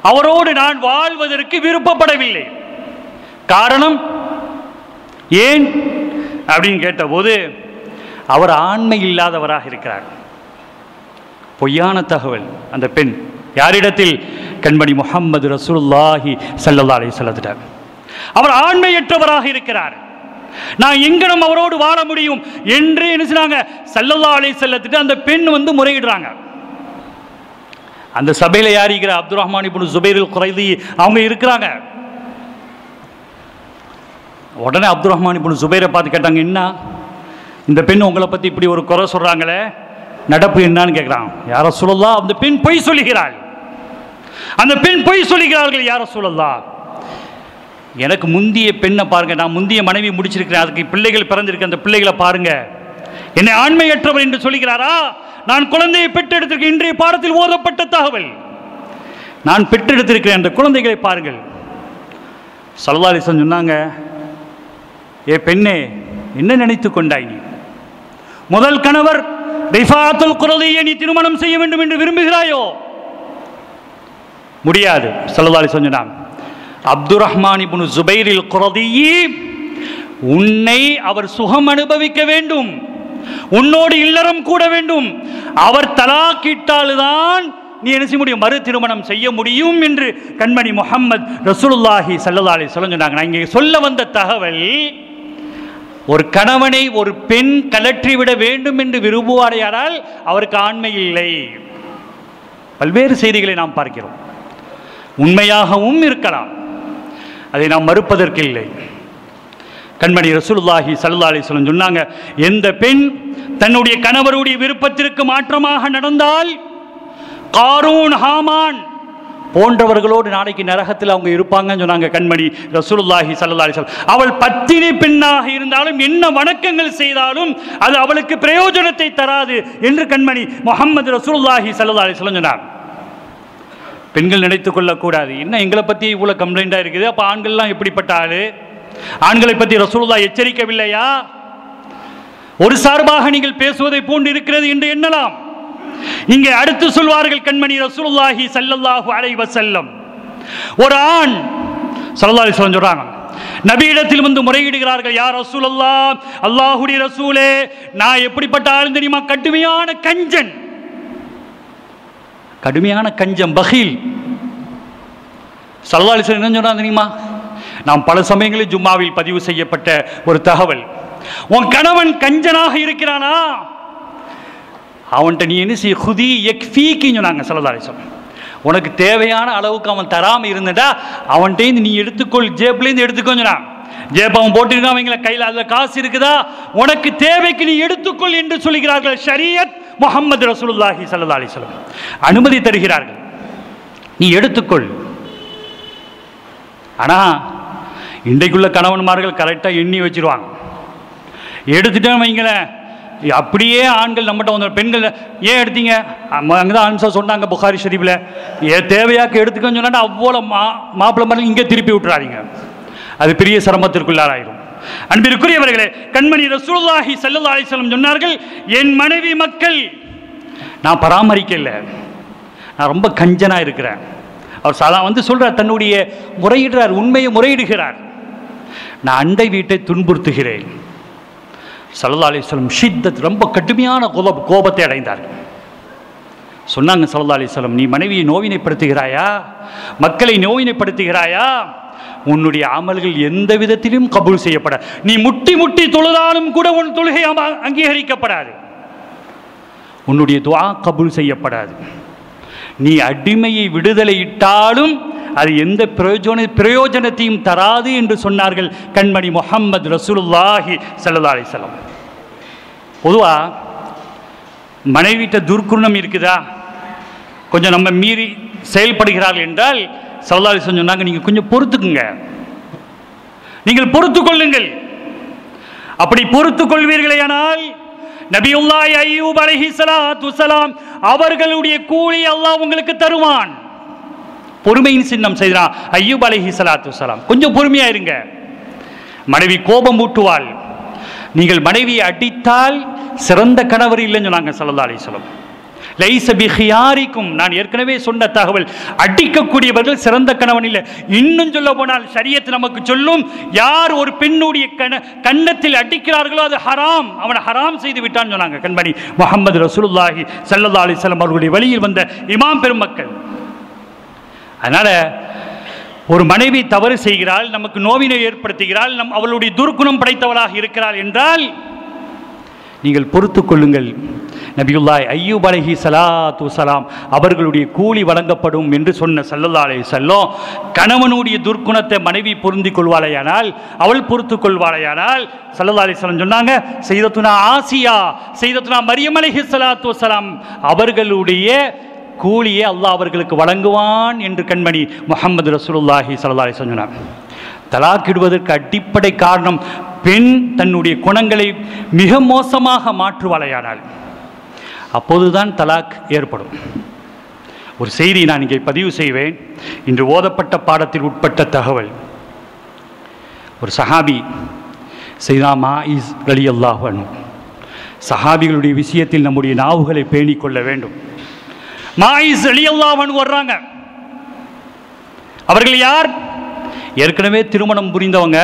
அவரோடு நான் வாழ்வதற்கு விருப்பப்படவில்லை. காரணம் ஏன் அப்படின்னு கேட்டபோது, அவர் ஆண்மை இல்லாதவராக இருக்கிறார். பொய்யான தகவல். அந்த பெண் யாரிடத்தில்? கண்மணி முஹம்மது ரசூலுல்லாஹி ஸல்லல்லாஹு அலைஹி வஸல்லம். அவர் ஆண்மையற்றவராக இருக்கிறார், நான் எங்கனம் அவரோடு வாழ முடியும் என்று என்ன சொன்னாங்க? ஸல்லல்லாஹு அலைஹி வஸல்லம் அந்த பெண் முறையிடுறாங்க. அந்த சபையில் யார் இருக்கிற? அப்துர்ரஹ்மான் இப்னு ஸுபைர் அல் குரைதி அவங்க இருக்கிறாங்க. உடனே அப்துர்ரஹ்மான் இப்னு ஸுபைரை பார்த்து கேட்டாங்க, என்ன இந்த பெண் உங்களை பற்றி இப்படி ஒரு குறை சொல்கிறாங்களே, நடப்பு என்னன்னு கேட்குறான். யா ரசூலல்லாஹ், அந்த பெண் பொய் சொல்லுகிறாள், அந்த பெண் பொய் சொல்லுகிறார்கள். யா ரசூலல்லாஹ், எனக்கு முந்திய பெண்ணை பாருங்க, நான் முந்திய மனைவி முடிச்சிருக்கிறேன், அதுக்கு பிள்ளைகள் பிறந்திருக்க, அந்த பிள்ளைகளை பாருங்க, என்னை ஆண்மையற்றவர் என்று சொல்லுகிறாரா? நான் குழந்தையை பெற்றெடுத்திருக்கேன். இன்றைய பாடத்தில் ஓதப்பட்ட தகவல், நான் பெற்றெடுத்திருக்கிறேன், அந்த குழந்தைகளை பாருங்கள். ஸல்லல்லாஹு அலைஹி வஸல்லம் சொன்னாங்க, ஏ பெண்ணே, என்ன நினைத்து கொண்டாய்? நீ முதல் கணவர் ரிஃபாஅத்துல் குரதியை நீ திருமணம் செய்ய வேண்டும் என்று விரும்புகிறாயோ? முடியாது. ஸல்லல்லாஹு அலைஹி வஸல்லம் சொன்னாங்க, அப்துர்ரஹ்மான் இப்னு ஸுபைர் அல் குரதி உன்னை அவர் சுகம் அனுபவிக்க வேண்டும், உன்னோடு இல்லறம் கூட வேண்டும். அவர் தலாக்கிட்டால்தான் நீ என்ன செய்ய முடியும், மறு திருமணம் செய்ய முடியும் என்று கண்மணி முஹம்மது ரசூலுல்லாஹி ஸல்லல்லாஹு அலைஹி வஸல்லம் சொன்னாங்க. நான் இங்கே சொல்ல வந்த தகவல், ஒரு கணவனை ஒரு பெண் கலற்றிவிட வேண்டும் என்று விரும்புவாரையானால் அவருக்கு ஆண்மை இல்லை. பல்வேறு செய்திகளை நாம் பார்க்கிறோம். உண்மையாகவும் இருக்கலாம், அதை நாம் மறுப்பதற்கு இல்லை. கண்மணி ரசூலுல்லாஹி ஸல்லல்லாஹு அலைஹி வஸல்லம் சொன்னாங்க, எந்த பெண் தன்னுடைய கணவருடைய விருப்பத்திற்கு மாற்றமாக நடந்தால் காரூன் ஹாமான் போன்றவர்களோடு நாளைக்கு நரகத்தில் அவங்க இருப்பாங்கன்னு சொன்னாங்க கண்மணி ரசூலுல்லாஹி ஸல்லல்லாஹு அலைஹி வஸல்லம். அவள் பத்தினி பெண்ணாக இருந்தாலும் என்ன வணக்கங்கள் செய்தாலும் அது அவளுக்கு பிரயோஜனத்தை தராது என்று கண்மணி முஹம்மது ரசூலுல்லாஹி ஸல்லல்லாஹு அலைஹி வஸல்லம் சொன்னார். பெண்கள் நினைத்துக் கொள்ளக்கூடாது, என்ன எங்களை பற்றி இவ்வளோ கம்ப்ளைண்டாக இருக்குது, அப்போ ஆண்கள்லாம் எப்படிப்பட்ட ஆளு, ஆண்களை பற்றி ரசூலுல்லாஹ் எச்சரிக்கவில்லையா? ஒரு சார்பாக நீங்கள் பேசுவதை போன்று இருக்கிறது என்று எண்ணலாம். இங்கே அடுத்து சொல்வார்கள் கண்மணி ரசூலுல்லாஹி ஸல்லல்லாஹு அலைஹி வஸல்லம், ஒரு ஆண் ஸல்லல்லாஹு அலைஹி வஸல்லம் சொல்றாங்க, நபியிடத்தில் வந்து முறையிடுகிறார்கள், யா ரசூலல்லாஹ், அல்லாஹ்வுடைய ரசூலே, நான் எப்படிப்பட்ட ஆள் தெரியுமா, கடுமையான கஞ்சன், கடுமையான கஞ்சம், பகீல். ஸல்லல்லாஹு அலைஹி வஸல்லம் என்ன சொன்னாங்க தெரியுமா? நாம் பல சமயங்களில் ஜும்மாவில் பதிவு செய்யப்பட்ட ஒரு தகவல், உன் கணவன் கஞ்சனாக இருக்கிறானா, அவன்கிட்ட நீ என்ன செய்ய, குதி யக்ஃபீக்கின்னு சொன்னாங்க ஸல்லல்லாஹு அலைஹி வஸல்லம். உனக்கு தேவையான அளவுக்கு அவன் தராமல் இருந்தடா, அவன்கிட்ட நீ எடுத்துக்கொள், ஜேப்லேருந்து எடுத்துக்கோன்னு சொன்னான். ஜேப் அவன் போட்டிருக்கான், அவங்கள கையில் அதில் காசு இருக்குதா, உனக்கு தேவைக்கு நீ எடுத்துக்கொள் என்று சொல்கிறார்கள். ஷரியத் முஹம்மது ரசூலுல்லாஹி ஸல்லல்லாஹு அலைஹி வஸல்லம் அனுமதி தருகிறார்கள், நீ எடுத்துக்கொள். ஆனால் இன்றைக்குள்ள கணவன்மார்கள் கரெக்டாக எண்ணி வச்சிருவாங்க, எடுத்துட்டேன்னு வைங்களேன், அப்படியே ஆண்கள் நம்மகிட்ட வந்து, பெண்கள் ஏன் எடுத்தீங்க, அங்கே தான் ஆன்சர் சொன்னாங்க புகாரி ஷரீஃபில், ஏன் தேவையாக்கு எடுத்துக்கன்னு சொன்னா அவ்வளோ மாப்பிள்ளை மாதிரி இங்கே திருப்பி விட்டுறாதீங்க, அது பெரிய சிரமத்திற்குள்ளாராயிரும். அன்பிற்குரியவர்களே, கண்மணி ரசூலுல்லாஹி ஸல்லல்லாஹு அலைஹி வஸல்லம் சொன்னார்கள், என் மனைவி மக்கள் நான் பராமரிக்கல, நான் ரொம்ப கஞ்சனாக இருக்கிறேன். அவர் சாதா வந்து சொல்கிறார், தன்னுடைய முறையிடுறார், உண்மையை முறையிடுகிறார், நான் அண்டை வீட்டை துன்புறுத்துகிறேன். ஸல்லல்லாஹு அலைஹி வஸல்லம் ஷித்தத், ரொம்ப கடுமையான கோபத்தை அடைந்தார்கள். சொன்னாங்க ஸல்லல்லாஹு அலைஹி வஸல்லம், நீ மனைவியை நோவினைப்படுத்துகிறாயா, மக்களை நோவினைப்படுத்துகிறாயா, உன்னுடைய அமல்கள் எந்த விதத்திலும் கபூல் செய்யப்பட, நீ முட்டி முட்டி தொழுதாலும் கூட உன் தொழுகை அங்கீகரிக்கப்படாது, உன்னுடைய துஆ கபூல் செய்யப்படாது, நீ அடிமையை விடுதலை இட்டாலும் அது எந்த பிரயோஜனத்தையும் தராது என்று சொன்னார்கள் கண்மணி முஹம்மது ரசூலுல்லாஹி ஸல்லல்லாஹு அலைஹி வஸல்லம். பொதுவாக மனைவிட்ட துர்க்குணம் இருக்குதா, கொஞ்சம் நம்ம மீறி செயல்படுகிறார்கள் என்றால் ஸல்லல்லாஹு அலைஹி வஸல்லம் சொன்னாங்க, நீங்கள் கொஞ்சம் பொறுத்துக்குங்க, நீங்கள் பொறுத்து கொள்ளுங்கள். அப்படி பொறுத்து கொள்வீர்களேயானால் நபியுல்லாஹி அய்யூப் அலைஹிஸ்ஸலாத்து வஸலாம் அவர்களுடைய கூலி அல்லாஹ் உங்களுக்கு தருவான். பொறுமையின் சின்னம் செய்கிறான் அய்யூப் அலைஹிஸ்ஸலாத்து வஸலாம். கொஞ்சம் பொறுமையா இருங்க. மனைவி கோபம் ஊட்டுவாள், நீங்கள் மனைவியை அடித்தால் சிறந்த கணவர் இல்லைன்னு சொன்னாங்க ஸல்லல்லாஹு அலைஹி வஸல்லம். லைஸ பிஹியாரிக்கும், நான் ஏற்கனவே சொன்ன தகவல், அடிக்கக்கூடியவர்கள் சிறந்த கணவன் இல்லை. இன்னும் சொல்ல போனால் ஷரியத் நமக்கு சொல்லும், யார் ஒரு பெண்ணுடைய கன்னத்தில் அடிக்கிறார்களோ அது ஹராம், அவன் ஹராம் செய்து விட்டான்னு சொன்னாங்க கண்மணி முஹம்மது ரசூலுல்லாஹி ஸல்லல்லாஹு அலைஹி வஸல்லம் அவர்களுடைய வழியில் வந்த இமாம் பெருமக்கள். அதனால ஒரு மனைவி தவறு செய்கிறாள், நமக்கு நோவினை ஏற்படுத்துகிறாள், அவளுடைய துர்க்குணம் படைத்தவளாக இருக்கிறாள் என்றால் நீங்கள் பொறுத்து கொள்ளுங்கள். நபியுல்லாஹி அய்யூப் அலைஹிஸ்ஸலாத்து வஸலாம் அவர்களுடைய கூலி வழங்கப்படும் என்று சொன்ன ஸல்லல்லாஹு அலைஹி வஸல்லம், கணவனுடைய துர்க்குணத்தை மனைவி பொருந்தி கொள்வாளையானால், அவள் பொறுத்து கொள்வாளையானால் ஸல்லல்லாஹு அலைஹி வஸல்லம் சொன்னாங்க, சையதத்துனா ஆசியா, சையதத்துனா மரியம் அலைஹிஸ்ஸலாத்து வஸலாம் அவர்களுடைய கூலியை அல்லாஹ் அவர்களுக்கு வழங்குவான் என்று கண்மணி முஹம்மது ரசூலுல்லாஹி ஸல்லல்லாஹு அலைஹி வஸல்லம் சொன்னார். தலாக்கிடுவதற்கு அடிப்படை காரணம், பெண் தன்னுடைய குணங்களை மிக மோசமாக மாற்றுவாளையானால் அப்போதுதான் தலாக் ஏற்படும். ஒரு செய்தி நான் இங்கே பதிவு செய்வேன், இன்று ஓதப்பட்ட பாடத்தில் உட்பட்ட தகவல். ஒரு சஹாபி சையதுனா மாயிஸ் ரலியல்லாஹு அன்ஹு, சஹாபிகளுடைய விஷயத்தில் நம்முடைய நாவுகளை பேணிக் கொள்ள வேண்டும். மாயிஸ் ரலியல்லாஹு அன்ஹு வர்றாங்க. அவர்கள் யார்? ஏற்கனவே திருமணம் புரிந்தவங்க,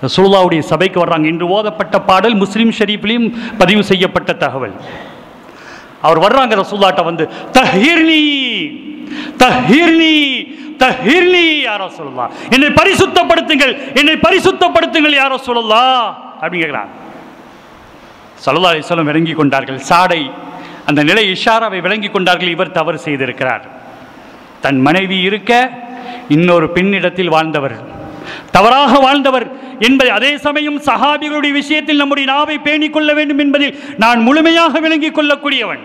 ரசூலுல்லாஹ்வுடைய சபைக்கு வர்றாங்க. இன்று ஓதப்பட்ட பாடல் முஸ்லிம் ஷரீஃப்லையும் பதிவு செய்யப்பட்ட தகவல். அவர் வர்றாங்க ரசூலுல்லாஹ்ட்ட வந்து, தஹீர்னி தஹீர்னி தஹீர்னி யா ரசூலுல்லாஹ், என்னை பரிசுத்தப்படுத்துங்கள், என்னை பரிசுத்தப்படுத்துங்கள் யா ரசூலுல்லாஹ் அப்படின்னு கேட்கிறாங்க. ஸல்லல்லாஹு அலைஹி வஸல்லம் விளங்கி கொண்டார்கள். சாடை அந்த நிலை இஷாராவை விளங்கி கொண்டார்கள். இவர் தவறு செய்திருக்கிறார். தன் மனைவி இருக்க இன்னொரு பெண்ணிடத்தில் வாழ்ந்தவர், தவறாக வாழ்ந்தவர் என்பதை, அதே சமயம் சஹாபிகளுடைய விஷயத்தில் நம்முடைய நாவை பேணிக் கொள்ள வேண்டும் என்பதில் நான் முழுமையாக விளங்கிக் கொள்ளக்கூடியவன்.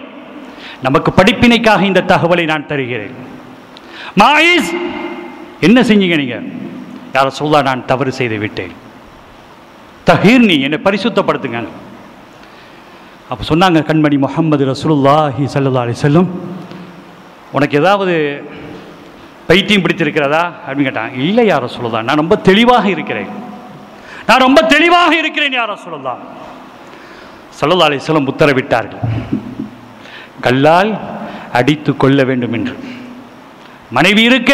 நமக்கு படிப்பினைக்காக இந்த தகவலை நான் தருகிறேன். மாயிஸ், என்ன செஞ்சீங்க நீங்க? யார சொல்லா, நான் தவறு செய்து விட்டேன், தஹீர்னி, என்னை பரிசுத்தப்படுத்துங்க. அப்போ சொன்னாங்க கண்மணி முஹம்மது ரசூலுல்லாஹி ஸல்லல்லாஹு அலைஹி வஸல்லம், உனக்கு ஏதாவது பைத்தியம் பிடித்திருக்கிறதா அப்படின்னு கேட்டான். இல்லை யா ரசூலுல்லாஹ், நான் ரொம்ப தெளிவாக இருக்கிறேன், நான் ரொம்ப தெளிவாக இருக்கிறேன் யா ரசூலுல்லாஹ். ஸல்லல்லாஹு அலைஹி வஸல்லம் உத்தரவிட்டார்கள், கல்லால் அடித்து கொள்ள வேண்டும் என்று. மனைவி இருக்க,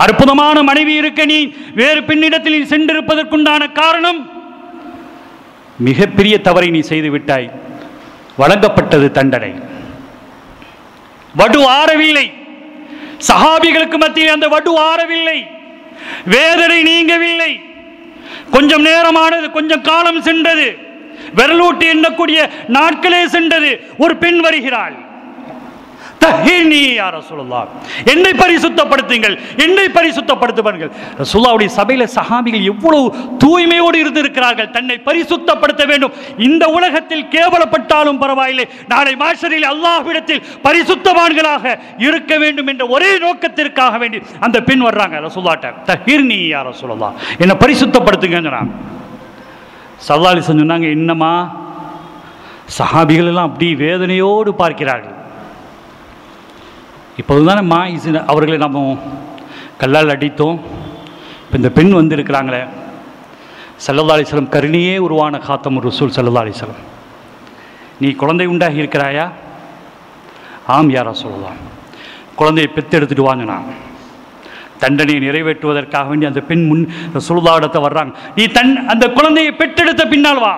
அற்புதமான மனைவி இருக்க, நீ வேறு பெண்ணிடத்தில் சென்றிருப்பதற்குண்டான காரணம் மிகப்பெரிய தவறை நீ செய்து விட்டாய். வழங்கப்பட்டது தண்டனை. வடு ஆறவில்லை, சஹாபிகளுக்கு மத்தியில் அந்த வடு ஆறவில்லை, வேதனை நீங்கவில்லை. கொஞ்சம் நேரமானது, கொஞ்சம் காலம் சென்றது, விரலூட்டி எண்ணக்கூடிய நாட்களே சென்றது. ஒரு பெண் வருகிறாள், தஹீர்னி யா ரசூலுல்லாஹ், என்னை பரிசுத்தப்படுத்துங்கள், என்னை பரிசுத்தப்படுத்துவார்கள். ரசூலுல்லாஹ்வுடைய சபையில சஹாபிகள் எவ்வளவு தூய்மையோடு இருந்திருக்கிறார்கள். தன்னை பரிசுத்தப்படுத்த வேண்டும், இந்த உலகத்தில் கேவலப்பட்டாலும் பரவாயில்லை, நாளை மாஷரில் அல்லாஹ்விடத்தில் பரிசுத்தவான்களாக இருக்க வேண்டும் என்ற ஒரே நோக்கத்திற்காக வேண்டி அந்த பெண் வர்றாங்க ரசூலுல்லாஹ்ட்ட. தஹீர்னி யா ரசூலுல்லாஹ், என்னை பரிசுத்தப்படுத்துங்கன்றாங்க. ஸல்லல்லாஹு அலைஹி வஸல்லம் சொன்னாங்க, என்னமா? சஹாபிகள் எல்லாம் அப்படி வேதனையோடு பார்க்கிறார்கள். இப்போதுதானே அவர்களை நம்ம கல்லால் அடித்தோம், இப்போ இந்த பெண் வந்து இருக்கிறாங்களே. ஸல்லல்லாஹு அலைஹி வஸல்லம் கருணையே உருவான காத்தமுர் ரசூல் ஸல்லல்லாஹு அலைஹி வஸல்லம், நீ குழந்தை உண்டாகி இருக்கிறாயா? ஆம் யா ரசூலுல்லாஹ். குழந்தையை பெற்றெடுத்துட்டு வாங்கினா. தண்டனையை நிறைவேற்றுவதற்காக வேண்டி அந்த பெண் முன் ரசூலுல்லாஹ்விடத்தை வர்றாங்க. நீ அந்த குழந்தையை பெற்றெடுத்த பின்னால் வா.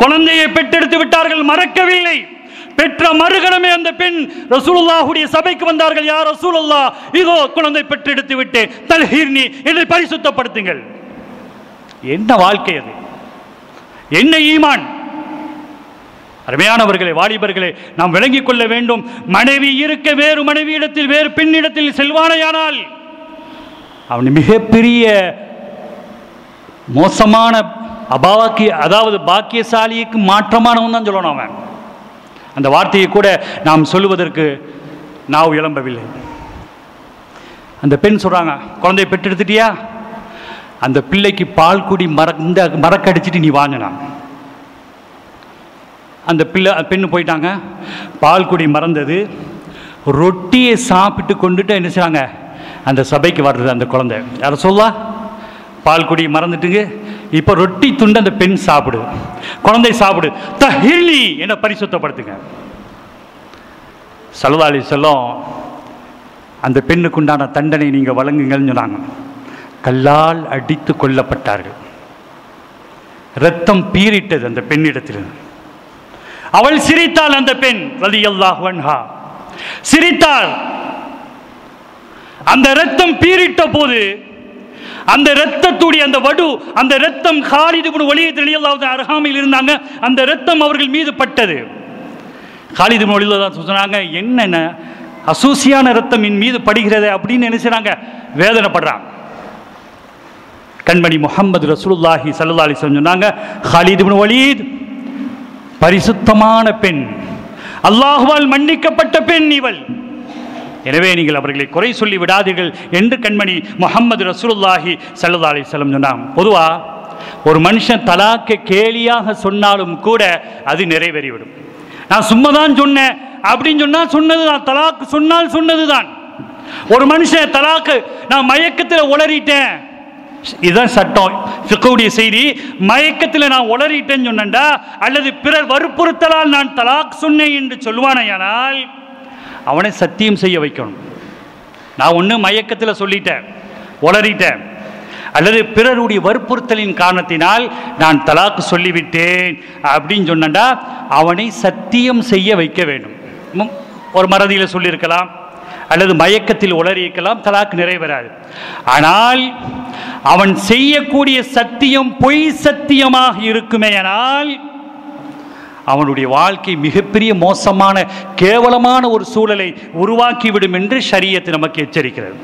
குழந்தையை பெற்றெடுத்து விட்டார்கள், மறக்கவில்லை. பெற்ற மறுகணமே அந்த பெண் ரசூலுல்லாஹ்வுடைய சபைக்கு வந்தார்கள். யா ரசூலுல்லாஹ், இதோ குழந்தை பெற்றெடுத்து விட்டேன், தஹீர்னி, என்னை பரிசுத்தப்படுத்துங்கள். என்ன வாழ்க்கை அது, என்ன ஈமான்! அருமையானவர்களே, வாலிபர்களே, நாம் விளங்கிக் கொள்ள வேண்டும். மனைவி இருக்க வேறு மனைவியிடத்தில், வேறு பெண்ணிடத்தில் செல்வானையானால் அவன் மிகப்பெரிய மோசமான அதாவது பாக்கியசாலிக்கு மாற்றமானவன் தான் சொல்லணும். அவன் அந்த வார்த்தையை கூட நாம் சொல்லுவதற்கு நாவு இளம்பவில்லை. அந்த பெண் சொல்றாங்க, குழந்தையை பெற்றெடுத்துட்டியா? அந்த பிள்ளைக்கு பால் குடி மறக்கடிச்சிட்டு நீ வாங்கினான். அந்த பெண்ணு போயிட்டாங்க, பால் குடி மறந்தது, ரொட்டியை சாப்பிட்டு கொண்டுட்டு என்ன செய்றாங்க, அந்த சபைக்கு வர்றது அந்த குழந்தை. யார சொல்லா, பால் குடி மறந்துட்டுங்க, இப்போ ரொட்டி துண்டு அந்த பெண் சாப்பிடு, குழந்தை சாப்பிடு, தஹீர்னி, என்ன பரிசுத்தப்படுத்துங்க. ஸல்லல்லாஹு அலைஹி வஸல்லம் அந்த பெண்ணுக்கு உண்டான தண்டனை நீங்கள் வழங்குங்கள்னு சொன்னாங்க. கல்லால் அடித்து கொல்லப்பட்டார்கள். இரத்தம் பீரிட்டது அந்த பெண்ணிடத்தில். அவள் சிரித்தாள். அந்த பெண் ரலியல்லாஹு அன்ஹா சிரித்தாள். அந்த இரத்தம் பீரிட்ட போது அந்த இரத்தத்துடைய அந்த வடு, அந்த இரத்தம் காலித் இப்னு வலீத் ரலியல்லாஹு அருகாமையில் இருந்தாங்க. அந்த இரத்தம் அவர்கள் மீது பட்டது. காலித் இப்னு வலீத் சொன்னாங்க, என்ன அசூசியான இரத்தம் என் மீது படுகிறது அப்படின்னு நினைச்சாங்க, வேதனைப்படுறாங்க. கண்மணி முஹம்மது ரசூலுல்லாஹி ஸல்லல்லாஹு அலைஹி வஸல்லம் சொன்னாங்க, காலித் இப்னு வலீத் பரிசுத்தமான பெண், அல்லாஹ்வால் மன்னிக்கப்பட்ட பெண் இவள், எனவே நீங்கள் அவர்களை குறை சொல்லி விடாதீர்கள் என்று கண்மணி முஹம்மது ரசூலுல்லாஹி ஸல்லல்லாஹு அலைஹி வஸல்லம் சொன்னாங்க. பொதுவா ஒரு மனுஷன் தலாக்கை கேலியாக சொன்னாலும் கூட அது நிறைவேறிவிடும். நான் சும்மா தான் சொன்னேன் அப்படின்னு சொன்னா சொன்னதுதான், தலாக்கு சொன்னால் சொன்னதுதான். ஒரு மனுஷன் தலாக்கு நான் மயக்கத்தில் உளறிட்டேன், இதுதான் சட்டம், ஃபிக்ஹுடைய செய்தி. மயக்கத்தில் நான் உளறிட்டேன்னு சொன்னேன்டா, அல்லது பிறர் வற்புறுத்தலால் நான் தலாக் சொன்னேன் என்று சொல்வானேயானால் அவனை சத்தியம் செய்ய வைக்கணும். நான் ஒன்று மயக்கத்தில் சொல்லிட்டேன், உளறிட்டேன், அல்லது பிறருடைய வற்புறுத்தலின் காரணத்தினால் நான் தலாக்கு சொல்லிவிட்டேன் அப்படின்னு சொன்னா அவனை சத்தியம் செய்ய வைக்க வேண்டும். ஒரு மறதியில் சொல்லியிருக்கலாம் அல்லது மயக்கத்தில் உளறியிருக்கலாம், தலாக்கு நிறைவேறாது. ஆனால் அவன் செய்யக்கூடிய சத்தியம் பொய் சத்தியமாக இருக்குமேயானால் அவனுடைய வாழ்க்கை மிகப்பெரிய மோசமான கேவலமான ஒரு சூழலை உருவாக்கிவிடும் என்று ஷரியத் நமக்கு எச்சரிக்கிறது.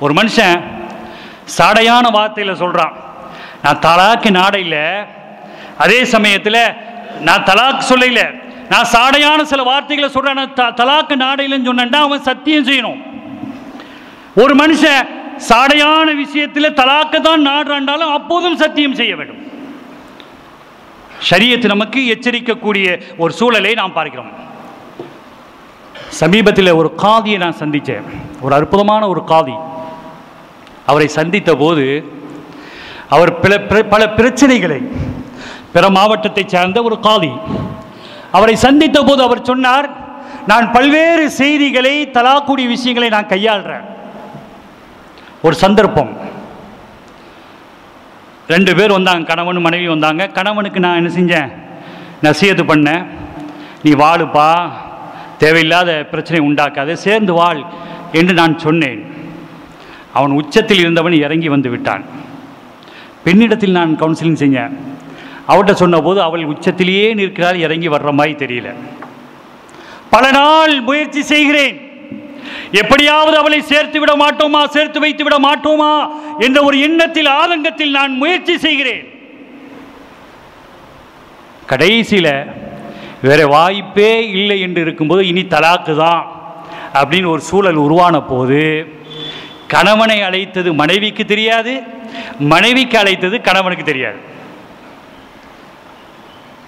ஒரு மனுஷன் சாடையான வார்த்தையில் சொல்றான், நான் தலாக்கு நாடையில், அதே சமயத்தில் நான் தலாக்கு சொல்லல, நான் சாடையான சில வார்த்தைகளை சொல்றேன், தலாக்கு நாடையிலன்னு சொன்னா அவன் சத்தியம் செய்யணும். ஒரு மனுஷன் சாடையான விஷயத்தில் தலாக்க தான் நாடுறாண்டாலும் அப்போதும் சத்தியம் செய்ய வேண்டும். ஷரியத் நமக்கு எச்சரிக்கக்கூடிய ஒரு சூழலை நாம் பார்க்கிறோம். சமீபத்தில் ஒரு காதியை நான் சந்தித்தேன், ஒரு அற்புதமான ஒரு காதி. அவரை சந்தித்த போது அவர் பல பிரச்சனைகளை, பிற மாவட்டத்தை சார்ந்த ஒரு காதி, அவரை சந்தித்த போது அவர் சொன்னார், நான் பல்வேறு செய்திகளை தலாக்குடைய விஷயங்களை நான் கையாளுறேன். ஒரு சந்தர்ப்பம், 2 பேர் வந்தாங்க, கணவன் மனைவி வந்தாங்க. கணவனுக்கு நான் என்ன செஞ்சேன், நசியத்து பண்ணேன், நீ வாழுப்பா, தேவையில்லாத பிரச்சனை உண்டாக்காத, சேர்ந்து வாழ் என்று நான் சொன்னேன். அவன் உச்சத்தில் இருந்தவன் இறங்கி வந்து விட்டான். பெண்ணிடத்தில் நான் கவுன்சிலிங் செஞ்சேன். அவர்கிட்ட சொன்னபோது அவள் உச்சத்திலேயே நிற்கிறாள், இறங்கி வர்ற மாதிரி தெரியல. பல நாள் முயற்சி செய்கிறேன், எப்படியாவது அவளை சேர்த்து விட மாட்டோமா, சேர்த்து வைத்து விட மாட்டோமா என்ற ஒரு எண்ணத்தில், ஆதங்கத்தில் நான் முயற்சி செய்கிறேன். கடைசியில் வேற வாய்ப்பே இல்லை என்று இருக்கும்போது இனி தலாக்கு தான் அப்படின்னு ஒரு சூழல் உருவான போது கணவனை அழைத்தது மனைவிக்கு தெரியாது, மனைவிக்கு அழைத்தது கணவனுக்கு தெரியாது.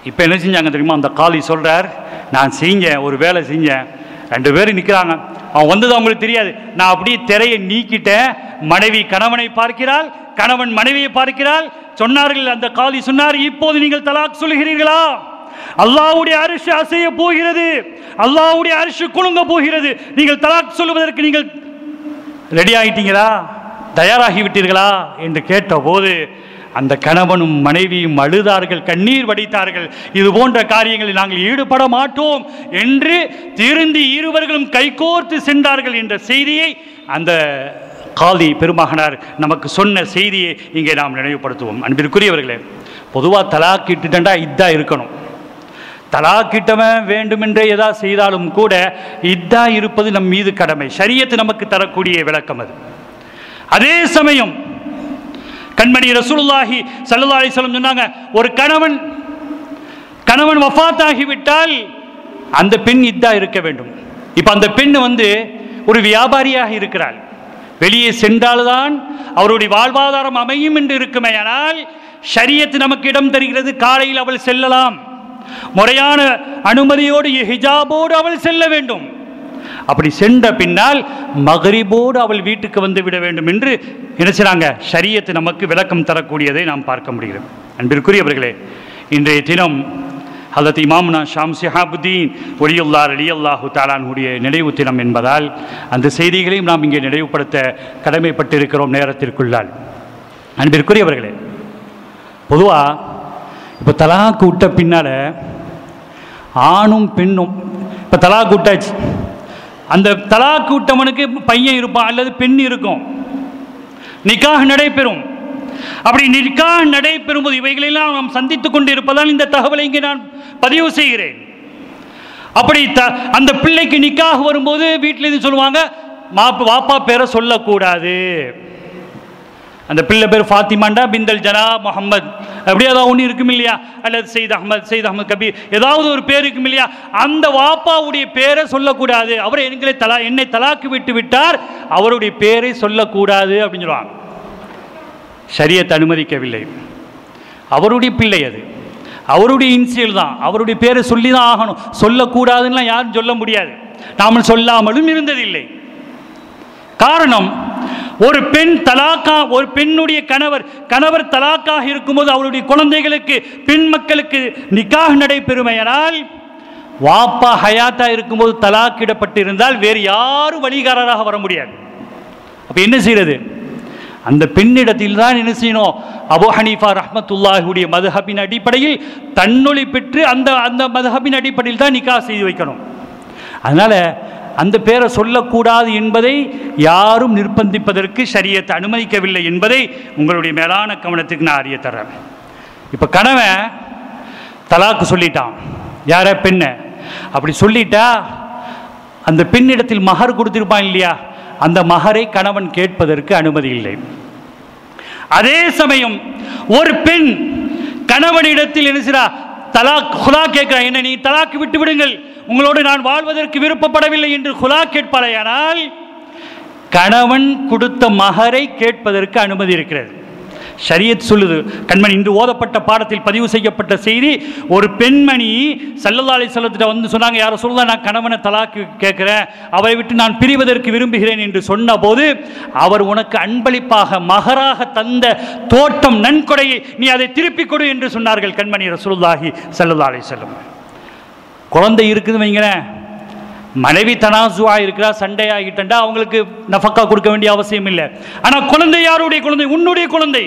இப்போ என்ன செஞ்சாங்க தெரியுமா, அந்த காலி சொல்றார், நான் செஞ்சேன், ஒரு வேலை செஞ்சேன், 2 பேர் நிற்கிறாங்க, அவன் வந்தது அவங்களுக்கு தெரியாது, நான் அப்படியே திரையை நீக்கிட்டேன், மனைவி கணவனை பார்க்கிறாள், கணவன் மனைவியை பார்க்கிறாள். சொன்னார்கள், அந்த காலி சொன்னார், இப்போது நீங்கள் தலாக் சொல்கிறீர்களா? அல்லாஹ்வுடைய அரிஷ் அசைய போகிறது, அல்லாஹ்வுடைய அரிஷ் குலுங்க போகிறது, நீங்கள் தலாக் சொல்வதற்கு நீங்கள் ரெடி ஆகிட்டீங்களா, தயாராகி விட்டீர்களா என்று கேட்டபோது அந்த கணவனும் மனைவியும் அழுதார்கள், கண்ணீர் வடித்தார்கள். இது போன்ற காரியங்களில் நாங்கள் ஈடுபட மாட்டோம் என்று திருந்தி இருவர்களும் கைகோர்த்து சென்றார்கள் என்ற செய்தியை அந்த காதி பெருமகனார் நமக்கு சொன்ன செய்தியை இங்கே நாம் நினைவுபடுத்துவோம். அன்பிற்குரியவர்களே, பொதுவாக தலாக்கிட்டுட்டா இதா இருக்கணும். தலாக்கிட்டவன் வேண்டுமென்றே ஏதாவது செய்தாலும் கூட இதா இருப்பது நம் மீது கடமை. ஷரியத் நமக்கு தரக்கூடிய விளக்கம் அது. அதே சமயம் கண்மணி ரசூலுல்லாஹி ஸல்லல்லாஹு அலைஹி வஸல்லம் சொன்னாங்க, ஒரு கணவன் வஃபாத் ஆகிவிட்டால் அந்த பெண் இதா இருக்க வேண்டும். இப்போ அந்த பெண் ஒரு வியாபாரியாக இருக்கிறாள், வெளியே சென்றால்தான் அவருடைய வாழ்வாதாரம் அமையும் என்று இருக்குமேயானால் ஷரியத் நமக்கு இடம் தருகிறது. காலையில் அவள் செல்லலாம், முறையான அனுமதியோடு ஹிஜாபோடு அவள் செல்ல வேண்டும். அப்படி சென்ற பின்னால் மகரிபோடு அவள் வீட்டுக்கு வந்து விட வேண்டும் என்று நினைச்சாங்க. ஷரியத் நமக்கு விளக்கம் தரக்கூடியதை நாம் பார்க்க முடிகிறது. அன்பிற்குரியவர்களே, இன்றைய தினம் ஹதரத் இமாமுனா ஷாம் ஷிஹாபுத்தீன் வலியுல்லாஹ் ரலியல்லாஹு தஆலாவுடைய நினைவு தினம் என்பதால் அந்த செய்திகளையும் நாம் இங்கே நினைவுபடுத்த கடமைப்பட்டிருக்கிறோம் நேரத்திற்குள்ளால். அன்பிற்குரியவர்களே, பொதுவாக இப்போ தலாக்கு விட்ட பின்னால் ஆணும் பெண்ணும், இப்போ தலாக்கு விட்டாச்சு, அந்த தலாக்கு விட்டவனுக்கு பையன் இருப்பான் அல்லது பெண் இருக்கும், நிக்காஹ் நடைபெறும். அப்படி நிக்காஹ் நடைபெறும் போது இவைகளெல்லாம் நாம் சந்தித்துக் கொண்டு இருப்பதால் இந்த தகவலை இங்கே நான் பதிவு செய்கிறேன். அப்படி அந்த பிள்ளைக்கு நிக்காஹ் வரும்போது வீட்டில் இருந்து சொல்லுவாங்க, வாப்பா பேரை சொல்லக்கூடாது. அந்த பிள்ளை பேர் ஃபாத்திமாண்டா பிந்தல் ஜனா முகமது அப்படி ஏதாவது ஒன்று இருக்கும் இல்லையா, அல்லது சையத் அஹமது கபீர் ஏதாவது ஒரு பேர் இருக்கும் இல்லையா, அந்த வாப்பாவுடைய பேரை சொல்லக்கூடாது. அவர் என்னை தலாக்கு விட்டு விட்டார், அவருடைய பேரை சொல்லக்கூடாது அப்படின்னு சொல்லுவாங்க. ஷரியத் அனுமதிக்கவில்லை. அவருடைய பிள்ளை, அது அவருடைய இன்சியல் தான், அவருடைய பேரை சொல்லி தான் ஆகணும். சொல்லக்கூடாதுன்னா யாரும் சொல்ல முடியாது, நாம் சொல்லாமலும் இருந்ததில்லை. காரணம், ஒரு பெண் தலாக்கா, ஒரு பெண்ணுடைய கணவர் தலாக்காக இருக்கும்போது அவருடைய குழந்தைகளுக்கு, பெண் மக்களுக்கு நிக்காஹ் நடைபெறுமையானால், வாப்பா ஹயாத்தா இருக்கும்போது தலாக்கிடப்பட்டிருந்தால் வேறு யாரும் வழிகாரராக வர முடியாது. அப்போ என்ன செய்யறது? அந்த பெண்ணிடத்தில் தான் என்ன செய்யணும்? அபூ ஹனீஃபா ரஹ்மத்துல்லாஹியுடைய மதுஹபின் அடிப்படையில் தன்னொளி பெற்று அந்த அந்த மதுஹபின் அடிப்படையில் தான் நிக்காஹ் செய்து வைக்கணும். அதனால் அந்த பேரை சொல்லக்கூடாது என்பதை யாரும் நிர்பந்திப்பதற்கு ஷரியத் அனுமதிக்கவில்லை என்பதை உங்களுடைய மேலான கவனத்துக்கு நான் அறிய தர்றேன். இப்போ கணவன் தலாக்கு சொல்லிட்டான், யார பெண்ணை அப்படி சொல்லிட்டா அந்த பெண்ணிடத்தில் மஹர் கொடுத்திருப்பான் இல்லையா, அந்த மஹரை கணவன் கேட்பதற்கு அனுமதி இல்லை. அதே சமயம் ஒரு பெண் கணவனிடத்தில் என்ன செய்றா? தலாக் குலா கேட்கிறா, என்ன நீ தலாக்கு விட்டு விடுங்கள், உங்களோடு நான் வாழ்வதற்கு விருப்பப்படவில்லை என்று குலா கேட்பாளையானால் கணவன் கொடுத்த மஹரை கேட்பதற்கு அனுமதி இருக்கிறது. ஷரியத் சொல்லுது. கண்மணி இன்று ஓதப்பட்ட பாடத்தில் பதிவு செய்யப்பட்ட செய்தி, ஒரு பெண்மணி ஸல்லல்லாஹு அலைஹி வஸல்லம் வந்து சொன்னாங்க, யார சொல்லலாம், நான் கணவனை தலாக்கு கேட்கிறேன், அவரை விட்டு நான் பிரிவதற்கு விரும்புகிறேன் என்று சொன்ன போது, அவர் உனக்கு அன்பளிப்பாக மகராக தந்த தோட்டம் நன்கொடையை நீ அதை திருப்பிக் கொடு என்று சொன்னார்கள் கண்மணி ரசூலுல்லாஹி ஸல்லல்லாஹு அலைஹி வஸல்லம். குழந்தை இருக்குது வைங்களேன், மனைவி தனாசுவா இருக்கிறா, சண்டையாகிட்டா அவங்களுக்கு நஃபக்கா கொடுக்க வேண்டிய அவசியம் இல்லை. ஆனால் குழந்தை யாருடைய குழந்தை? உன்னுடைய குழந்தை.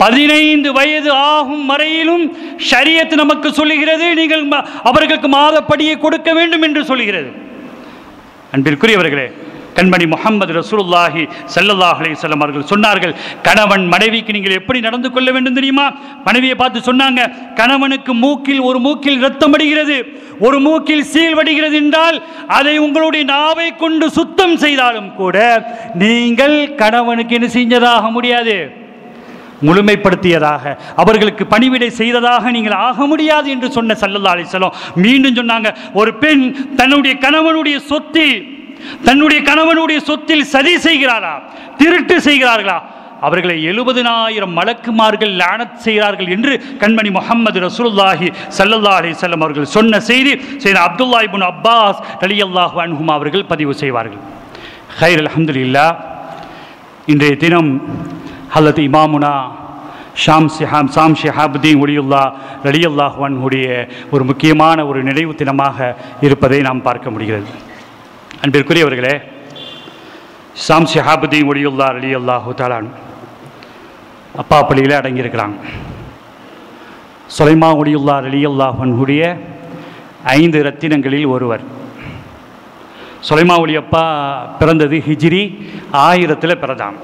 15 வயது ஆகும் வரையிலும் ஷரியத் நமக்கு சொல்லுகிறது, நீங்கள் அவர்களுக்கு மாதப்படியை கொடுக்க வேண்டும் என்று சொல்லுகிறது. அன்பிற்குரியவர்களே, கண்மணி முஹம்மது ரசூலுல்லாஹி ஸல்லல்லாஹு அலைஹி வஸல்லம் அவர்கள் சொன்னார்கள், கணவன் மனைவிக்கு நீங்கள் எப்படி நடந்து கொள்ள வேண்டும் தெரியுமா? மனைவியை பார்த்து சொன்னாங்க, கணவனுக்கு ஒரு மூக்கில் ரத்தம் வடிகிறது, ஒரு மூக்கில் சீல் வடிகிறது என்றால் அதை உங்களுடைய நாவை கொண்டு சுத்தம் செய்தாலும் கூட நீங்கள் கணவனுக்கு என்ன செஞ்சதாக முடியாது, முழுமைப்படுத்தியதாக, அவர்களுக்கு பணிவிடை செய்ததாக நீங்கள் ஆக முடியாது என்று சொன்ன ஸல்லல்லாஹு அலைஹி வஸல்லம் மீண்டும் சொன்னாங்க, ஒரு பெண் தன்னுடைய கணவனுடைய சொத்தில் சதி செய்கிறாரா, திருட்டு செய்கிறார்களா, அவர்களை 70,000 மலக்குமார்கள் லானத் செய்கிறார்கள் என்று கண்மணி முஹம்மது ரசூலுல்லாஹி ஸல்லல்லாஹு அலைஹி வஸல்லம் அவர்கள் சொன்ன செய்தி சையதுனா அப்துல்லாஹ் இப்னு அப்பாஸ் ரலியல்லாஹு அன்ஹுமா அவர்கள் பதிவு செய்வார்கள். ஹைர் அல்ஹம்துலில்லாஹ். இன்றைய தினம் ஹலத் இமாமுனா ஷாம் ஷிஹாபுதீன் வலியுல்லாஹ் ரலியல்லாஹு அன்ஹுடைய ஒரு முக்கியமான ஒரு நினைவு தினமாக இருப்பதை நாம் பார்க்க முடிகிறது. அன்பிற்குரியவர்களே, ஷாம் ஷிஹாபுதீன் வலியுல்லாஹ் ரலியல்லாஹு தஆலா அப்பா பள்ளியில் அடங்கியிருக்கிறாங்க. சுலைமான் வலியுல்லாஹ் ரலியல்லாஹு அன்ஹுடைய 5 ரத்தினங்களில் ஒருவர். சுலைமான் வலி அப்பா பிறந்தது ஹிஜ்ரி 1000 பிறந்தாங்க.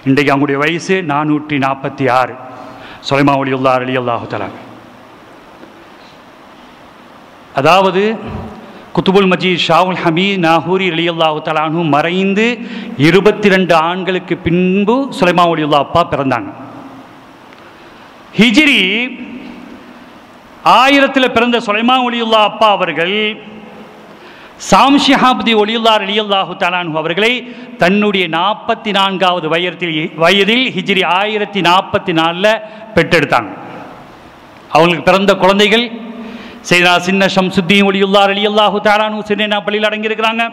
இன்றைக்கு அவங்களுடைய வயசு 446. சுலைமான் வலியுல்லாஹ் ரலியல்லாஹு தஆலா, அதாவது குத்துபுல் மஜீத் ஷாவுல் ஹமீத் நாகூரி ரலியல்லாஹு தஆலா அன்ஹு மறைந்து 22 ஆண்டுகளுக்கு பின்பு சுலைமான் வலியுல்லாஹ் அப்பா பிறந்தாங்க. ஹிஜ்ரி 1000 பிறந்த சுலைமான் வலியுல்லாஹ் அப்பா அவர்கள் ஷாம் ஷிஹாபுதீன் வலியுல்லாஹ் ரலியல்லாஹு தஆலா அன்ஹு அவர்களை தன்னுடைய 44வது வயதில் ஹிஜ்ரி 1044 பெற்றெடுத்தாங்க. அவங்களுக்கு பிறந்த குழந்தைகள் சையதுனா சின்ன ஷம்சுத்தீன் வலியுல்லாஹ் ரலியல்லாஹு தஆலா அன்ஹு சின்ன பள்ளியில் அடங்கியிருக்கிறாங்க.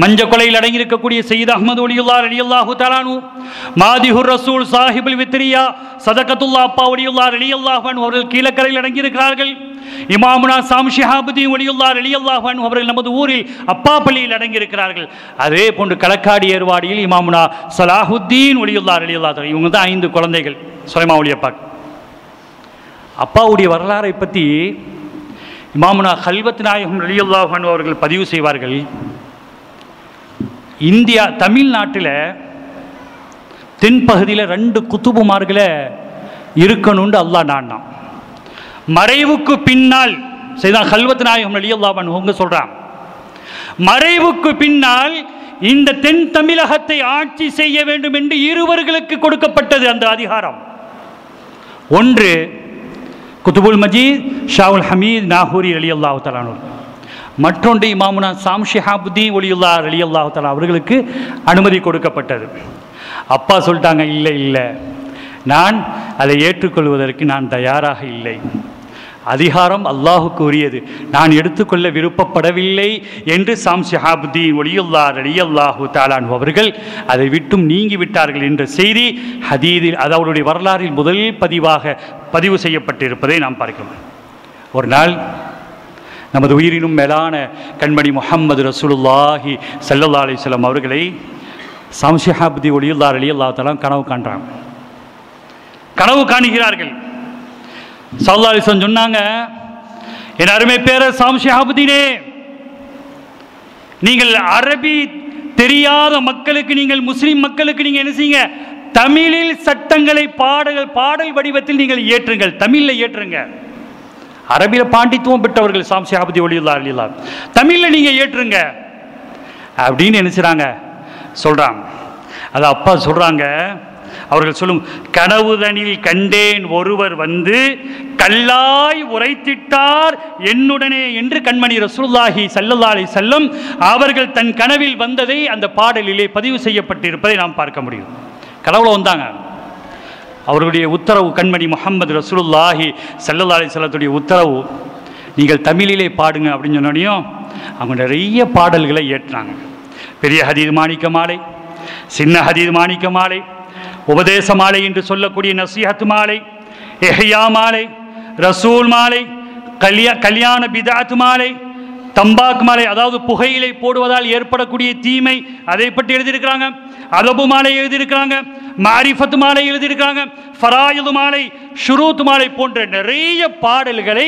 மஞ்ச கொலையில் அடங்கியிருக்கக்கூடிய சையத் அஹ்மது வலியுல்லாஹ் ரலியல்லாஹு தஆலா அன்ஹு, மாதிஹுர் ரசூல் சாஹிபுல் வித்ரியா சதகத்துல்லாஹ் அப்பா வலியுல்லாஹ் ரலியல்லாஹு அன்ஹு அவர்கள் கீழக்கரையில் அடங்கியிருக்கிறார்கள். இமாமுனா ஷாம் ஷிஹாபுதீன் வலியுல்லாஹ் ரலியல்லாஹு அன்ஹு அவர்கள் நமது ஊரில் அப்பா பள்ளியில் அடங்கியிருக்கிறார்கள். அதே போன்று களக்காடி ஏர்வாடியில் இமாமுனா ஸலாஹுத்தீன் வலியுல்லாஹ் ரலியல்லாஹு தஆலா, இவங்க தான் 5 குழந்தைகள் சுலைமான் வலி அப்பா. அப்பாவுடைய வரலாறை பற்றி இமாமுனா கல்வத் நாயகம் ரலியல்லாஹு அன்ஹு அவர்கள் பதிவு செய்வார்கள். இந்தியா தமிழ்நாட்டில் தென்பகுதியில் 2 குத்துபுமார்களை இருக்கணும்னு அல்லாஹ் நாடினான். மறைவுக்கு பின்னால் சையதுனா கல்வத் நாயகம் ரலியல்லாஹு அன்ஹு அவங்க சொல்றாங்க, மறைவுக்கு பின்னால் இந்த தென் தமிழகத்தை ஆட்சி செய்ய வேண்டும் என்று இருவர்களுக்கு கொடுக்கப்பட்டது அந்த அதிகாரம். ஒன்று குத்துபுல் மஜீத் ஷாவுல் ஹமீத் நாகூரி ரலியல்லாஹு தஆலா அன்ஹு, மற்றொன்று இமாமுனா ஷாம் ஷிஹாபுதீன் வலியுல்லாஹ் ரலியல்லாஹு தஆலா அவர்களுக்கு அனுமதி கொடுக்கப்பட்டது. அப்பா சொல்லிட்டாங்க, இல்லை நான் அதை ஏற்றுக்கொள்வதற்கு நான் தயாராக இல்லை, அதிகாரம் அல்லாஹுக்கு உரியது, நான் எடுத்துக்கொள்ள விருப்பப்படவில்லை என்று ஷாம் ஷிஹாபுதீன் வலியுல்லாஹ் ரலியல்லாஹு தஆலா அன்ஹு அவர்கள் அதை விட்டும் நீங்கி விட்டார்கள் என்ற செய்தி ஹதீஸில், அது அவருடைய வரலாறில் முதல் பதிவு செய்யப்பட்டிருப்பதை நாம் பார்க்கிறோம். ஒரு நாள் நமது உயிரினும் மேலான கண்மணி முஹம்மது ரசூலுல்லாஹி ஸல்லல்லாஹு அலைஹி வஸல்லம் அவர்களை ஷம்ஷிஹாபுதி ஒலியுல்லாஹ் ரலியல்லாஹு தஆலா கனவு காண்றாங்க. கனவு காணுகிறார்கள். ஸல்லல்லாஹு அலைஹி வஸல்லம் சொன்னாங்க, என் அருமை பேரர் ஷம்ஷிஹாபுதீனே, நீங்கள் அரபி தெரியாத மக்களுக்கு, நீங்கள் முஸ்லிம் மக்களுக்கு நீங்கள் என்ன செய்யுங்க, தமிழில் சட்டங்களை பாடல் வடிவத்தில் நீங்கள் ஏற்றுங்கள், தமிழில் ஏற்றுங்க. அரபியில் பாண்டித்துவம் பெற்றவர்கள் ஷம்ஷிஹாபுதி ஒலியுல்லாஹ் ரலியல்லாஹு, தமிழில் நீங்கள் ஏற்றுங்க அப்படின்னு நினைச்சாங்க சொல்றாங்க. அது அப்பா சொல்றாங்க, அவர்கள் சொல்லும், கனவுதனில் கண்டேன் ஒருவர் வந்து கல்லாய் உரைத்திட்டார் என்னுடனே என்று கண்மணி ரசூலுல்லாஹி ஸல்லல்லாஹு அலைஹி வஸல்லம் அவர்கள் தன் கனவில் வந்ததை அந்த பாடலிலே பதிவு செய்யப்பட்டிருப்பதை நாம் பார்க்க முடியும். கனவுல வந்தாங்க, அவர்களுடைய உத்தரவு, கண்மணி முஹம்மது ரசூலுல்லாஹி ஸல்லல்லாஹு அலைஹி வஸல்லத்துடைய உத்தரவு, நீங்கள் தமிழிலே பாடுங்க அப்படின்னு சொன்னோடையும் அவங்க நிறைய பாடல்களை ஏற்றாங்க. பெரிய ஹதீஸ் மாணிக்க மாலை, சின்ன ஹதீஸ் மாணிக்க மாலை, உபதேச மாலை என்று சொல்லக்கூடிய நசீஹத் மாலை, இஹ்யா மாலை, ரசூல் மாலை, கல்யாண பிதாத் மாலை, தம்பாக் மாலை, அதாவது புகையிலை போடுவதால் ஏற்படக்கூடிய தீமை, அதை பற்றி எழுதியிருக்கிறாங்க. அதபு மாலை எழுதியிருக்கிறாங்க, மாரிஃபத் மாலை எழுதியிருக்கிறாங்க, ஃபராயிது மாலை, ஷுரூத் மாலை போன்ற நிறைய பாடல்களை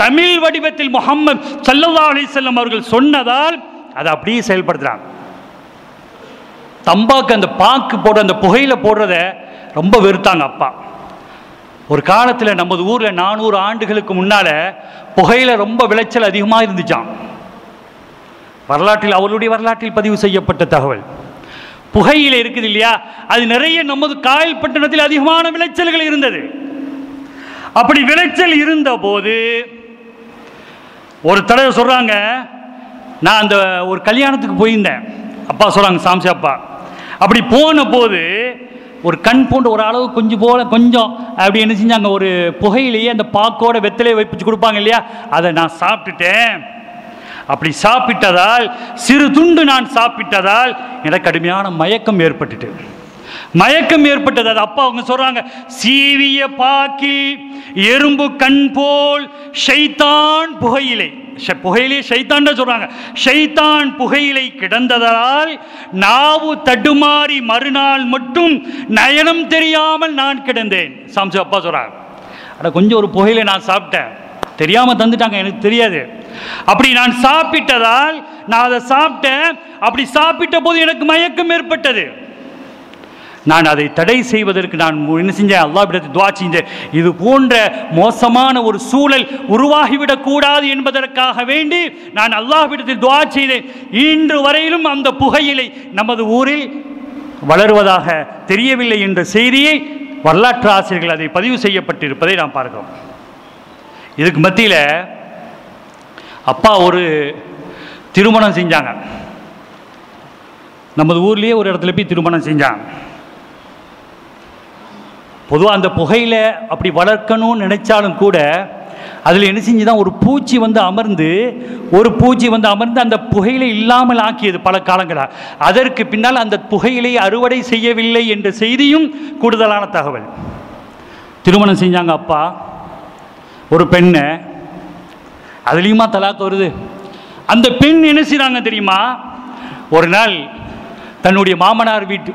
தமிழ் வடிவத்தில் முஹம்மது ஸல்லல்லாஹு அலைஹி வஸல்லம் அவர்கள் சொன்னதால் அதை அப்படியே செயல்படுத்துறாங்க. தம்பாக்கு, அந்த பாக்கு போடுற, அந்த புகையில போடுறத ரொம்ப வெறுத்தாங்க அப்பா. ஒரு காலத்தில் நமது ஊரில் 400 ஆண்டுகளுக்கு முன்னால புகையில ரொம்ப விளைச்சல் அதிகமாக இருந்துச்சான். வரலாற்றில், அவருடைய வரலாற்றில் பதிவு செய்யப்பட்ட தகவல். புகையில இருக்குது இல்லையா, அது நிறைய நமது காயல் பட்டணத்தில் அதிகமான விளைச்சல்கள் இருந்தது. அப்படி விளைச்சல் இருந்த போது ஒரு தடவை சொல்றாங்க, நான் அந்த ஒரு கல்யாணத்துக்கு போயிருந்தேன். அப்பா சொல்றாங்க, சாம்சி அப்பா, அப்படி போன போது ஒரு கண் போன்ற ஒரு அளவு கொஞ்சம் அப்படி என்ன செஞ்சாங்க, ஒரு புகையிலேயே அந்த பாக்கோட வெத்தலையை வைப்பிச்சு கொடுப்பாங்க இல்லையா, அதை நான் சாப்பிட்டுட்டேன். அப்படி சாப்பிட்டதால், சிறு துண்டு நான் சாப்பிட்டதால் எனக்கு கடுமையான மயக்கம் ஏற்பட்டுட்டு, அது அப்பா அவங்க சொல்றாங்க, சீவிய பாக்கில் எறும்பு கண் போல் ஷைத்தான் புகையிலே ஷைத்தான் சொல்றாங்க, ஷைத்தான் புகையிலை கிடந்ததால் நாவு தடுமாறி மறுநாள் மட்டும் நயனம் தெரியாமல் நான் கிடந்தேன். சாம்சி அப்பா சொல்றாங்க, அட கொஞ்சம் ஒரு புகையிலை நான் சாப்பிட்டேன், தெரியாம தந்துட்டாங்க, எனக்கு தெரியாது. அப்படி நான் சாப்பிட்டதால் நான் அதை சாப்பிட்டேன். அப்படி சாப்பிட்ட போது எனக்கு மயக்கம் ஏற்பட்டது. நான் அதை தடை செய்வதற்கு நான் என்ன செஞ்சேன், அல்லாஹ்விடத்தில் துஆ செஞ்சேன், இது போன்ற மோசமான ஒரு சூழல் உருவாகிவிடக் கூடாது என்பதற்காக வேண்டி நான் அல்லாஹ்விடத்தில் துஆ செய்தேன். இன்று வரையிலும் அந்த புகையிலை நமது ஊரில் வளருவதாக தெரியவில்லை என்ற செய்தியை வரலாற்று ஆசிரியர்கள் அதை பதிவு செய்யப்பட்டிருப்பதை நாம் பார்க்கிறோம். இதுக்கு மத்தியில் அப்பா ஒரு திருமணம் செஞ்சாங்க. நமது ஊர்லேயே ஒரு இடத்துல போய் திருமணம் செஞ்சாங்க. பொதுவாக அந்த புகையில அப்படி வளர்க்கணும்னு நினைச்சாலும் கூட அதில் என்ன செஞ்சுதான், ஒரு பூச்சி வந்து அமர்ந்து அந்த புகையிலை இல்லாமல் ஆக்கியது பல காலங்களாக. அதற்கு பின்னால் அந்த புகையிலை அறுவடை செய்யவில்லை என்ற செய்தியும் கூடுதலான தகவல். திருமணம் செஞ்சாங்க அப்பா ஒரு பெண்ணை, அதுலேயுமா தலாக்கு வருது. அந்த பெண் என்ன செய்கிறாங்க தெரியுமா, ஒரு நாள் தன்னுடைய மாமனார் வீட்டு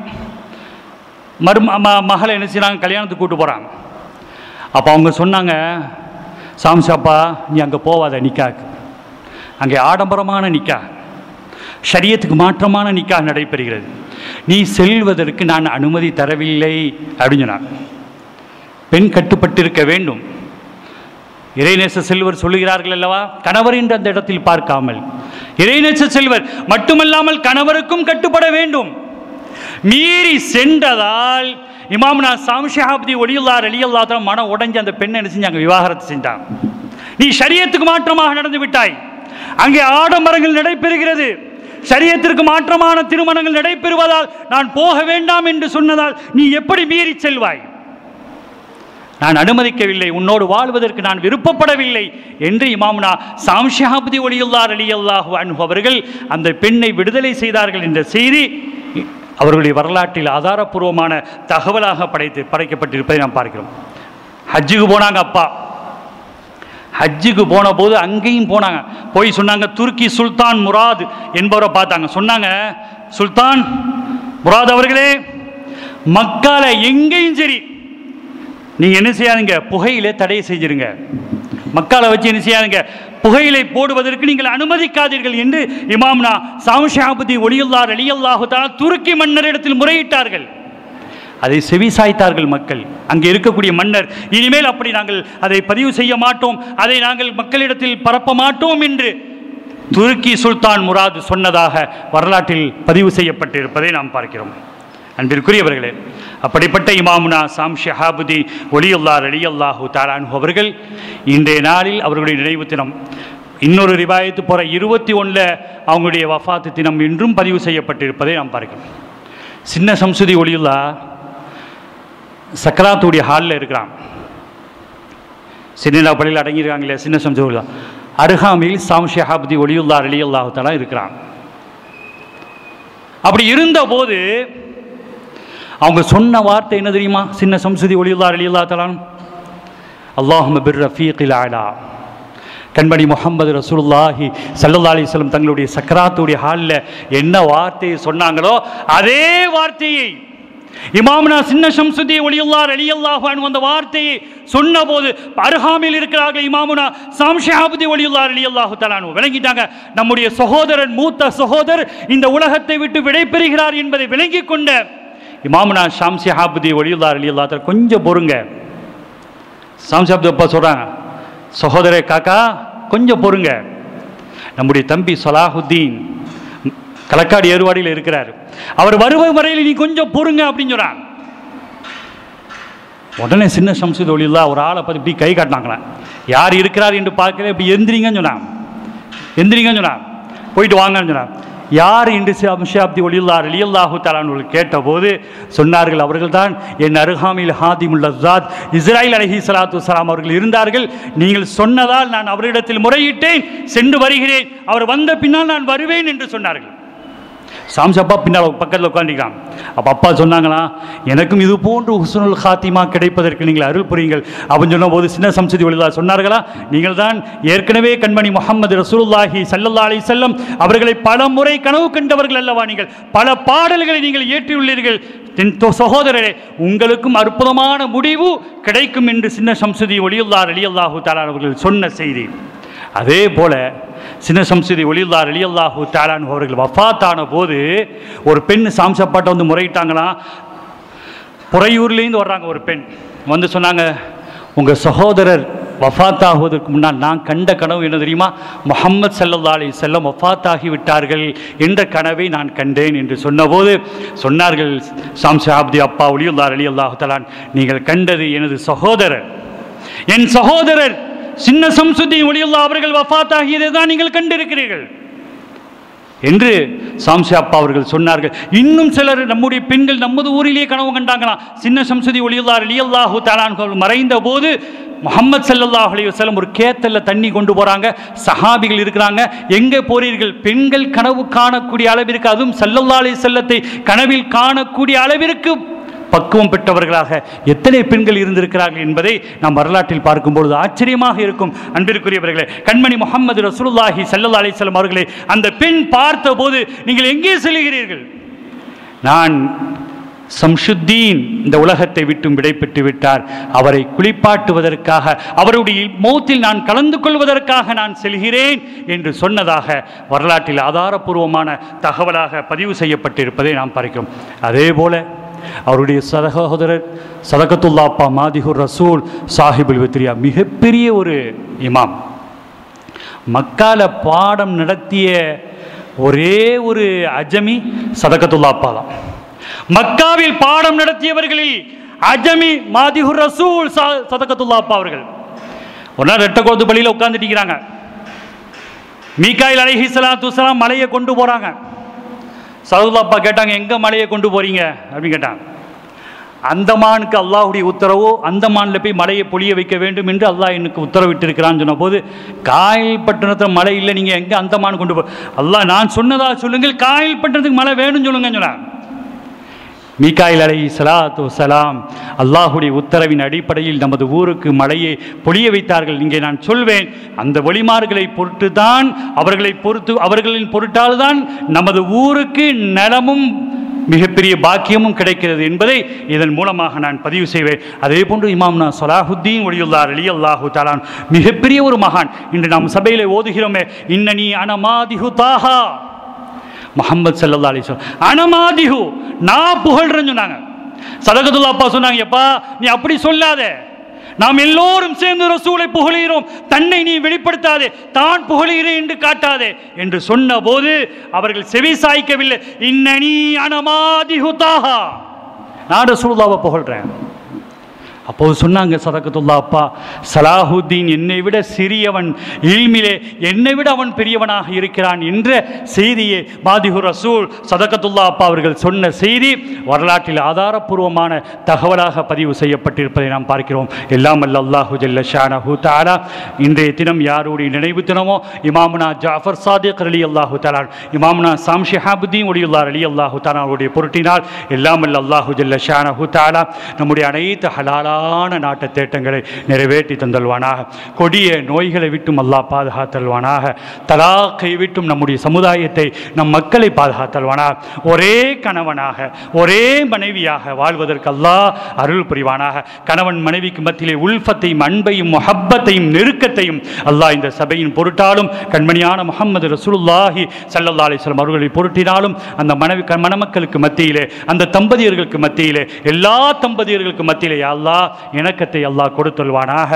மகளை என்ன செய்கிறாங்க, கல்யாணத்துக்கு கூப்பிட்டு போகிறாங்க. அப்போ அவங்க சொன்னாங்க, சாம்சாப்பா நீ அங்கே போவாத, நிக்காக்கு அங்கே ஆடம்பரமான நிக்கா, ஷரியத்துக்கு மாற்றமான நிக்கா நடைபெறுகிறது, நீ செல்வதற்கு நான் அனுமதி தரவில்லை அப்படின்னு சொன்னாங்க. பெண் கட்டுப்பட்டிருக்க வேண்டும். இறைநேச செல்வர் சொல்லுகிறார்கள் அல்லவா, கணவர் என்று அந்த இடத்தில் பார்க்காமல் இறைநேச செல்வர் மட்டுமல்லாமல் கணவருக்கும் கட்டுப்பட வேண்டும். மீறி சென்றதால் இமாம்னா ஷம்ஷிஹாபுதி ஒலியுல்லாஹ் ரலியல்லாஹு தஆலா மனம் உடைஞ்சு அந்த பெண்ணை என்ன செஞ்சாங்க, விவாகரத்து செஞ்சாங்க. நீ ஷரியத்துக்கு மாற்றமாக நடந்து விட்டாய், அங்கே ஆடம்பரங்கள் நடைபெறுகிறது, ஷரியத்திற்கு மாற்றமான திருமணங்கள் நடைபெறுவதால் நான் போக வேண்டாம் என்று சொன்னதால் நீ எப்படி மீறி செல்வாய், நான் அனுமதிக்கவில்லை, உன்னோடு வாழ்வதற்கு நான் விருப்பப்படவில்லை என்று இமாம்னா ஷம்ஷிஹாபுதி ஒலியுல்லாஹ் ரலியல்லாஹு அன்ஹு அவர்கள் அந்த பெண்ணை விடுதலை செய்தார்கள் என்ற செய்தி அவர்களுடைய வரலாற்றில் ஆதாரப்பூர்வமான தகவலாக படைக்கப்பட்டிருப்பதை நாம் பார்க்கிறோம். ஹஜ்ஜுக்கு போனாங்க அப்பா. ஹஜ்ஜுக்கு போன போது அங்கேயும் போனாங்க, போய் சொன்னாங்க, துருக்கி சுல்தான் முராத் என்பவரை பார்த்தாங்க. சொன்னாங்க, சுல்தான் முராத் அவர்களே, மக்கால எங்கேயும் சரி நீங்க என்ன செய்யாதுங்க, புகையில தடை செஞ்சிருங்க. மக்கால வச்சு என்ன செய்யாதுங்க, புகையிலை போடுவதற்கு நீங்கள் அனுமதிக்காதீர்கள் என்று இமாம்னா சாம்ஷாபுதி ஒலியுல்லாஹ் ரலியல்லாஹு தஆலா துருக்கி மன்னரிடத்தில் முறையிட்டார்கள். அதை செவிசாய்த்தார்கள் மக்கள். அங்கே இருக்கக்கூடிய மன்னர், இனிமேல் அப்படி நாங்கள் அதை பதிவு செய்ய மாட்டோம், அதை நாங்கள் மக்களிடத்தில் பரப்ப மாட்டோம் என்று துருக்கி சுல்தான் முராத் சொன்னதாக வரலாற்றில் பதிவு செய்யப்பட்டிருப்பதை நாம் பார்க்கிறோம். அன்பிற்குரியவர்களே, அப்படிப்பட்ட இமாமுனா சாம் ஷஹாபுதி ஒலியுல்லாஹ் ரலியல்லாஹு தஆலா அன்ஹு அவர்கள் இன்றைய நாளில் அவர்களுடைய நினைவு தினம். இன்னொரு ரிவாயத்து போற 21 அவங்களுடைய வஃபாத்து தினம் இன்றும் பதிவு செய்யப்பட்டிருப்பதை நாம் பார்க்கிறோம். சின்ன சம்சுதி ஒலியுல்லாஹ் சக்கராத்துடைய ஹாலில் இருக்கிறான். சின்ன பள்ளியில் அடங்கியிருக்காங்களே சின்ன சம்சுதி ஒலியுல்லாஹ், அருகாமையில் சாம் ஷஹாபுதி ஒலியுல்லாஹ் ரலியல்லாஹு தஆலா இருக்கிறான். அப்படி இருந்தபோது அவங்க சொன்ன வார்த்தை என்ன தெரியுமா? சின்ன சம்சுதி ஒலியுல்லாஹ் ரலியல்லாஹு தஆலா, அல்லாஹும்ம பிர் ரஃபீகில் அலா, கண்மணி முஹம்மது ரசூலுல்லாஹி ஸல்லல்லாஹு அலைஹி வஸல்லம் தங்களுடைய சக்கராத்துடைய ஹாலில் என்ன வார்த்தையை சொன்னாங்களோ அதே வார்த்தையை இமாம்னா சின்ன ஷம்சுதி ஒலியுல்லாஹ் ரலியல்லாஹு அன்ஹு அந்த வார்த்தையை சொன்னபோது அருகாமையில் இருக்கிறார்கள் இமாமுனா சாம் ஷஹாபுதி ஒலியுல்லாஹ் ரலியல்லாஹு தஆலா அன்ஹு விளங்கிட்டாங்க. நம்முடைய சகோதரன், மூத்த சகோதரர் இந்த உலகத்தை விட்டு விடைபெறுகிறார் என்பதை விளங்கி கொண்ட இமாமுனா ஷாம் ஷஹாபுதி ஒலியுல்லாஹ் ரலியல்லாஹு தஆலா, கொஞ்சம் பொறுங்க. சாம் ஷஹாபுதி அப்பா சொல்றாங்க, சகோதரே காக்கா கொஞ்சம் பொறுங்க, நம்முடைய தம்பி சலாஹுத்தீன் களக்காடு ஏறுவாடியில் இருக்கிறார், அவர் வருவ வரையில் நீ கொஞ்சம் பொறுங்க அப்படின்னு சொல்றாங்க. உடனே சின்ன ஷம்சுதி ஒலியுல்லாஹ் ஒரு ஆளை பற்றி இப்படி கை காட்டினாங்களேன். யார் இருக்கிறார் என்று பார்க்கல, இப்படி எந்திரிங்கன்னு சொன்னாங்க. எந்திரிங்கன்னு சொன்னாங்க, போயிட்டு வாங்கன்னு சொன்னாங்க. யார் என்று ஷாப்தி ஒலியுல்லாஹ் ரலியல்லாஹு தஆலா அன்ஹு கேட்டபோது சொன்னார்கள், அவர்கள்தான் என் அருகாமையில் ஹாதிமுல் லஸ்ஸாத் இஸ்ராயில் அலைஹிஸ்ஸலாத்து வஸ்ஸலாம் அவர்கள் இருந்தார்கள். நீங்கள் சொன்னதால் நான் அவரிடத்தில் முறையிட்டேன், சென்று வருகிறேன், அவர் வந்த பின்னால் நான் வருவேன் என்று சொன்னார்கள். சாம்சப்பா பின்னால் பக்கத்தில் உட்காந்துக்கிறான். அப்போ அப்பா சொன்னாங்களா, எனக்கும் இது போன்று ஹுஸ்னுல் ஹாத்திமா கிடைப்பதற்கு நீங்கள் அருள் புரியுங்கள் அப்படின்னு சொன்ன போது சின்ன சம்சுதி ஒலியுல்லாஹ் சொன்னார்களா, நீங்கள் தான் ஏற்கனவே கண்மணி முஹம்மது ரசூலுல்லாஹி ஸல்லல்லாஹு அலைஹி வஸல்லம் அவர்களை பல முறை கனவு கண்டவர்கள் அல்லவா, நீங்கள் பல பாடல்களை நீங்கள் இயற்றியுள்ளீர்கள், சகோதரரே உங்களுக்கும் அற்புதமான முடிவு கிடைக்கும் என்று சின்ன சம்சுதி ஒலியுல்லாஹ் ரலியல்லாஹு தஆலா அவர்கள் சொன்ன செய்தி. அதே போல சின்ன சம்சுதி ஒலியுல்லாஹ் ரலியல்லாஹு தஆலா அன்ஹு அவர்கள் வஃபாத்தான போது ஒரு பெண் சாம்சப்பாட்ட வந்து முறையிட்டாங்களாம். புறையூர்லேருந்து வர்றாங்க ஒரு பெண் வந்து சொன்னாங்க, உங்கள் சகோதரர் வஃபாத்தாகுவதற்கு முன்னால் நான் கண்ட கனவு என்ன தெரியுமா, முஹம்மது ஸல்லல்லாஹு அலைஹி வஸல்லம் வஃபாத்தாகி விட்டார்கள் என்ற கனவை நான் கண்டேன் என்று சொன்னபோது சொன்னார்கள் சாம் ஷஹாபுதி அப்பா ஒலியுல்லாஹ் ரலியல்லாஹு தஆலா, நீங்கள் கண்டது எனது சகோதரர், என் சகோதரர் சின்ன சம்சுதி ஒலியுல்லாஹ் அவர்கள் வஃபாத்தாகியதை தான் நீங்கள் கண்டிருக்கிறீர்கள் என்று சாம்சி அப்பா அவர்கள் சொன்னார்கள். இன்னும் சிலர் நம்முடைய பெண்கள் நமது ஊரிலேயே கனவு கண்டாங்களாம். சின்ன சம்சுதி ஒலியுல்லாஹ் ரலியல்லாஹு தஆலா அன்ஹு மறைந்த போது முஹம்மது ஸல்லல்லாஹு அலைஹி வஸல்லம் ஒரு கேத்தல்ல தண்ணி கொண்டு போறாங்க, சஹாபிகள் இருக்கிறாங்க, எங்கே போறீர்கள்? பெண்கள் கனவு காணக்கூடிய அளவிற்கு, அதுவும் ஸல்லல்லாஹு அலைஹி வஸல்லத்தை கனவில் காணக்கூடிய அளவிற்கு பக்குவம் பெற்றவர்களாக எத்தனை பெண்கள் இருந்திருக்கிறார்கள் என்பதை நாம் வரலாற்றில் பார்க்கும்பொழுது ஆச்சரியமாக இருக்கும். அன்பிற்குரியவர்களே, கண்மணி முஹம்மது ரசூலுல்லாஹி ஸல்லல்லாஹு அலைஹி வஸல்லம் அவர்களை அந்த பெண் பார்த்தபோது நீங்கள் எங்கே செல்கிறீர்கள்? நான் சம்சுத்தீன் இந்த உலகத்தை விட்டும் விடைபெற்று விட்டார், அவரை குளிப்பாட்டுவதற்காக, அவருடைய மௌத்தில் நான் கலந்து கொள்வதற்காக நான் செல்கிறேன் என்று சொன்னதாக வரலாற்றில் ஆதாரபூர்வமான தகவலாக பதிவு செய்யப்பட்டிருப்பதை நாம் பார்க்கிறோம். அதே போல அவருடைய சகோதரர் சதகத்துல்லா அப்பா மாதிஹுர் ரசூல் சாஹிபுல் வித்ரியா மிகப்பெரிய ஒரு இமாம். மக்கால பாடம் நடத்திய ஒரே ஒரு அஜமி சதகத்துல்லா அப்பா தான். மக்காவில் பாடம் நடத்தியவர்களில் அஜமி மாதிஹுர் ரசூல் சதகத்துல்லா அப்பா அவர்கள். ஒரு நாள் ரெட்டகோத்து பள்ளியில் உட்கார்ந்துட்டிருக்கிறாங்க. மீகாயில் அலைஹிஸ்ஸலாத்து வஸ்ஸலாம் மலையை கொண்டு போறாங்க. சதகத்துல்லா அப்பா கேட்டாங்க, எங்க மலையை கொண்டு போறீங்க அப்படின்னு கேட்டாங்க. அந்தமானுக்கு அல்லாஹுடைய உத்தரவோ, அந்தமானில் போய் மலையை பொழிய வைக்க வேண்டும் என்று அல்லாஹ் எனக்கு உத்தரவிட்டிருக்கிறான்னு சொன்ன போது, காயல் பட்டணத்தில் மழை இல்லை, நீங்க எங்க அந்தமான் கொண்டு போ, அல்லாஹ் நான் சொன்னதா சொல்லுங்கள், காயல் பட்டணத்துக்கு மழை வேணும்னு சொல்லுங்க சொன்னாங்க. மீகாயில் அலைஹிஸ்ஸலாத்து வஸ்ஸலாம் அல்லாஹுடைய உத்தரவின் அடிப்படையில் நமது ஊருக்கு மழையை பொழிய வைத்தார்கள். இங்கே நான் சொல்வேன், அந்த வழிமார்களை பொறுத்து தான், அவர்களின் பொருட்டால் தான் நமது ஊருக்கு நலமும் மிகப்பெரிய பாக்கியமும் கிடைக்கிறது என்பதை இதன் மூலமாக நான் பதிவு செய்வேன். அதே போன்று இமாம்னா ஸலாஹுத்தீன் வலியுல்லாஹ் ரலியல்லாஹு தஆலா மிகப்பெரிய ஒரு மகான். இன்று நாம் சபையிலே ஓதுகிறோமே, இன்னனி அனமாதிஹு தாஹா, முஹம்மது ஸல்லல்லாஹு அலைஹி வஸல்லம் அனமாதிஹு, நான் புகழ்றேன்னு சொன்னாங்க. சதகத்துல்லாஹ் அப்பா சொன்னாங்க, எப்பா நீ அப்படி சொல்லாத, நாம் எல்லோரும் சேர்ந்து ரசூலை புகழுகிறோம், தன்னை நீ வெளிப்படுத்தாதே, தான் புகழுகிறேன் என்று காட்டாதே என்று சொன்ன போது அவர்கள் செவி சாய்க்கவில்லை. இன்னனி அனமாதிஹு தாஹா, நான் ரசூலுல்லாஹ்வை புகழ்றேன். அப்போது சொன்னாங்க சதகத்துல்லாஹ் அப்பா, ஸலாஹுத்தீன் என்னை விட சிறியவன், இல்மிலே என்னை விட அவன் பெரியவனாக இருக்கிறான் என்ற செய்தியை மாதிஹு ரசூல் சதகத்துல்லாஹ் அப்பா அவர்கள் சொன்ன செய்தி வரலாற்றில் ஆதாரப்பூர்வமான தகவலாக பதிவு செய்யப்பட்டிருப்பதை நாம் பார்க்கிறோம். எல்லாம் அல்ல அல்லாஹு ஜல்ல ஷானஹு தஆலா இன்றைய தினம் யாருடைய நினைவு தினமோ, இமாமுனா ஜாஃபர் சாதிக் ரலியல்லாஹு தஆலா, இமாமுனா சாம் ஷிஹாபுத்தீன் வலியுல்லாஹ் ரலியல்லாஹு தஆலா அவருடைய பொருட்டினால் எல்லாம் அல்ல அல்லாஹு ஜல்ல ஷானஹு தஆலா நம்முடைய அனைத்து ஹலாலா நாட்ட தேட்டங்களை நிறைவேற்றி தந்தல்வானாக. கொடிய நோய்களை விட்டும் அல்லாஹ் பாதுகாத்தல்வானாக. தலாக்கை விட்டும் நம்முடைய சமுதாயத்தை, நம் மக்களை பாதுகாத்தல்வானாக. ஒரே கணவனாக ஒரே மனைவியாக வாழ்வதற்கு அல்லாஹ் அருள் புரிவானாக. கணவன் மனைவிக்கு மத்தியிலே உல்ஃபத்தையும் அன்பையும் முஹப்பத்தையும் நெருக்கத்தையும் அல்லாஹ் இந்த சபையின் பொருட்டாலும் கண்மணியான முஹம்மது ரசூலுல்லாஹி ஸல்லல்லாஹு அலைஹி வஸல்லம் அவர்களை பொருட்டினாலும் அந்த மணமக்களுக்கு மத்தியிலே, அந்த தம்பதியர்களுக்கு மத்தியிலே, எல்லா தம்பதியர்களுக்கு மத்தியிலே அல்லாஹ் இணக்கத்தை அல்லாஹ் கொடுத்தல்வானாக.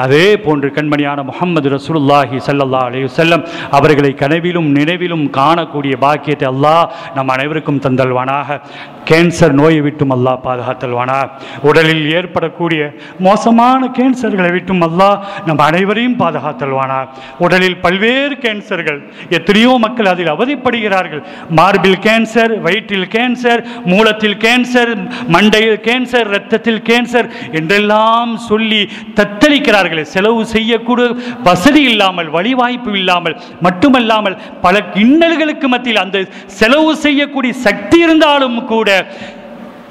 அதே போன்று கண்மணியான முஹம்மது ரசூலுல்லாஹி ஸல்லல்லாஹு அலைஹி வஸல்லம் அவர்களை கனவிலும் நினைவிலும் காணக்கூடிய பாக்கியத்தை அல்லாஹ் நம் அனைவருக்கும் தந்தல்வானாக. கேன்சர் நோயை விட்டும் அல்லாஹ் பாதுகாத்தல்வானாக. உடலில் ஏற்படக்கூடிய மோசமான கேன்சர்களை விட்டும் அல்லாஹ் நம் அனைவரையும் பாதுகாத்தல்வானாக. உடலில் பல்வேறு கேன்சர்கள், எத்தனையோ மக்கள் அதில் அவதிப்படுகிறார்கள். மார்பில் கேன்சர், வயிற்றில் கேன்சர், மூலத்தில் கேன்சர், மண்டையில் கேன்சர், இரத்தத்தில் கேன்சர் என்றெல்லாம் சொல்லி தத்தளிக்கிறார்கள். செலவு செய்யக்கூடிய வசதி இல்லாமல், வழி வாய்ப்பு இல்லாமல், மட்டுமல்லாமல் பல இன்னல்களுக்கு மத்தியில் அந்த செலவு செய்யக்கூடிய சக்தி இருந்தாலும் கூட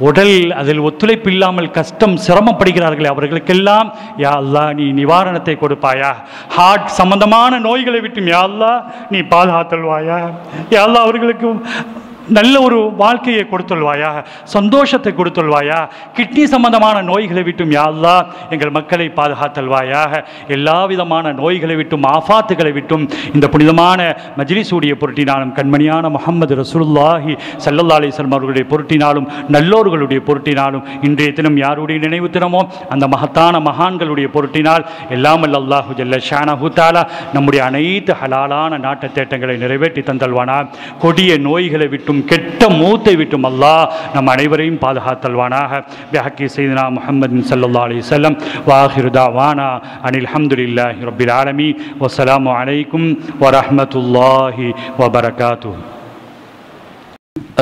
உடல் அதில் ஒத்துழைப்பு இல்லாமல் கஷ்டம் சிரமப்படுகிறார்களே, அவர்களுக்கெல்லாம் யா அல்லாஹ் நீ நிவாரணத்தை கொடுப்பாயா. ஹார்ட் சம்பந்தமான நோய்களை விட்டும் யா அல்லாஹ் நீ பாதுகாத்தல்வாயா. யா அல்லாஹ் அவர்களுக்கு நல்ல ஒரு வாழ்க்கையை கொடுத்துள்வாயா, சந்தோஷத்தை கொடுத்துள்வாயா. கிட்னி சம்பந்தமான நோய்களை விட்டும் யா அல்லாஹ் எங்கள் மக்களை பாதுகாத்தல்வாயாக. எல்லா விதமான நோய்களை விட்டும் ஆஃபாத்துகளை விட்டும் இந்த புனிதமான மஜ்லிஸுடைய பொருட்டினாலும் கண்மணியான முஹம்மது ரசூலுல்லாஹி ஸல்லல்லாஹு அலைஹி வஸல்லம் அவர்களுடைய பொருட்டினாலும் நல்லோர்களுடைய பொருட்டினாலும் இன்றைய தினம் யாருடைய நினைவு தினமோ அந்த மகத்தான மகான்களுடைய பொருட்டினால் எல்லாம் அல்ல அல்லாஹு ஜல்ல ஷானஹு தஆலா நம்முடைய அனைத்து ஹலாலான நாட்ட தேட்டங்களை நிறைவேற்றி தந்தல்வானா. கொடிய நோய்களை விட்டும் கெட்ட மூத்தை விட்டும் அல்லாஹ் நம் அனைவரையும் பாதுகாத்தல்வானாக. பிஹக்கி சையதுனா முஹம்மதின் ஸல்லல்லாஹு அலைஹி வஸல்லம் வ ஆகிரு தஅவானா அனில் ஹம்துலில்லாஹி ரப்பில் ஆலமீன். வஸ்ஸலாமு அலைக்கும் வ ரஹ்மத்துல்லாஹி வ பரகாத்துஹு.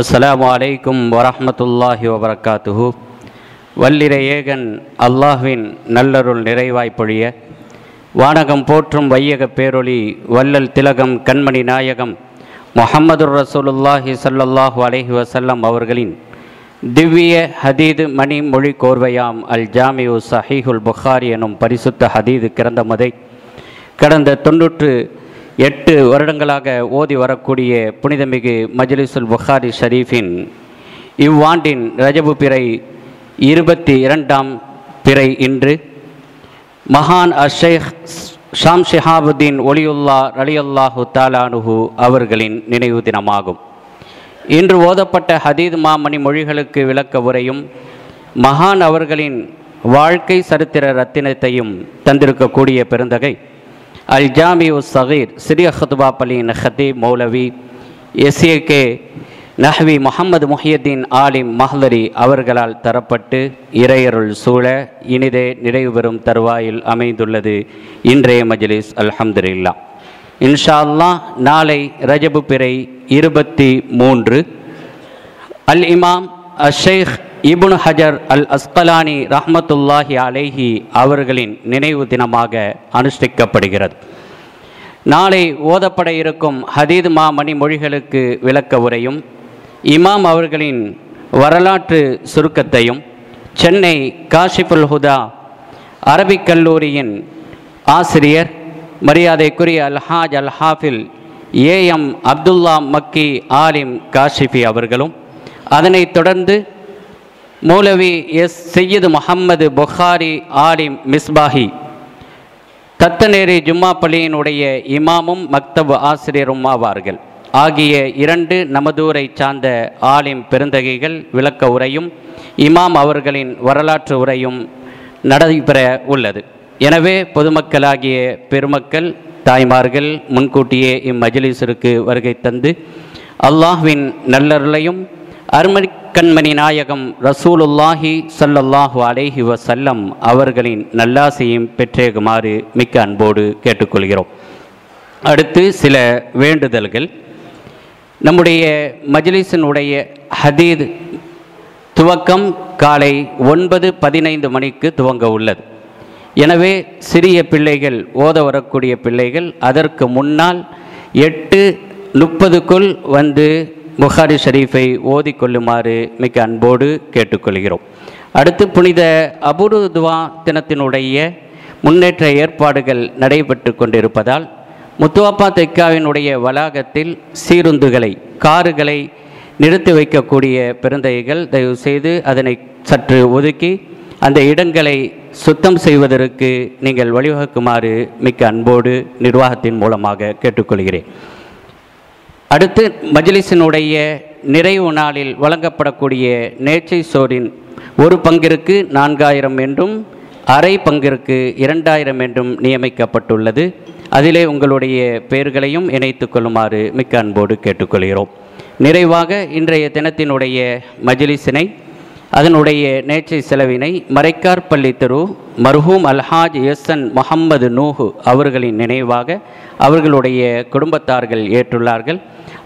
அஸ்ஸலாமு அலைக்கும் வ ரஹ்மத்துல்லாஹி வ பரகாத்துஹு. வல்லிறை ஏகன் அல்லாஹ்வின் நல்லருள் நிறைவாய் பொழிய, வானகம் போற்றும் வையக பேரொளி வல்லல் திலகம் கண்மணி நாயகம் முஹம்மதுர் ரசூலுல்லாஹி ஸல்லல்லாஹு அலைஹி வஸல்லம் அவர்களின் திவ்ய ஹதீது மணி மொழி கோர்வையாம் அல் ஜாமிஉ ஸஹீஹுல் புகாரி எனும் பரிசுத்த ஹதீது கிரந்தமதை கடந்த 98 வருடங்களாக ஓதி வரக்கூடிய புனிதமிகு மஜ்லிஸுல் புகாரி ஷரீஃபின் இவ்வாண்டின் ரஜபு பிறை 22ஆம் பிறை இன்று மகான் அஷேக் ஷாம் ஷிஹாபுத்தீன் ஒலியுல்லாஹ் ரலியல்லாஹு தஆலா அன்ஹு அவர்களின் நினைவு தினமாகும். இன்று ஓதப்பட்ட ஹதீத் மாமணி மொழிகளுக்கு விளக்க உரையும் மகான் அவர்களின் வாழ்க்கை சரித்திர ரத்தினத்தையும் தந்திருக்கக்கூடிய பெருந்தகை அல் ஜாமிஉ ஸகீர் சிறிய ஹுத்பா பள்ளியின் ஹதீப் மௌலவி SAK நஹ்வி முஹம்மது முஹியுத்தீன் ஆலிம் மஹ்லரி அவர்களால் தரப்பட்டு இறையருள் சூழ இனிதே நிறைவு பெறும் தருவாயில் அமைந்துள்ளது இன்றைய மஜ்லிஸ். அல்ஹம்துலில்லாஹ். இன்ஷா அல்லாஹ் நாளை ரஜபு பிறை 23 அல் இமாம் அஷேக் இப்னு ஹஜர் அல் அஸ்கலானி ரஹ்மத்துல்லாஹி அலைஹி அவர்களின் நினைவு தினமாக அனுஷ்டிக்கப்படுகிறது. நாளை ஓதப்பட இருக்கும் ஹதீத் மாமணி மொழிகளுக்கு விளக்க உரையும் இமாம் அவர்களின் வரலாற்று சுருக்கத்தையும் சென்னை காஷிஃபுல் ஹுதா அரபிக் கல்லூரியின் ஆசிரியர் மரியாதைக்குரிய அல்ஹாஜ் அல் ஹாஃபில் AM அப்துல்லா மக்கி ஆலிம் காஷிஃபி அவர்களும் அதனைத் தொடர்ந்து மௌலவி எஸ் சையது முஹம்மது புகாரி ஆலிம் மிஸ்பாஹி தத்தநேரி ஜும்மா பள்ளியினுடைய இமாமும் மக்தப் ஆசிரியரும் ஆவார்கள். ஆகிய 2 நமதூரை சார்ந்த ஆலிம் பெருந்தகைகள் விளக்க உரையும் இமாம் அவர்களின் வரலாற்று உரையும் நடைபெற உள்ளது. எனவே பொதுமக்களாகிய பெருமக்கள் தாய்மார்கள் முன்கூட்டியே இம்மஜ்லிஸிற்கு வருகை தந்து அல்லாஹ்வின் நல்லருளையும் அருமக்கண்மணி நாயகம் ரசூலுல்லாஹி ஸல்லல்லாஹு அலைஹி வஸல்லம் அவர்களின் நல்லாசையும் பெற்றேகுமாறு மிக்க அன்போடு கேட்டுக்கொள்கிறோம். அடுத்து சில வேண்டுதல்கள். நம்முடைய மஜ்லிஸினுடைய ஹதீத் துவக்கம் காலை 9:15 மணிக்கு துவங்க உள்ளது. எனவே சிறிய பிள்ளைகள் ஓத வரக்கூடிய பிள்ளைகள் அதற்கு முன்னால் 8:30க்குள் வந்து புகாரி ஷரீஃபை ஓதிக்கொள்ளுமாறு மிக்க அன்போடு கேட்டுக்கொள்கிறோம். அடுத்து புனித அபூதுவா தினத்தினுடைய முன்னேற்ற ஏற்பாடுகள் நடைபெற்று கொண்டிருப்பதால் முத்துவாப்பா தெக்காவினுடைய வளாகத்தில் சீருந்துகளை காருகளை நிறுத்தி வைக்கக்கூடிய பெருந்தகைகள் தயவு செய்து அதனை சற்று ஒதுக்கி அந்த இடங்களை சுத்தம் செய்வதற்கு நீங்கள் வழிவகுக்குமாறு மிக்க அன்போடு நிர்வாகத்தின் மூலமாக கேட்டுக்கொள்கிறேன். அடுத்து மஜ்லிஸினுடைய நிறைவு நாளில் வழங்கப்படக்கூடிய நேர்ச்சை சோறின் ஒரு பங்கிற்கு 4000 என்றும் அரை பங்கிற்கு 2000 என்றும் நியமிக்கப்பட்டுள்ளது. அதிலே உங்களுடைய பெயர்களையும் இணைத்து கொள்ளுமாறு மிக்க அன்போடு கேட்டுக்கொள்கிறோம். நிறைவாக இன்றைய தினத்தினுடைய மஜ்லிஸினை அதனுடைய நேர்ச்சை செலவினை மரைக்கார்பள்ளி தெரு மர்ஹூம் அல்ஹாஜ் எஸ்என் முஹம்மது நூஹு அவர்களின் நினைவாக அவர்களுடைய குடும்பத்தார்கள் ஏற்றுள்ளார்கள்.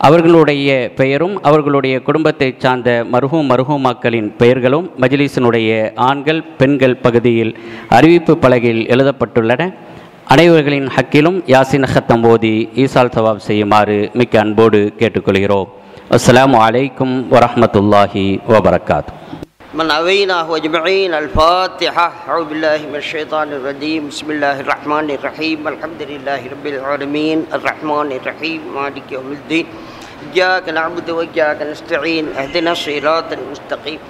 அவர்களுடைய பெயரும் அவர்களுடைய குடும்பத்தை சார்ந்த மர்ஹூமாக்களின் பெயர்களும் மஜ்லிஸினுடைய ஆண்கள் பெண்கள் பகுதியில் அறிவிப்பு பலகையில் எழுதப்பட்டுள்ளன. அனைவர்களின் ஹக்கிலும் யாசின் ஹத்தம் ஓதி ஈசால் சவாப் செய்யுமாறு மிக்க அன்போடு கேட்டுக்கொள்கிறோம். அஸ்ஸலாமு அலைக்கும் வரஹ்மத்துல்லாஹி வபரகாத்துஹு. من أويناه أجمعين. الفاتحة. أعوذ بالله من الشيطان الرجيم. بسم الله الرحمن الرحيم. الحمد لله رب العالمين الرحمن الرحيم مالك يوم الدين. إياك نعبد وإياك نستعين. اهدنا الصراط المستقيم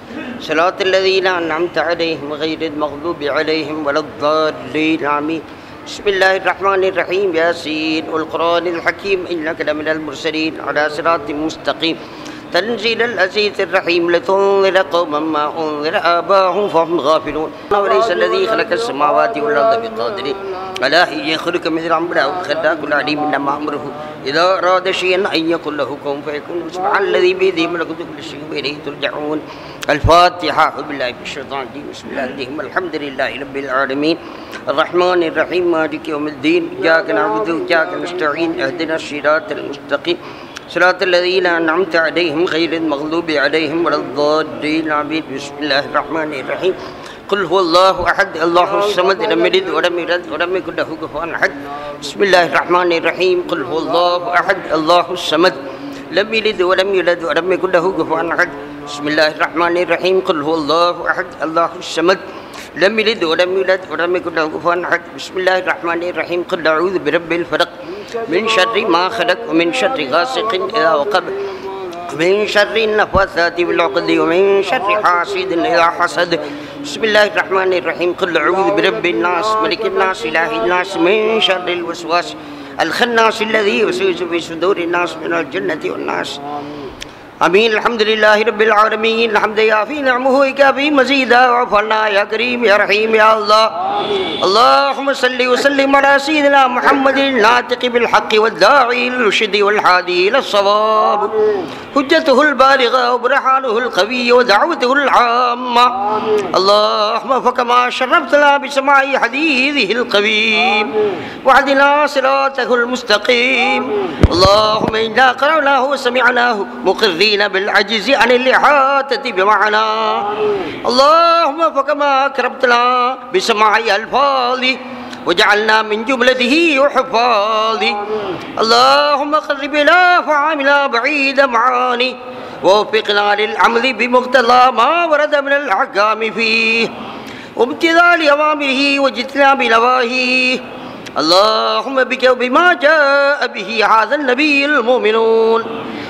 صراط الذين أنعمت عليهم غير المغضوب عليهم ولا الضالين آمين. بسم الله الرحمن الرحيم. ياسين والقرآن الحكيم إنك لمن المرسلين على صراط مستقيم. تنزيل العزيز الرحيم. لتنذر قوما ما أنذر آباهم فهم غافلون. وليس الذي خلق السماوات والأرض بقادر على أن يخلق مثلهم بل هو الخلاق العليم. إنما أمره إذا أراد شيئا أن يقول له كن فيكون. سبحان الذي بيده ملكوت كل شيء وإليه ترجعون. الفاتحة. أعوذ بالله من الشيطان الرجيم. بسم الله الرحمن الرحيم. الحمد لله رب العالمين الرحمن الرحيم مالك يوم الدين. إياك نعبد وإياك نستعين. اهدنا الصراط المستقيم صراط الذين أنعمت عليهم غير المغضوب عليهم ولا الضالين آمين. بسم الله الرحمن الرحيم. قل هو الله أحد الله الصمد لم يلد ولم يولد ولم يكن له كفوا أحد. بسم الله الرحمن الرحيم. قل هو الله أحد الله الصمد لم يلد ولم يولد ولم يكن له كفوا أحد. بسم الله الرحمن الرحيم. قل هو الله أحد الله الصمد لم يلد ولم يولد ولم يكن له كفوا أحد. بسم الله الرحمن الرحيم. قل أعوذ برب الفلق من شر ما خلق ومن شر غاسق إذا وقب ومن شر النفاثات في العقد ومن شر حاسد إذا حسد. بسم الله الرحمن الرحيم. قل أعوذ برب الناس ملك الناس إله الناس من شر الوسواس الخناس الذي يوسوس في صدور الناس من الجنة والناس آمين. الحمد لله رب العالمين. الحمد يافي نعمه ويكافي مزيدا وعفونا يا كريم يا رحيم يا الله. اللهم صل وسلم على سيدنا محمد الناطق بالحق والداعي للرشد والهادي إلى الصواب حجته البالغة وبرهانه القوي ودعوته العامة. اللهم فكما شرفتنا بسماع حديثه القويم وعدنا صراطه المستقيم. اللهم إنا قرأناه وسمعناه مقرين بالعجز عن الإحاطة بمعنى. اللهم فكما أكرمتنا بسماع ألفاظه وجعلنا من جملته وحفاظه. اللهم قرب إلى فعامنا بعيد معاني ووفقنا للعمل بمقتضى ما ورد من الأحكام فيه وامتثال أوامره واجتناب نواهيه. اللهم بك وبما جاء به هذا النبي المؤمنون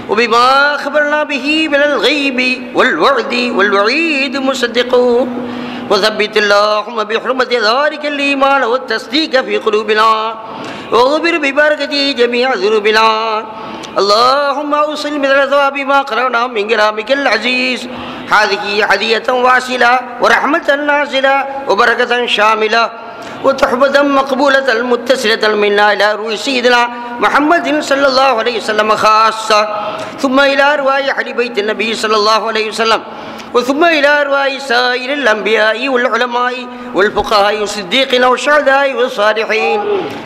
وبما أخبرنا به من الغيب والوعد والوعيد مصدقون وثبت اللهم بحرمة ذلك الإيمان والتصديق في قلوبنا واغفر ببركته جميع ذنوبنا اللهم أوصل مثل ثواب ما قرأنا من كلامك العزيز هذه هدية واصلة ورحمة نازلة وبركة شاملة وتحبة مقبولة متصلة منا إلى روح سيدنا محمد صلى الله عليه وسلم خاصة ثم إلى أرواح أهل بيت النبي صلى الله عليه وسلم وثم إلى أرواح سائر الأنبياء والعلماء والفقهاء والصديقين والشهداء والصالحين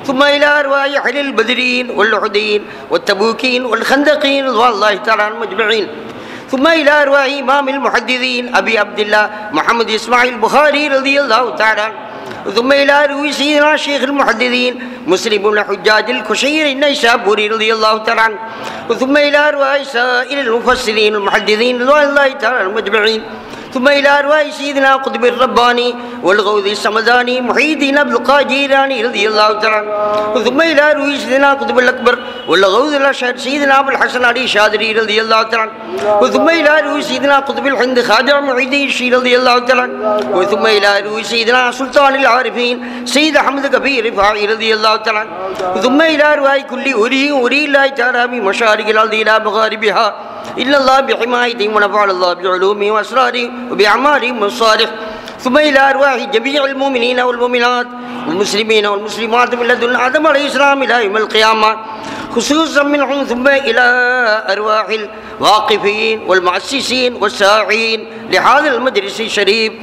ثم إلى أرواح أهل البدرين والأحدين والتبوكين والخندقين رضوان الله تعالى عنهم أجمعين ثم إلى أرواح إمام المحدثين أبي عبد الله محمد إسماعيل البخاري رضي الله تعالى عنه ثم إلى أرواح سيدنا شيخ المحدثين مسلم بن الحجاج الكشيري النيسابوري رضي الله تعالى عنه ثم إلى أرواح سائر المفسرين المحدثين رضوان الله تعالى عنهم أجمعين ثم إلى أرواح سيدنا قطب الرباني والغوث السمداني محي الدين عبد القادر الجيلاني رضي الله تعالى عنه ثم إلى أرواح سيدنا قطب الأكبر والغوث الأشهر سيدنا أبو الحسن علي الشاذلي رضي الله تعالى عنه وثم إلى أرواح سيدنا قطب الهند خواجة محي الدين الشيعي رضي الله تعالى عنه وثم إلى أرواح سيدنا سلطان العارفين سيد أحمد كبير رفاعي رضي الله تعالى عنه ثم إلى أرواح كل أولي الله تعالى من مشارق الأرض إلى مغاربها إلا الله بحمايتهم ونفعل الله بعلومهم وأسرارهم وبأعمالهم الصالح ثم إلى أرواح جميع المؤمنين والمؤمنات والمسلمين والمسلمات من لدن آدم عليه السلام إلى يوم القيامة خصوصا منهم ثم إلى أرواح الواقفين والمؤسسين والساعين لهذا المجلس الشريف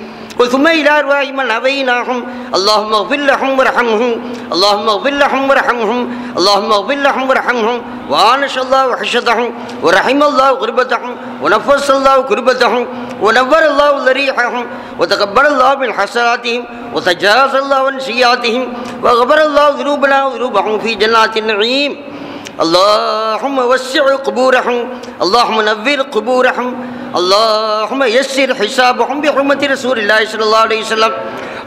وثم إلى أرواح من أبيناهم اللهم اغفر لهم وارحمهم اللهم اغفر لهم وارحمهم اللهم اغفر لهم وارحمهم وآنس الله وحشتهم ورحم الله غربتهم ونفس الله كربتهم ونور الله ذريحهم وتقبل الله من حسناتهم وتجاوز الله عن سيئاتهم وغفر الله ذنوبنا وذنوبهم في جنات النعيم اللهم وسع قبورهم اللهم نور قبورهم اللهم يسر حسابهم بحرمة رسول الله صلى الله عليه وسلم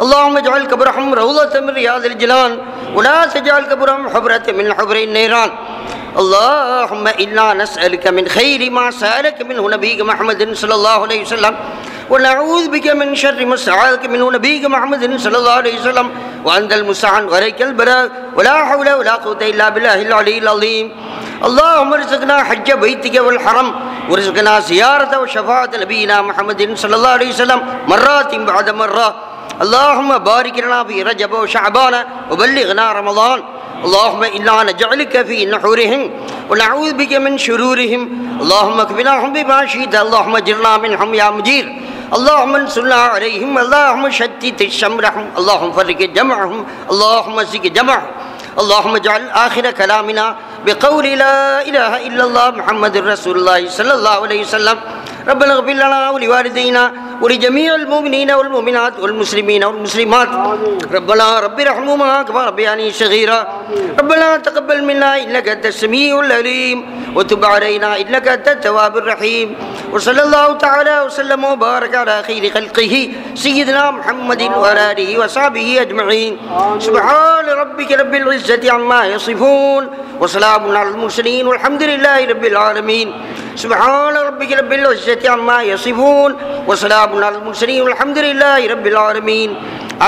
اللهم اجعل قبرهم روضة من رياض الجنان ولا تجعل قبرهم حفرة من حفر النيران اللهم إنا نسألك من خير ما سألك منه نبيك محمد صلى الله عليه وسلم ونعوذ بك من شر ما استعاذك منه نبيك محمد صلى الله عليه وسلم وأنت المستعان وعليك البلاغ ولا حول ولا قوة إلا بالله العلي العظيم اللهم ارزقنا حج بيتك والحرم وارزقنا زيارة وشفاعة نبينا محمد صلى الله عليه وسلم مرات بعد مرة اللهم بارك لنا في رجب وشعبان وبلغنا رمضان اللهم إنا نجعلك في نحورهم ونعوذ بك من شرورهم اللهم اكفناهم بما شئت اللهم اجرنا منهم يا مجير اللهم انصرنا عليهم اللهم شتت شمرهم اللهم فرق جمعهم اللهم زك جمعهم اللهم اجعل آخر كلامنا بقول لا إله إلا الله محمد رسول الله صلى الله عليه وسلم ربنا اغفر لنا ولوالدينا ولجميع المؤمنين والمؤمنات والمسلمين والمسلمات ربنا رب ارحمهما كما ربياني صغيرا ربنا تقبل منا إنك أنت السميع العليم وتب علينا إنك أنت التواب الرحيم وصلى الله تعالى وسلم وبارك على خير خلقه سيدنا محمد وعلى آله وصحبه أجمعين سبحان ربك رب العزة عما يصفون وسلام على المرسلين والحمد لله رب العالمين سبحان ربك رب العزة عما يصفون وسلام على المرسلين والحمد لله رب العالمين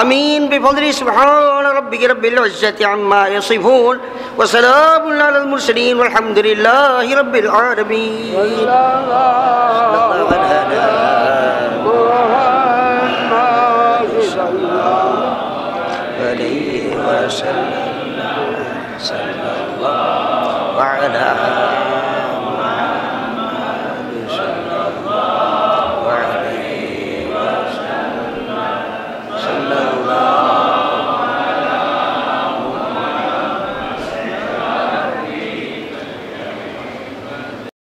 آمين بفضل سبحان ربك رب العزة عما يصفون وسلام على المرسلين والحمد لله رب العالمين عليه وسلم صلى الله وعلى